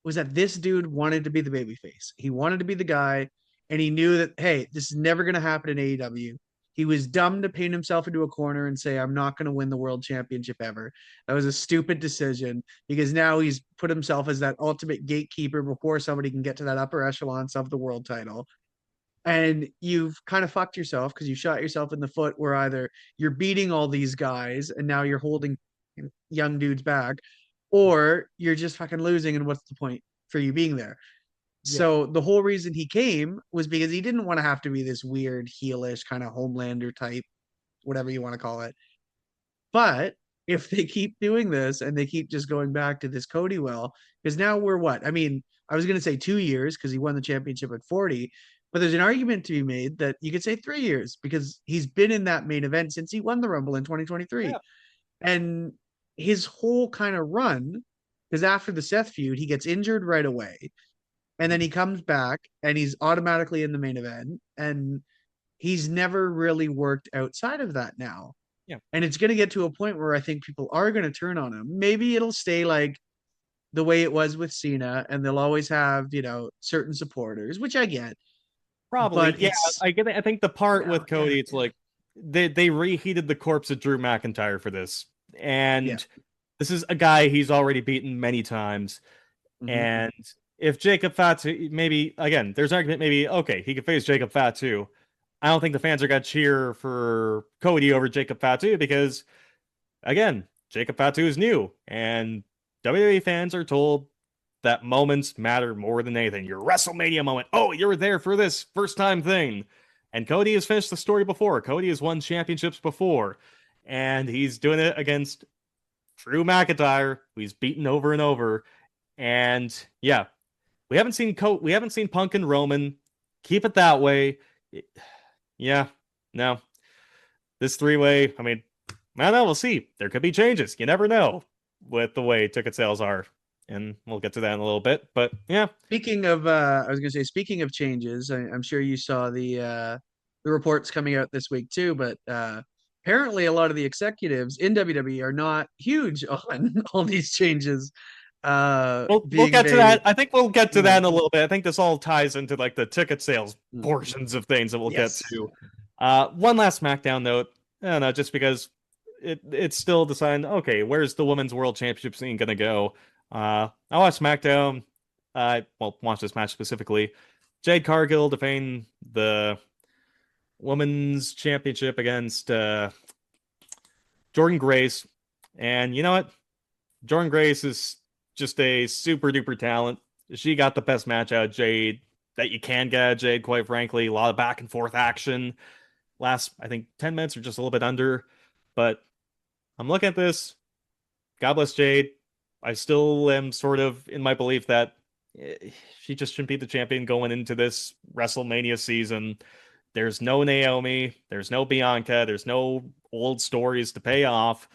was that this dude wanted to be the babyface. He wanted to be the guy, and he knew that, hey, this is never going to happen in AEW. He was dumb to paint himself into a corner and say, I'm not going to win the world championship ever. That was a stupid decision because now he's put himself as that ultimate gatekeeper before somebody can get to that upper echelons of the world title. And you've kind of fucked yourself because you shot yourself in the foot where either you're beating all these guys and now you're holding young dudes back, or you're just fucking losing. And what's the point for you being there? Yeah. So the whole reason he came was because he didn't want to have to be this weird heelish kind of Homelander type, whatever you want to call it. But if they keep doing this and they keep just going back to this Cody well, because now we're what? I mean, I was going to say 2 years because he won the championship at 40, but there's an argument to be made that you could say 3 years because he's been in that main event since he won the Rumble in 2023. Yeah. And his whole kind of run, because after the Seth feud, he gets injured right away. And then he comes back and he's automatically in the main event. And he's never really worked outside of that now. Yeah. And it's going to get to a point where I think people are going to turn on him. Maybe it'll stay like the way it was with Cena, and they'll always have, certain supporters, which I get. Probably. But Yeah, it's, I get it. I think the part yeah, with Cody, it's like they reheated the corpse of Drew McIntyre for this. yeah. And this is a guy he's already beaten many times. Hmm. And if Jacob Fatu, maybe, again, there's an argument, maybe, okay, he could face Jacob Fatu. I don't think the fans are going to cheer for Cody over Jacob Fatu because, again, Jacob Fatu is new. And WWE fans are told that moments matter more than anything. Your WrestleMania moment. Oh, you're there for this first time thing. And Cody has finished the story before. Cody has won championships before. And he's doing it against Drew McIntyre, who he's beaten over and over. And yeah, we haven't seen Punk and Roman. Keep it that way. Yeah, no. This three-way, I mean, I don't know, we'll see. There could be changes. You never know with the way ticket sales are. And we'll get to that in a little bit. But yeah. Speaking of, I was going to say, speaking of changes, I'm sure you saw the reports coming out this week too, but apparently a lot of the executives in WWE are not huge on all these changes We'll being get to made. that. I think we'll get to Yeah. that in a little bit. I think this all ties into like the ticket sales Mm. portions of things that we'll get Yes. to. One last SmackDown note. I don't know, just because it's still deciding, okay, where's the Women's World Championship scene gonna go? I watched SmackDown. Watch this match specifically. Jade Cargill defending the Women's Championship against Jordan Grace. And you know what? Jordan Grace is just a super duper talent. She got the best match out of Jade that you can get out of Jade, quite frankly. A lot of back and forth action. Last, I think, 10 minutes or just a little bit under. But I'm looking at this. God bless Jade. I still am sort of in my belief that she just shouldn't be the champion going into this WrestleMania season. There's no Naomi. There's no Bianca. There's no old stories to pay off.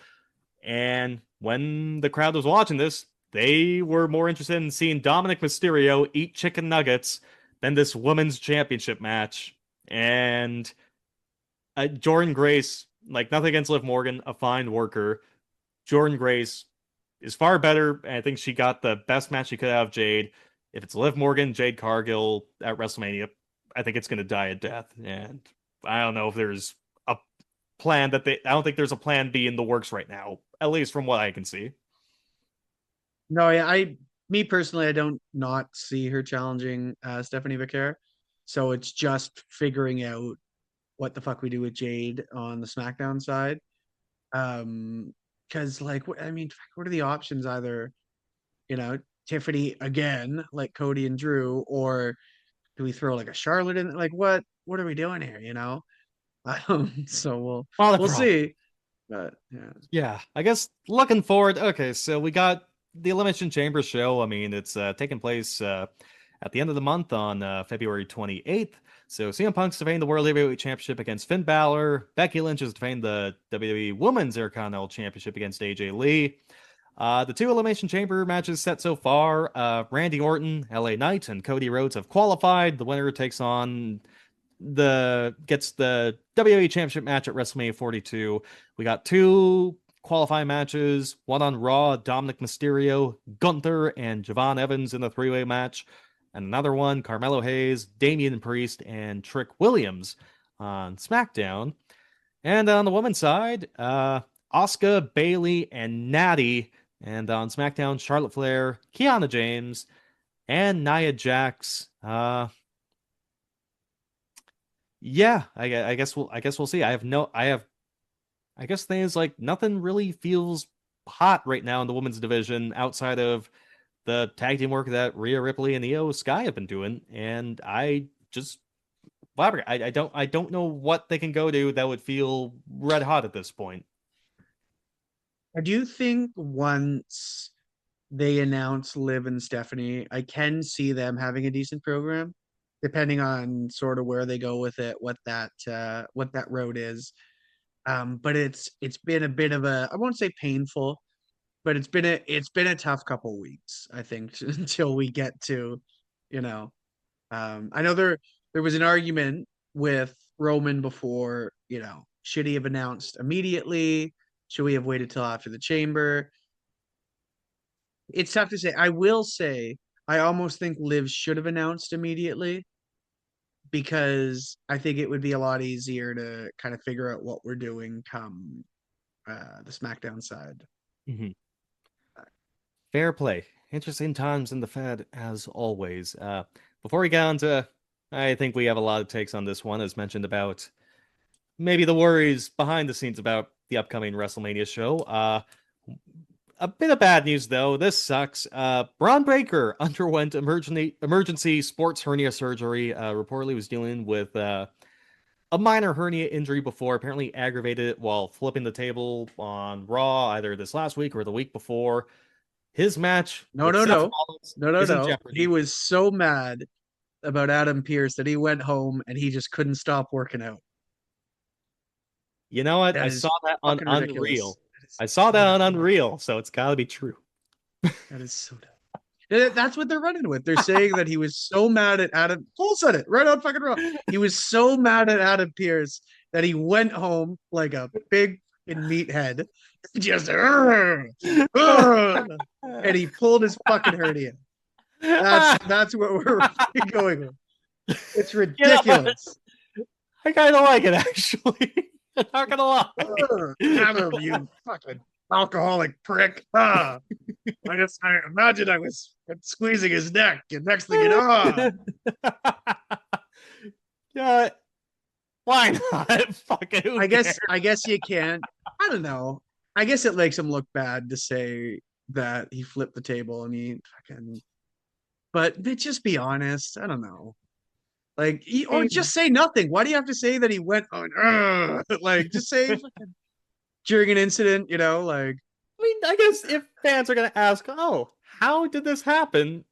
And when the crowd was watching this, they were more interested in seeing Dominic Mysterio eat chicken nuggets than this women's championship match. And Jordan Grace, like nothing against Liv Morgan, a fine worker. Jordan Grace is far better. And I think she got the best match she could have Jade. If it's Liv Morgan, Jade Cargill at WrestleMania, I think it's going to die a death. And I don't know if there's a plan I don't think there's a plan B in the works right now, at least from what I can see. No, yeah, me personally, I don't not see her challenging Stephanie Becker. So it's just figuring out what the fuck we do with Jade on the SmackDown side. Because like, I mean, what are the options? Either, you know, Tiffany again, like Cody and Drew, or do we throw like a Charlotte in? Like, what are we doing here? You know? So we'll see. But yeah. Yeah, I guess looking forward. Okay, so we got the Elimination Chamber show. I mean, it's taking place at the end of the month on February 28th. So CM Punk's defending the World Heavyweight Championship against Finn Balor. Becky Lynch is defending the WWE Women's Intercontinental Championship against AJ Lee. The two Elimination Chamber matches set so far, Randy Orton, LA Knight, and Cody Rhodes have qualified. The winner takes on gets the WWE Championship match at WrestleMania 42. We got two qualifying matches, one on Raw, Dominic Mysterio, Gunther, and Javon Evans in the three-way match, and another one, Carmelo Hayes, Damian Priest, and Trick Williams on SmackDown. And on the women's side, Asuka, Bayley, and Natty, and on SmackDown, Charlotte Flair, Kiana James, and Nia Jax. Yeah, I guess we'll see. I guess things like nothing really feels hot right now in the women's division outside of the tag team work that Rhea Ripley and Io Sky have been doing, and I just I don't know what they can go to that would feel red hot at this point. I do think once they announce Liv and Stephanie, I can see them having a decent program, depending on sort of where they go with it, what that road is. But it's been a bit of a, I won't say painful, but it's been a tough couple weeks, I think, until we get to, you know, I know there was an argument with Roman before, you know, should he have announced immediately? Should we have waited till after the chamber? It's tough to say. I will say I almost think Liv should have announced immediately because I think it would be a lot easier to kind of figure out what we're doing come the SmackDown side. Mm-hmm. Fair play. Interesting times in the Fed, as always. Before we get on to, I think we have a lot of takes on this one, as mentioned, about maybe the worries behind the scenes about the upcoming WrestleMania show. A bit of bad news, though. This sucks. Braun Breaker underwent emergency sports hernia surgery. Reportedly was dealing with a minor hernia injury before, apparently aggravated it while flipping the table on Raw, either this last week or the week before. His match No. He was so mad about Adam Pearce that he went home and he just couldn't stop working out. You know what? I saw that on Unreal. I saw that on Unreal, so it's got to be true. That is so dumb. That's what they're running with. They're saying that he was so mad at Adam. Cole said it right on fucking Raw. He was so mad at Adam Pearce that he went home like a big meathead, just and he pulled his fucking hernia. That's what we're going with. It's ridiculous. I kind of like it, actually. I'm not gonna lie. Adam, you fucking alcoholic prick. I imagine I was squeezing his neck, and next thing you know, yeah, why not? Fucking. I guess you can't. I don't know. I guess it makes him look bad to say that he flipped the table and he fucking. But just be honest. I don't know. Like, or just say nothing. Why do you have to say that he went on? Like, just say during an incident, you know, like. I mean, I guess if fans are gonna ask, "Oh, how did this happen?"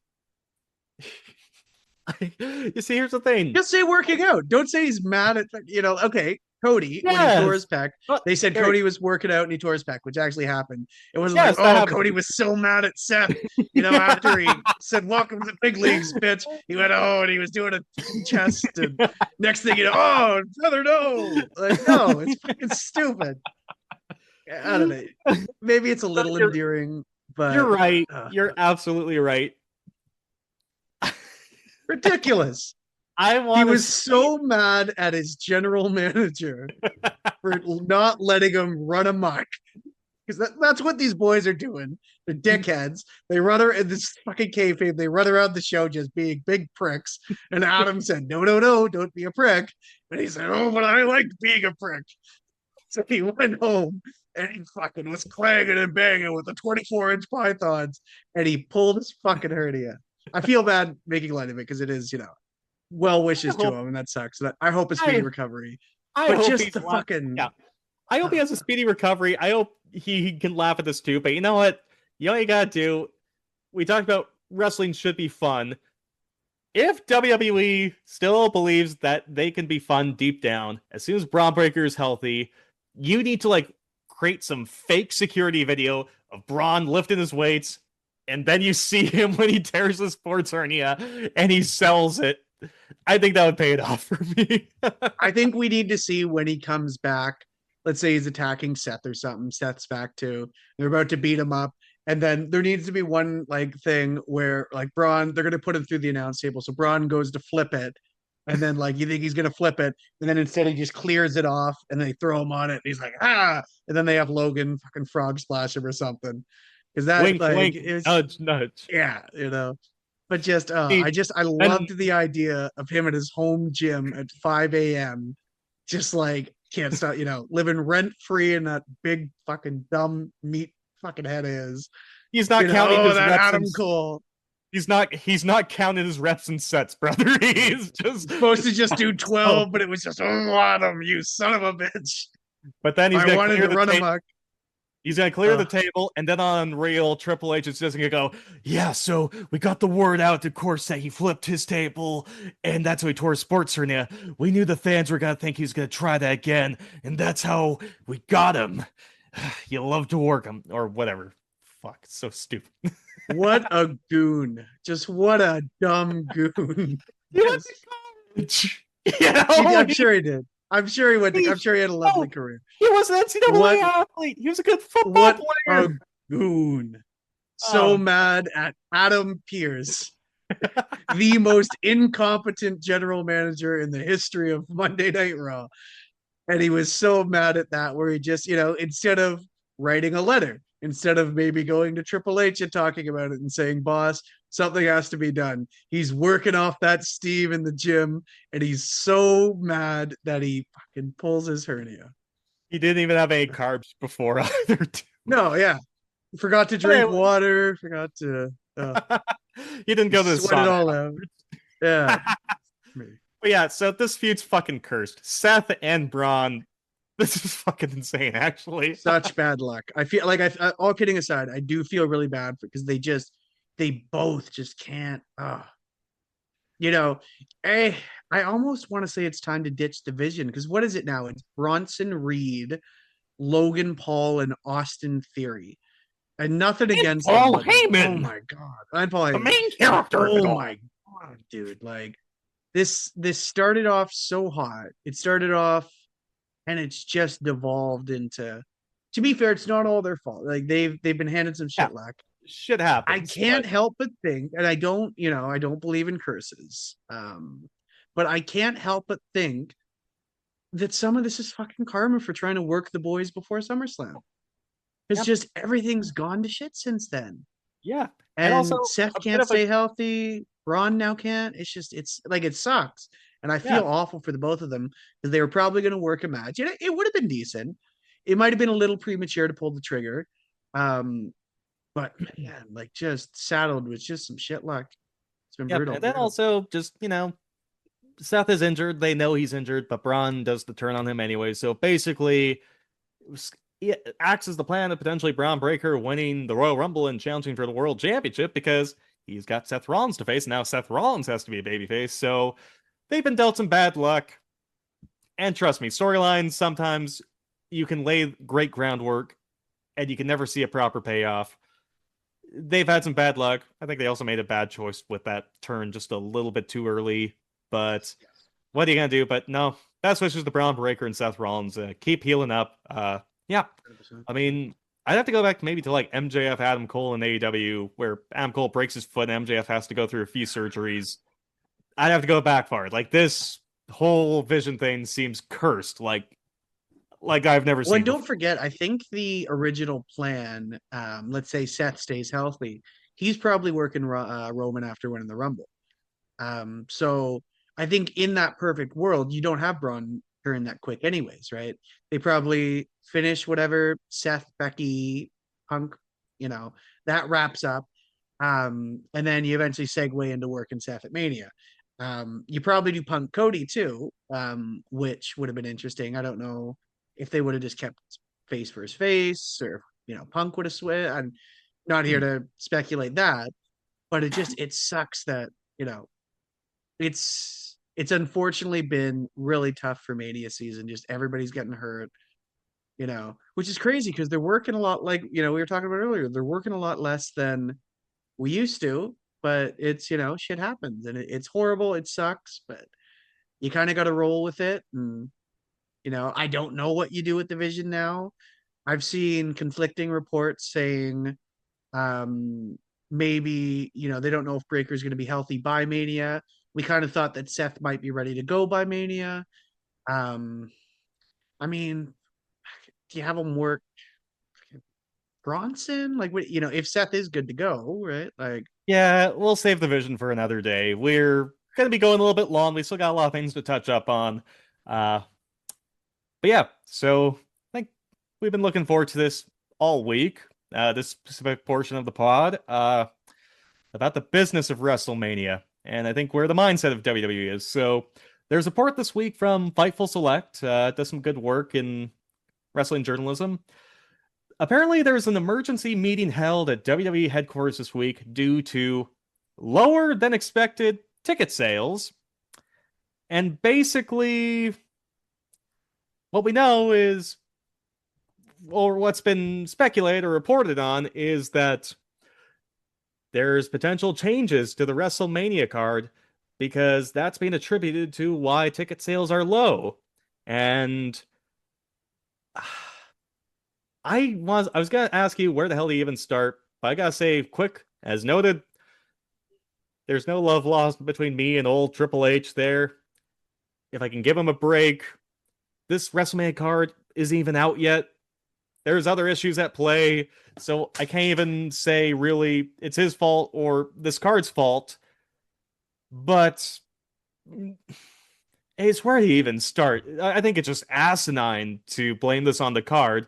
You see, here's the thing. Just say working out. Don't say he's mad at, you know. Okay, Cody, when he tore his pec, they said Cody was working out and he tore his pec, which actually happened. It wasn't like, oh, Cody was so mad at Seth, you know, after he said, welcome to the big leagues, bitch. He went, oh, and he was doing a chest. And next thing you know, oh, brother, no. Like, no, it's fucking stupid. I don't know. Maybe it's a little endearing, but. You're right. You're absolutely right. Ridiculous. He was so mad at his general manager for not letting him run amok because that's what these boys are doing. They're dickheads. They run around in this fucking kayfabe. They run around the show just being big pricks. And Adam said, "No, no, no, don't be a prick." And he said, "Oh, but I like being a prick." So he went home and he fucking was clanging and banging with the 24-inch pythons, and he pulled his fucking hernia. I feel bad making light of it because it is, well wishes to him, and that sucks. I hope a speedy recovery. I But hope just he's the fucking yeah. I hope he has a speedy recovery. I hope he can laugh at this too. But you know what? You know what you gotta do? We talked about wrestling should be fun. If WWE still believes that they can be fun deep down, as soon as Braun Breaker is healthy, you need to create some fake security video of Braun lifting his weights, and then you see him when he tears his sports hernia and he sells it. I think that would pay it off for me. I think we need to see when he comes back. Let's say he's attacking Seth or something. Seth's back too. They're about to beat him up. And then there needs to be one thing where Braun, they're gonna put him through the announce table. So Braun goes to flip it. And then you think he's gonna flip it, and then instead he just clears it off and they throw him on it. And he's like, ah, and then they have Logan fucking frog splash him or something. Because that wink, wink, nudge, nudge. Yeah, But just I loved the idea of him at his home gym at 5 a.m. Just can't stop, living rent free in that big fucking dumb meat fucking head is. He's not counting his that reps. Adam Cole. He's not counting his reps and sets, brother. He's just supposed to just do 12, but it was just Adam, you son of a bitch. But then he's wanted to run amok. He's going to clear the table, and then on Real, Triple H is just going to go, yeah, so we got the word out, of course, that he flipped his table, and that's how he tore his sports hernia. We knew the fans were going to think he was going to try that again, and that's how we got him. You love to work him, or whatever. Fuck, it's so stupid. What a goon. Just what a dumb goon. I'm sure he did. I'm sure he went. I'm sure he had a lovely career. He was an NCAA athlete. He was a good football player. A goon. So mad at Adam Pearce, the most incompetent general manager in the history of Monday Night Raw. And he was so mad at that, where he just, instead of writing a letter, instead of maybe going to Triple H and talking about it and saying, boss, something has to be done, he's working off that steam in the gym, and he's so mad that he fucking pulls his hernia. He didn't even have any carbs before either. No, yeah. Forgot to drink water, forgot to... he didn't go to the sweat it all out. Yeah. But yeah, so this feud's fucking cursed. Seth and Braun, this is fucking insane, actually. Such bad luck. I feel like, all kidding aside, I do feel really bad because they both just can't. I almost want to say it's time to ditch division, because what is it now? It's Bronson Reed, Logan Paul, and Austin Theory. And nothing against Paul Heyman. Oh my god. And Paul Heyman. The main character. Oh my god, dude. This started off so hot. It started off, and it's just devolved into. To be fair, it's not all their fault. They've been handed some shit luck. Shit happens. I can't help but think, and I don't believe in curses. But I can't help but think that some of this is fucking karma for trying to work the boys before SummerSlam. It's just everything's gone to shit since then. Yeah. And also Seth can't stay healthy. Braun now can't. It's it sucks. And I feel awful for the both of them, because they were probably going to work a match. It would have been decent. It might have been a little premature to pull the trigger. But man, just saddled with just some shit luck. It's been brutal. And then also just, Seth is injured. They know he's injured, but Braun does the turn on him anyway. So basically, it acts as the plan of potentially Braun Breaker winning the Royal Rumble and challenging for the World Championship, because he's got Seth Rollins to face. And now Seth Rollins has to be a babyface. So they've been dealt some bad luck. And trust me, storylines, sometimes you can lay great groundwork and you can never see a proper payoff. They've had some bad luck. I think they also made a bad choice with that turn just a little bit too early. But what are you going to do? But no, best wishes to Braun Breaker and Seth Rollins. Keep healing up. Yeah. 100%. I mean, I'd have to go back maybe to MJF, Adam Cole, and AEW, where Adam Cole breaks his foot and MJF has to go through a few surgeries. I'd have to go back far. This whole Vision thing seems cursed. like I've never Well, seen and don't before. forget, I think the original plan, let's say Seth stays healthy, he's probably working Roman after winning the Rumble. So I think in that perfect world, you don't have Braun turn that quick, anyways, right? They probably finish whatever Seth, Becky, Punk, you know, that wraps up. And then you eventually segue into working Seth at Mania. You probably do Punk Cody too, which would have been interesting. I don't know if they would have just kept face versus face, or Punk would have switched. I'm not here to speculate that, but it sucks that you know it's unfortunately been really tough for Mania season. Just everybody's getting hurt, which is crazy because they're working a lot. Like we were talking about earlier, they're working a lot less than we used to. But it's shit happens, and it's horrible. It sucks, but you kind of got to roll with it. And I don't know what you do with Division now. I've seen conflicting reports saying maybe they don't know if Breaker's going to be healthy by Mania. We kind of thought that Seth might be ready to go by Mania. um I mean, do you have him work Bronson? Like, what, if Seth is good to go, right? Like, Yeah, we'll save the vision for another day. We're gonna be going a little bit long. We still got a lot of things to touch up on. Uh, but yeah, so I think we've been looking forward to this all week. This specific portion of the pod, about the business of WrestleMania, and I think where the mindset of WWE is. So there's a report this week from Fightful Select. Does some good work in wrestling journalism. Apparently, there's an emergency meeting held at WWE headquarters this week due to lower than expected ticket sales. And basically, what we know is, or what's been speculated or reported on, is that there's potential changes to the WrestleMania card because that's being attributed to why ticket sales are low. And I was gonna ask you where the hell to even start, but I gotta say, quick, as noted, there's no love lost between me and old Triple H there. If I can give him a break, this WrestleMania card isn't even out yet. There's other issues at play, so I can't even say really it's his fault or this card's fault. But it's where to even start. I think it's just asinine to blame this on the card.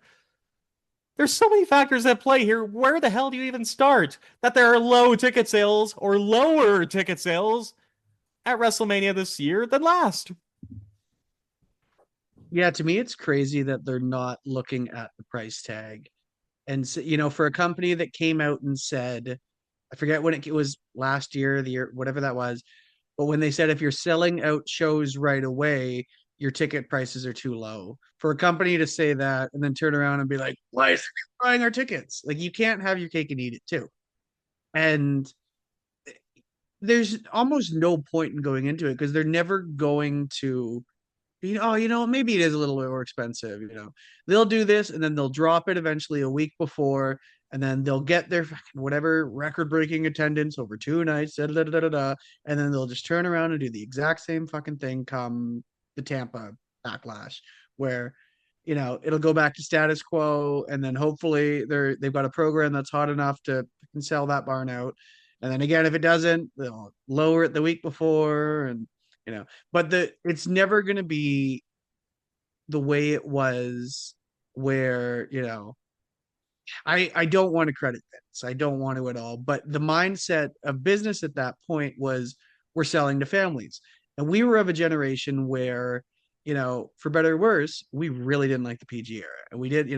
There's so many factors at play here. Where the hell do you even start? That there are low ticket sales or lower ticket sales at WrestleMania this year than last. yeah, to me, it's crazy that they're not looking at the price tag. And so, for a company that came out and said, I forget when it was last year, the year, whatever that was, but when they said if you're selling out shows right away, your ticket prices are too low. For a company to say that and then turn around and be like, why is it buying our tickets? Like, you can't have your cake and eat it too. And there's almost no point in going into it because they're never going to maybe it is a little bit more expensive. They'll do this and then they'll drop it eventually a week before, and then they'll get their fucking whatever record-breaking attendance over 2 nights, and then they'll just turn around and do the exact same fucking thing come the Tampa backlash, where it'll go back to status quo, and then hopefully they've got a program that's hot enough to sell that barn out. And then again, if it doesn't, they'll lower it the week before, and but it's never going to be the way it was, where I don't want to credit Vince. I don't want to at all. But the mindset of business at that point was, we're selling to families. And we were of a generation where, for better or worse, we really didn't like the PG era. And we did,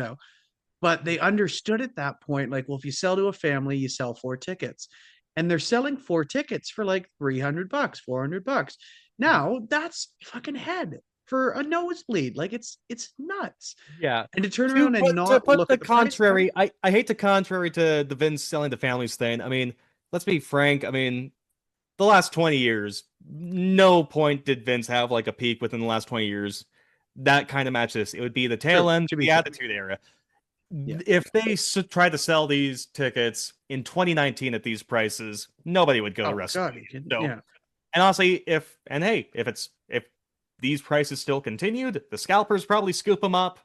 but they understood at that point, like, well, if you sell to a family, you sell 4 tickets. And they're selling 4 tickets for like $300, $400. Now that's fucking head for a nosebleed. Like, it's nuts. Yeah. And to turn To around and put to not put look the at the price tag. contrary, I hate the contrary to the Vince selling the families thing. I mean, let's be frank. I mean, the last 20 years, no point did Vince have like a peak within the last 20 years. That kind of matches. It would be the tail True, end to of be the fair. Attitude Era. Yeah. If they tried to sell these tickets in 2019 at these prices, nobody would go to Oh God. WrestleMania. So, Yeah. and honestly, if these prices still continued, the scalpers probably scoop them up.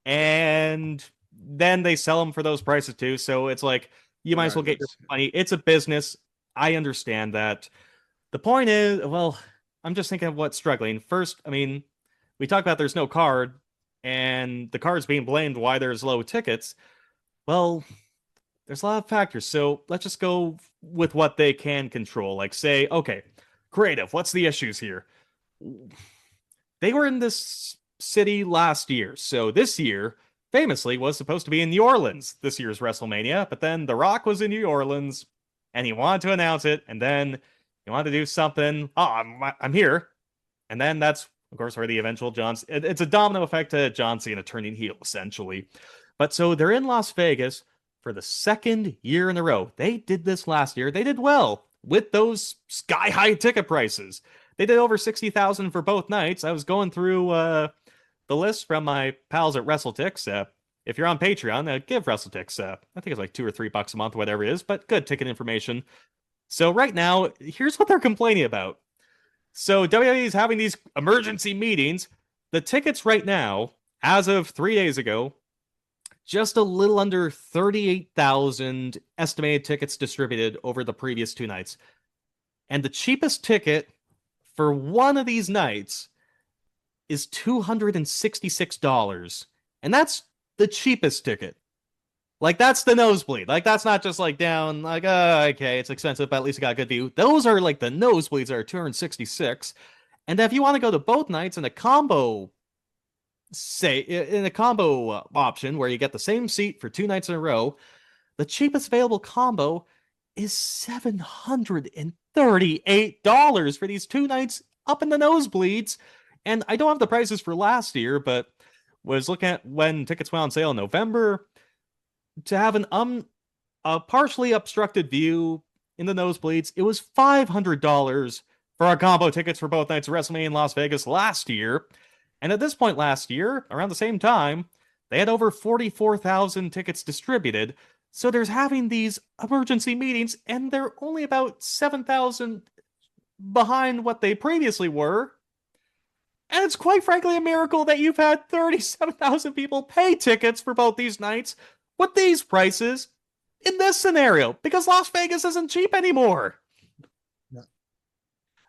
and then they sell them for those prices too. So it's like you might as well get your regardless. money. It's a business. I understand that. The point is, well, I'm just thinking of what's struggling. First, I mean, we talk about there's no card, and the card's being blamed why there's low tickets. Well, there's a lot of factors. So let's just go with what they can control. Like, say, okay, creative, what's the issues here? They were in this city last year. So this year, famously, was supposed to be in New Orleans, this year's WrestleMania. But then The Rock was in New Orleans and he wanted to announce it. And then he wanted to do something. Oh, I'm here. And then that's, of course, where the eventual it's a domino effect to John Cena turning heel, essentially. But so they're in Las Vegas for the second year in a row. They did this last year. They did well with those sky high ticket prices. They did over 60,000 for both nights. I was going through the list from my pals at WrestleTix. If you're on Patreon, give WrestleTix. I think it's like $2 or $3 a month, whatever it is, but good ticket information. So right now, here's what they're complaining about. So WWE is having these emergency meetings. The tickets right now, as of 3 days ago, just a little under 38,000 estimated tickets distributed over the previous 2 nights. And the cheapest ticket for one of these nights is $266. And that's the cheapest ticket. Like, that's the nosebleed. Like, that's not just like down, like, okay, it's expensive, but at least I got a good view. Those are like the nosebleeds that are 266. And if you want to go to both nights in a combo, say, in a combo option where you get the same seat for 2 nights in a row, the cheapest available combo is $738 for these 2 nights up in the nosebleeds. And I don't have the prices for last year, but was looking at when tickets went on sale in November. To have a partially obstructed view in the nosebleeds, it was $500 for our combo tickets for both nights of WrestleMania in Las Vegas last year. And at this point last year, around the same time, they had over 44,000 tickets distributed. So there's having these emergency meetings, and they're only about 7,000 behind what they previously were. And it's quite frankly a miracle that you've had 37,000 people pay tickets for both these nights with these prices in this scenario, because Las Vegas isn't cheap anymore.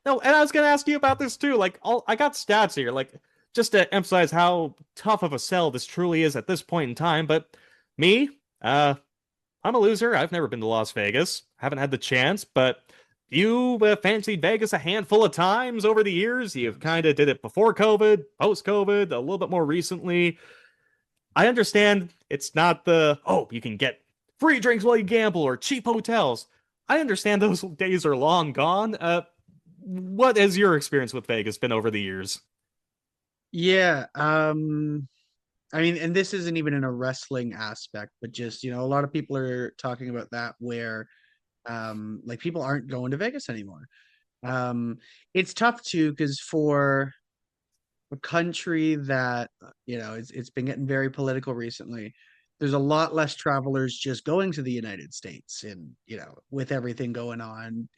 No, and I was going to ask you about this too. Like, I got stats here, like, just to emphasize how tough of a sell this truly is at this point in time. But me, I'm a loser. I've never been to Las Vegas. Haven't had the chance, but you fancied Vegas a handful of times over the years. You've kind of did it before COVID, post-COVID, a little bit more recently. I understand it's not you can get free drinks while you gamble or cheap hotels. I understand those days are long gone. What has your experience with Vegas been over the years? Yeah, I mean, and this isn't even in a wrestling aspect, but just, a lot of people are talking about that where like people aren't going to Vegas anymore. It's tough too, because for a country that it's been getting very political recently, there's a lot less travelers just going to the United States, and with everything going on,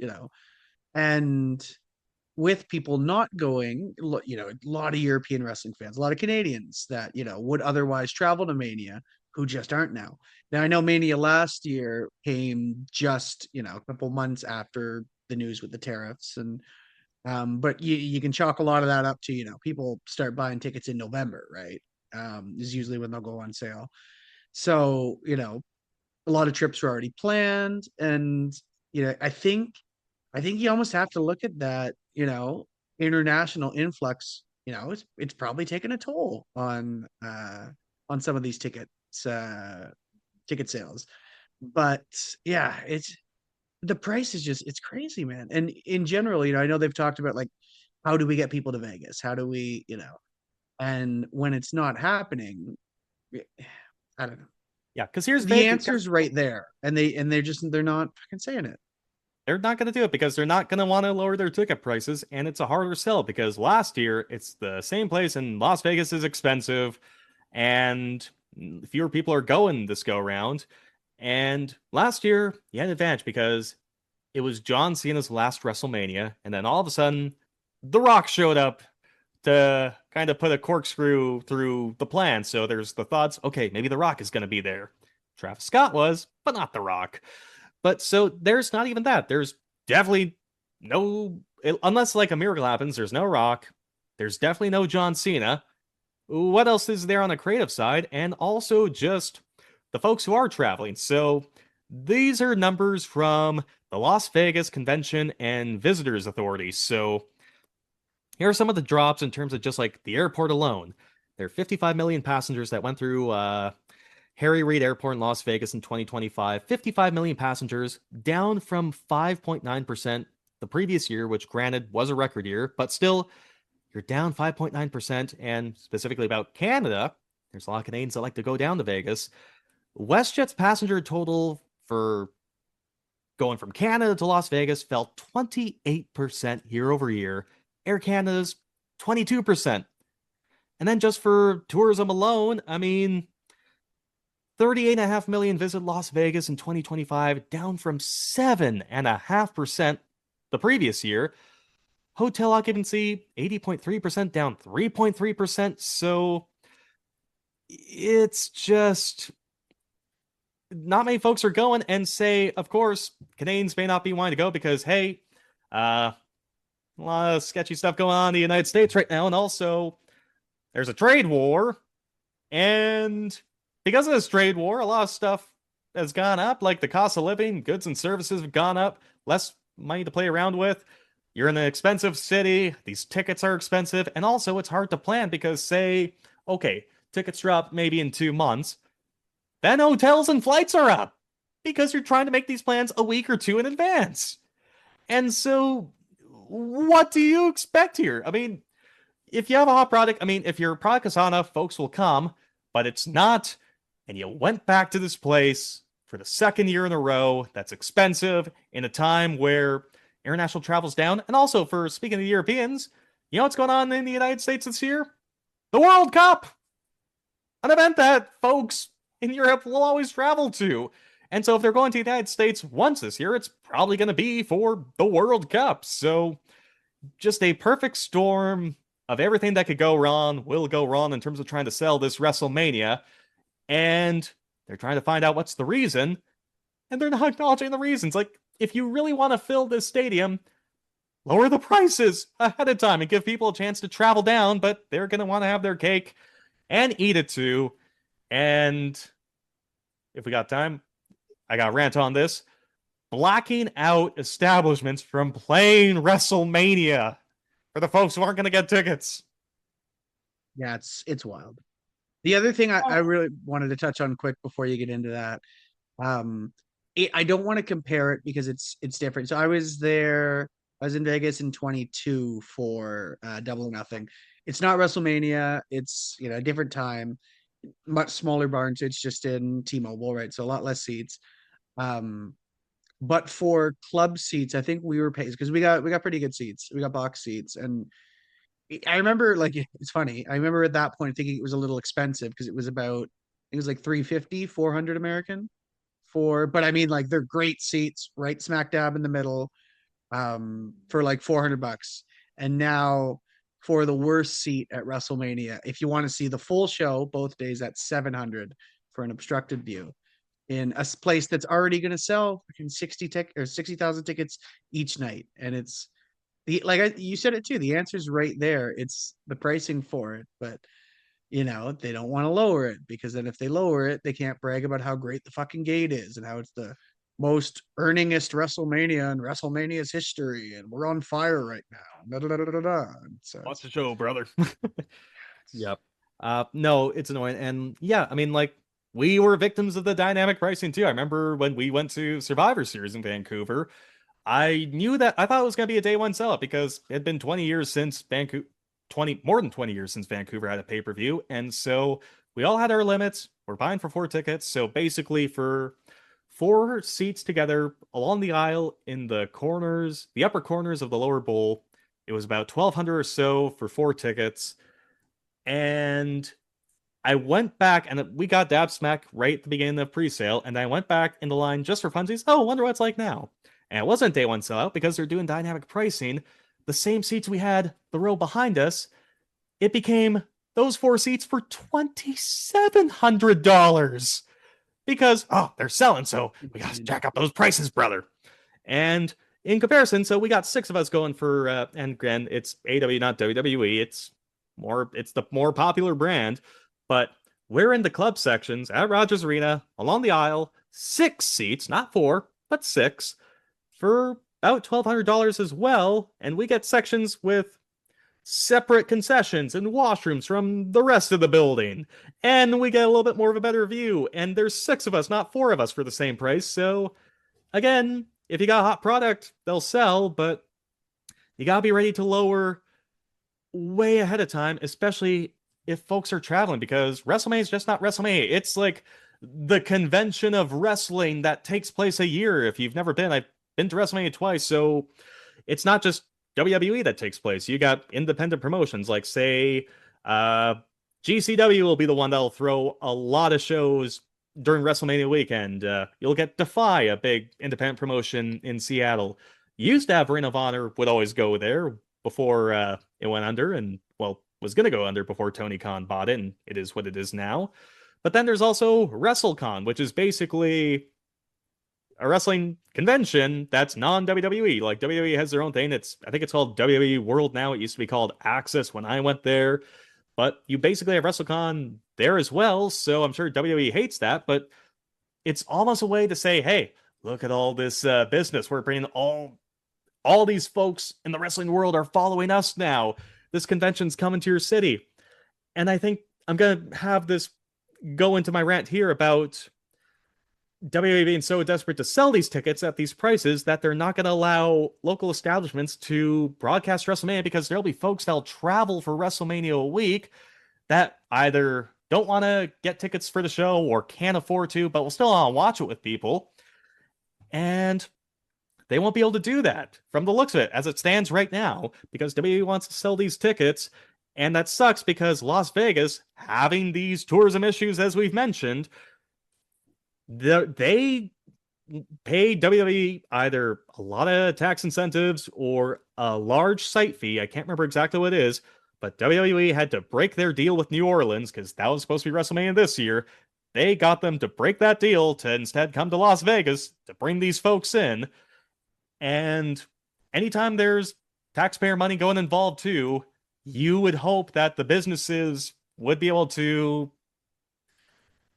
and with people not going, a lot of European wrestling fans, a lot of Canadians that would otherwise travel to Mania, who just aren't now. Now I know Mania last year came just a couple months after the news with the tariffs, and but you can chalk a lot of that up to people start buying tickets in November, right? Is usually when they'll go on sale. So a lot of trips were already planned, and I think you almost have to look at that, international influx. It's probably taken a toll on some of these ticket sales. But yeah, it's the price is just it's crazy, man. And in general, I know they've talked about like how do we get people to Vegas? How do we, and when it's not happening, I don't know. Yeah, because here's The Vegas. answer's right there, and they're not fucking saying it. They're not going to do it because they're not going to want to lower their ticket prices, and it's a harder sell because last year it's the same place and Las Vegas is expensive, and fewer people are going this go around. And last year you had an advantage because it was John Cena's last WrestleMania, and then all of a sudden The Rock showed up to kind of put a corkscrew through the plan. So there's the thoughts, okay, maybe The Rock is going to be there. Travis Scott was, but not The Rock. But so there's not even that. There's definitely no, unless like a miracle happens, there's no Rock. There's definitely no John Cena. What else is there on the creative side? And also just the folks who are traveling. So these are numbers from the Las Vegas Convention and Visitors Authority. So here are some of the drops in terms of just like the airport alone. There are 55 million passengers that went through Harry Reid Airport in Las Vegas in 2025. 55 million passengers, down from 5.9% the previous year, which granted was a record year, but still, you're down 5.9%. And specifically about Canada, there's a lot of Canadians that like to go down to Vegas. WestJet's passenger total for going from Canada to Las Vegas fell 28% year over year. Air Canada's 22%. And then just for tourism alone, I mean, 38.5 million visit Las Vegas in 2025, down from 7.5% the previous year. Hotel occupancy, 80.3%, down 3.3%. So it's just not many folks are going, and say, of course, Canadians may not be wanting to go because, hey, a lot of sketchy stuff going on in the United States right now, and also there's a trade war, and because of this trade war, a lot of stuff has gone up, like the cost of living, goods and services have gone up, less money to play around with. You're in an expensive city, these tickets are expensive, and also it's hard to plan because, say, okay, tickets drop maybe in 2 months, then hotels and flights are up because you're trying to make these plans a week or two in advance. And so, what do you expect here? I mean, if you have a hot product, I mean, if your product is hot enough, folks will come, but it's not, and you went back to this place for the second year in a row that's expensive in a time where international travel's down. And also, for speaking of the Europeans, you know what's going on in the United States this year? The World Cup! An event that folks in Europe will always travel to. And so if they're going to the United States once this year, it's probably going to be for the World Cup. So just a perfect storm of everything that could go wrong will go wrong in terms of trying to sell this WrestleMania. And they're trying to find out what's the reason. And they're not acknowledging the reasons. Like, if you really want to fill this stadium, lower the prices ahead of time and give people a chance to travel down, but they're going to want to have their cake and eat it too. And if we got time, I got a rant on this. Blocking out establishments from playing WrestleMania for the folks who aren't going to get tickets. Yeah, it's wild. The other thing I really wanted to touch on quick before you get into that, I don't want to compare it because it's different. So I was in Vegas in 22 for Double or Nothing. It's not WrestleMania. It's, a different time, much smaller barn. So it's just in T-Mobile, right? So a lot less seats. But for club seats, I think we were paid because we got pretty good seats. We got box seats, and I remember, like, it's funny. I remember at that point thinking it was a little expensive because it was like 350, 400 American but I mean, like, they're great seats, right smack dab in the middle, for like $400. And now for the worst seat at WrestleMania, if you want to see the full show both days, that's 700 for an obstructed view in a place that's already going to sell 60,000 tickets each night. And it's you said it too, the answer's right there. It's the pricing for it, but they don't want to lower it because then if they lower it, they can't brag about how great the fucking gate is and how it's the most earningest WrestleMania in WrestleMania's history, and we're on fire right now. Da, da, da, da, da. So Watch the show, brother. Yep. No, it's annoying. And yeah, I mean, like, we were victims of the dynamic pricing too. I remember when we went to Survivor Series in Vancouver, I thought it was going to be a day one sellout because it had been 20 years since more than 20 years since Vancouver had a pay-per-view. And so we all had our limits. We're buying for 4 tickets. So basically for 4 seats together along the aisle in the upper corners of the lower bowl, it was about $1,200 or so for 4 tickets. And I went back and we got dab smack right at the beginning of pre-sale. And I went back in the line just for funsies. Oh, wonder what it's like now. And it wasn't day one sellout because they're doing dynamic pricing. The same seats we had the row behind us, it became those 4 seats for $2,700 because, oh, they're selling, so we got to jack up those prices, brother. And in comparison, so we got 6 of us going for, and again, it's AEW, not WWE. It's the more popular brand, but we're in the club sections at Rogers Arena along the aisle, 6 seats, not 4, but 6, for about $1,200 as well. And we get sections with separate concessions and washrooms from the rest of the building. And we get a little bit more of a better view. And there's 6 of us, not 4 of us, for the same price. So, again, if you got a hot product, they'll sell, but you gotta be ready to lower way ahead of time, especially if folks are traveling, because WrestleMania is just not WrestleMania. It's like the convention of wrestling that takes place a year. If you've never been, I've been to WrestleMania twice, so it's not just WWE that takes place. You got independent promotions like, say, GCW will be the one that'll throw a lot of shows during WrestleMania weekend. You'll get Defy, a big independent promotion in Seattle. Used to have Ring of Honor, would always go there before it went under, and, well, was going to go under before Tony Khan bought it, and it is what it is now. But then there's also WrestleCon, which is basically a wrestling convention that's non-WWE. Like, WWE has their own thing. I think it's called WWE World now. It used to be called Access when I went there. But you basically have WrestleCon there as well, so I'm sure WWE hates that, but it's almost a way to say, hey, look at all this business. We're bringing all these folks in the wrestling world are following us now. This convention's coming to your city. And I think I'm going to have this go into my rant here about WWE being so desperate to sell these tickets at these prices that they're not going to allow local establishments to broadcast WrestleMania, because there'll be folks that'll travel for WrestleMania a week that either don't want to get tickets for the show or can't afford to, but will still want to watch it with people. And they won't be able to do that from the looks of it as it stands right now, because WWE wants to sell these tickets. And that sucks because Las Vegas, having these tourism issues, as we've mentioned, they pay WWE either a lot of tax incentives or a large site fee. I can't remember exactly what it is, but WWE had to break their deal with New Orleans because that was supposed to be WrestleMania this year. They got them to break that deal to instead come to Las Vegas to bring these folks in. And anytime there's taxpayer money going involved too, you would hope that the businesses would be able to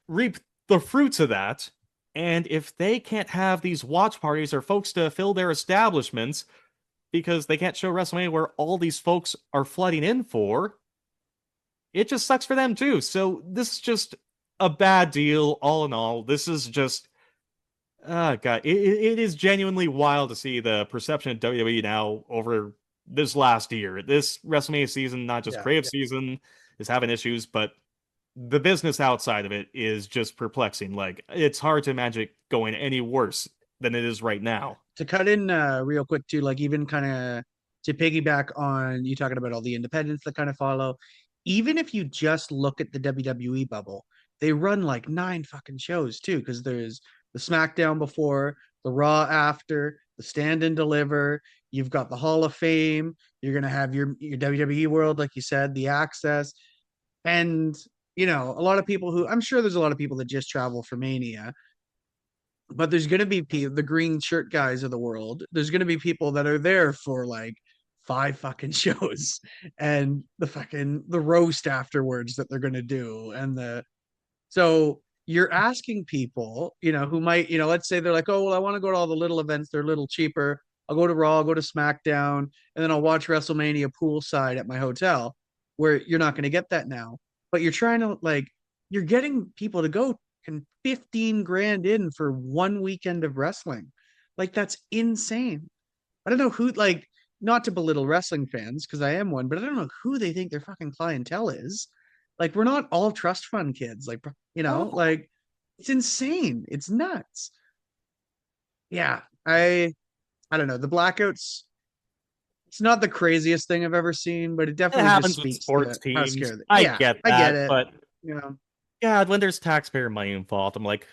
reap the fruits of that. And if they can't have these watch parties or folks to fill their establishments because they can't show WrestleMania where all these folks are flooding in for, it just sucks for them too. So this is just a bad deal all in all. This is just, God, it is genuinely wild to see the perception of WWE now over this last year. This WrestleMania season, not just creative season, is having issues, but the business outside of it is just perplexing. Like, it's hard to imagine it going any worse than it is right now. To cut in real quick too, like, even kind of to piggyback on you talking about all the independents that kind of follow, even if you just look at the WWE bubble, they run like 9 fucking shows too, because there's the SmackDown before, the Raw after, the Stand and Deliver. You've got the Hall of Fame. You're gonna have your WWE World, like you said, the Access, and a lot of people who, I'm sure there's a lot of people that just travel for Mania, but there's going to be the green shirt guys of the world. There's going to be people that are there for like 5 fucking shows and the roast afterwards that they're going to do. So you're asking people, who might, let's say they're like, oh, well, I want to go to all the little events. They're a little cheaper. I'll go to Raw, I'll go to SmackDown, and then I'll watch WrestleMania poolside at my hotel, where you're not going to get that now. But you're trying to, like, you're getting people to go and 15 grand in for 1 weekend of wrestling. Like, that's insane. I don't know who, like, not to belittle wrestling fans, because I am one, but I don't know who they think their fucking clientele is. Like, we're not all trust fund kids. Like, like, it's insane. It's nuts. Yeah. I don't know. The blackouts, it's not the craziest thing I've ever seen, but it definitely happens just with speaks sports to how teams. scary they- I Yeah, get that, I get it. but Yeah. God, when there's taxpayer money involved, I'm like,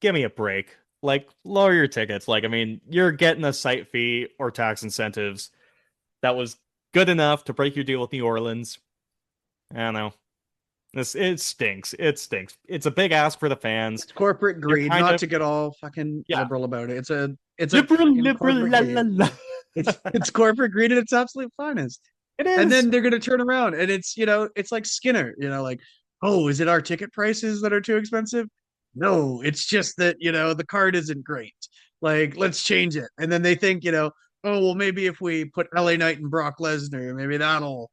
give me a break. Like, lower your tickets. Like, I mean, you're getting a site fee or tax incentives that was good enough to break your deal with New Orleans. I don't know. It stinks. It stinks. It's a big ask for the fans. It's corporate They're greed, kind not of to get all fucking yeah. liberal about it. It's a Liberal, fucking liberal, corporate la greed. la la. It's corporate greed at its absolute finest. It And is. then they're gonna turn around and it's like Skinner, like, oh, is it our ticket prices that are too expensive? No, it's just that, the card isn't great. Like, let's change it. And then they think, oh, well, maybe if we put LA Knight and Brock Lesnar, maybe that'll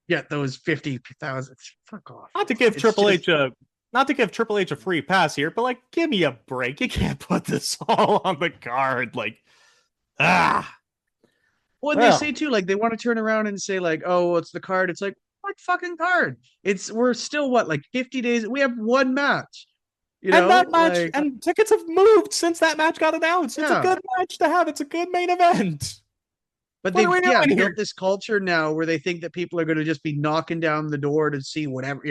get those 50,000. Fuck off. Not to give It's Triple just H a free pass here, but like, give me a break. You can't put this all on the card. Like, ah. Well, they Well, say too, like they want to turn around and say, like, oh, it's the card. It's like, what fucking card? We're still what, like 50 days? We have one match, and that match like, and tickets have moved since that match got announced. It's a yeah. good match to have. It's a good main event. But What they've are we doing here? built this culture now where they think that people are going to just be knocking down the door to see whatever,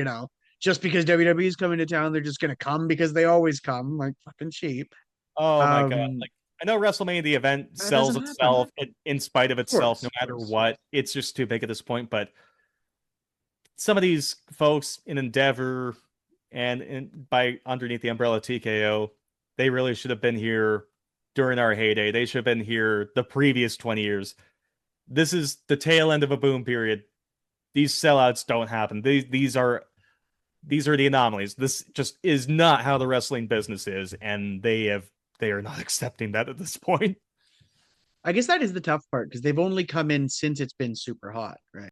just because WWE is coming to town, they're just going to come because they always come, like fucking cheap. Oh my god! Um, Like, I know WrestleMania, the event that sells doesn't happen. itself in spite of itself, no Of matter course. what. It's just too big at this point. But some of these folks in Endeavor and by underneath the umbrella TKO, they really should have been here during our heyday. They should have been here the previous 20 years. This is the tail end of a boom period. These sellouts don't happen. These are the anomalies. This just is not how the wrestling business is, and they are not accepting that at this point. I guess that is the tough part because they've only come in since it's been super hot, right?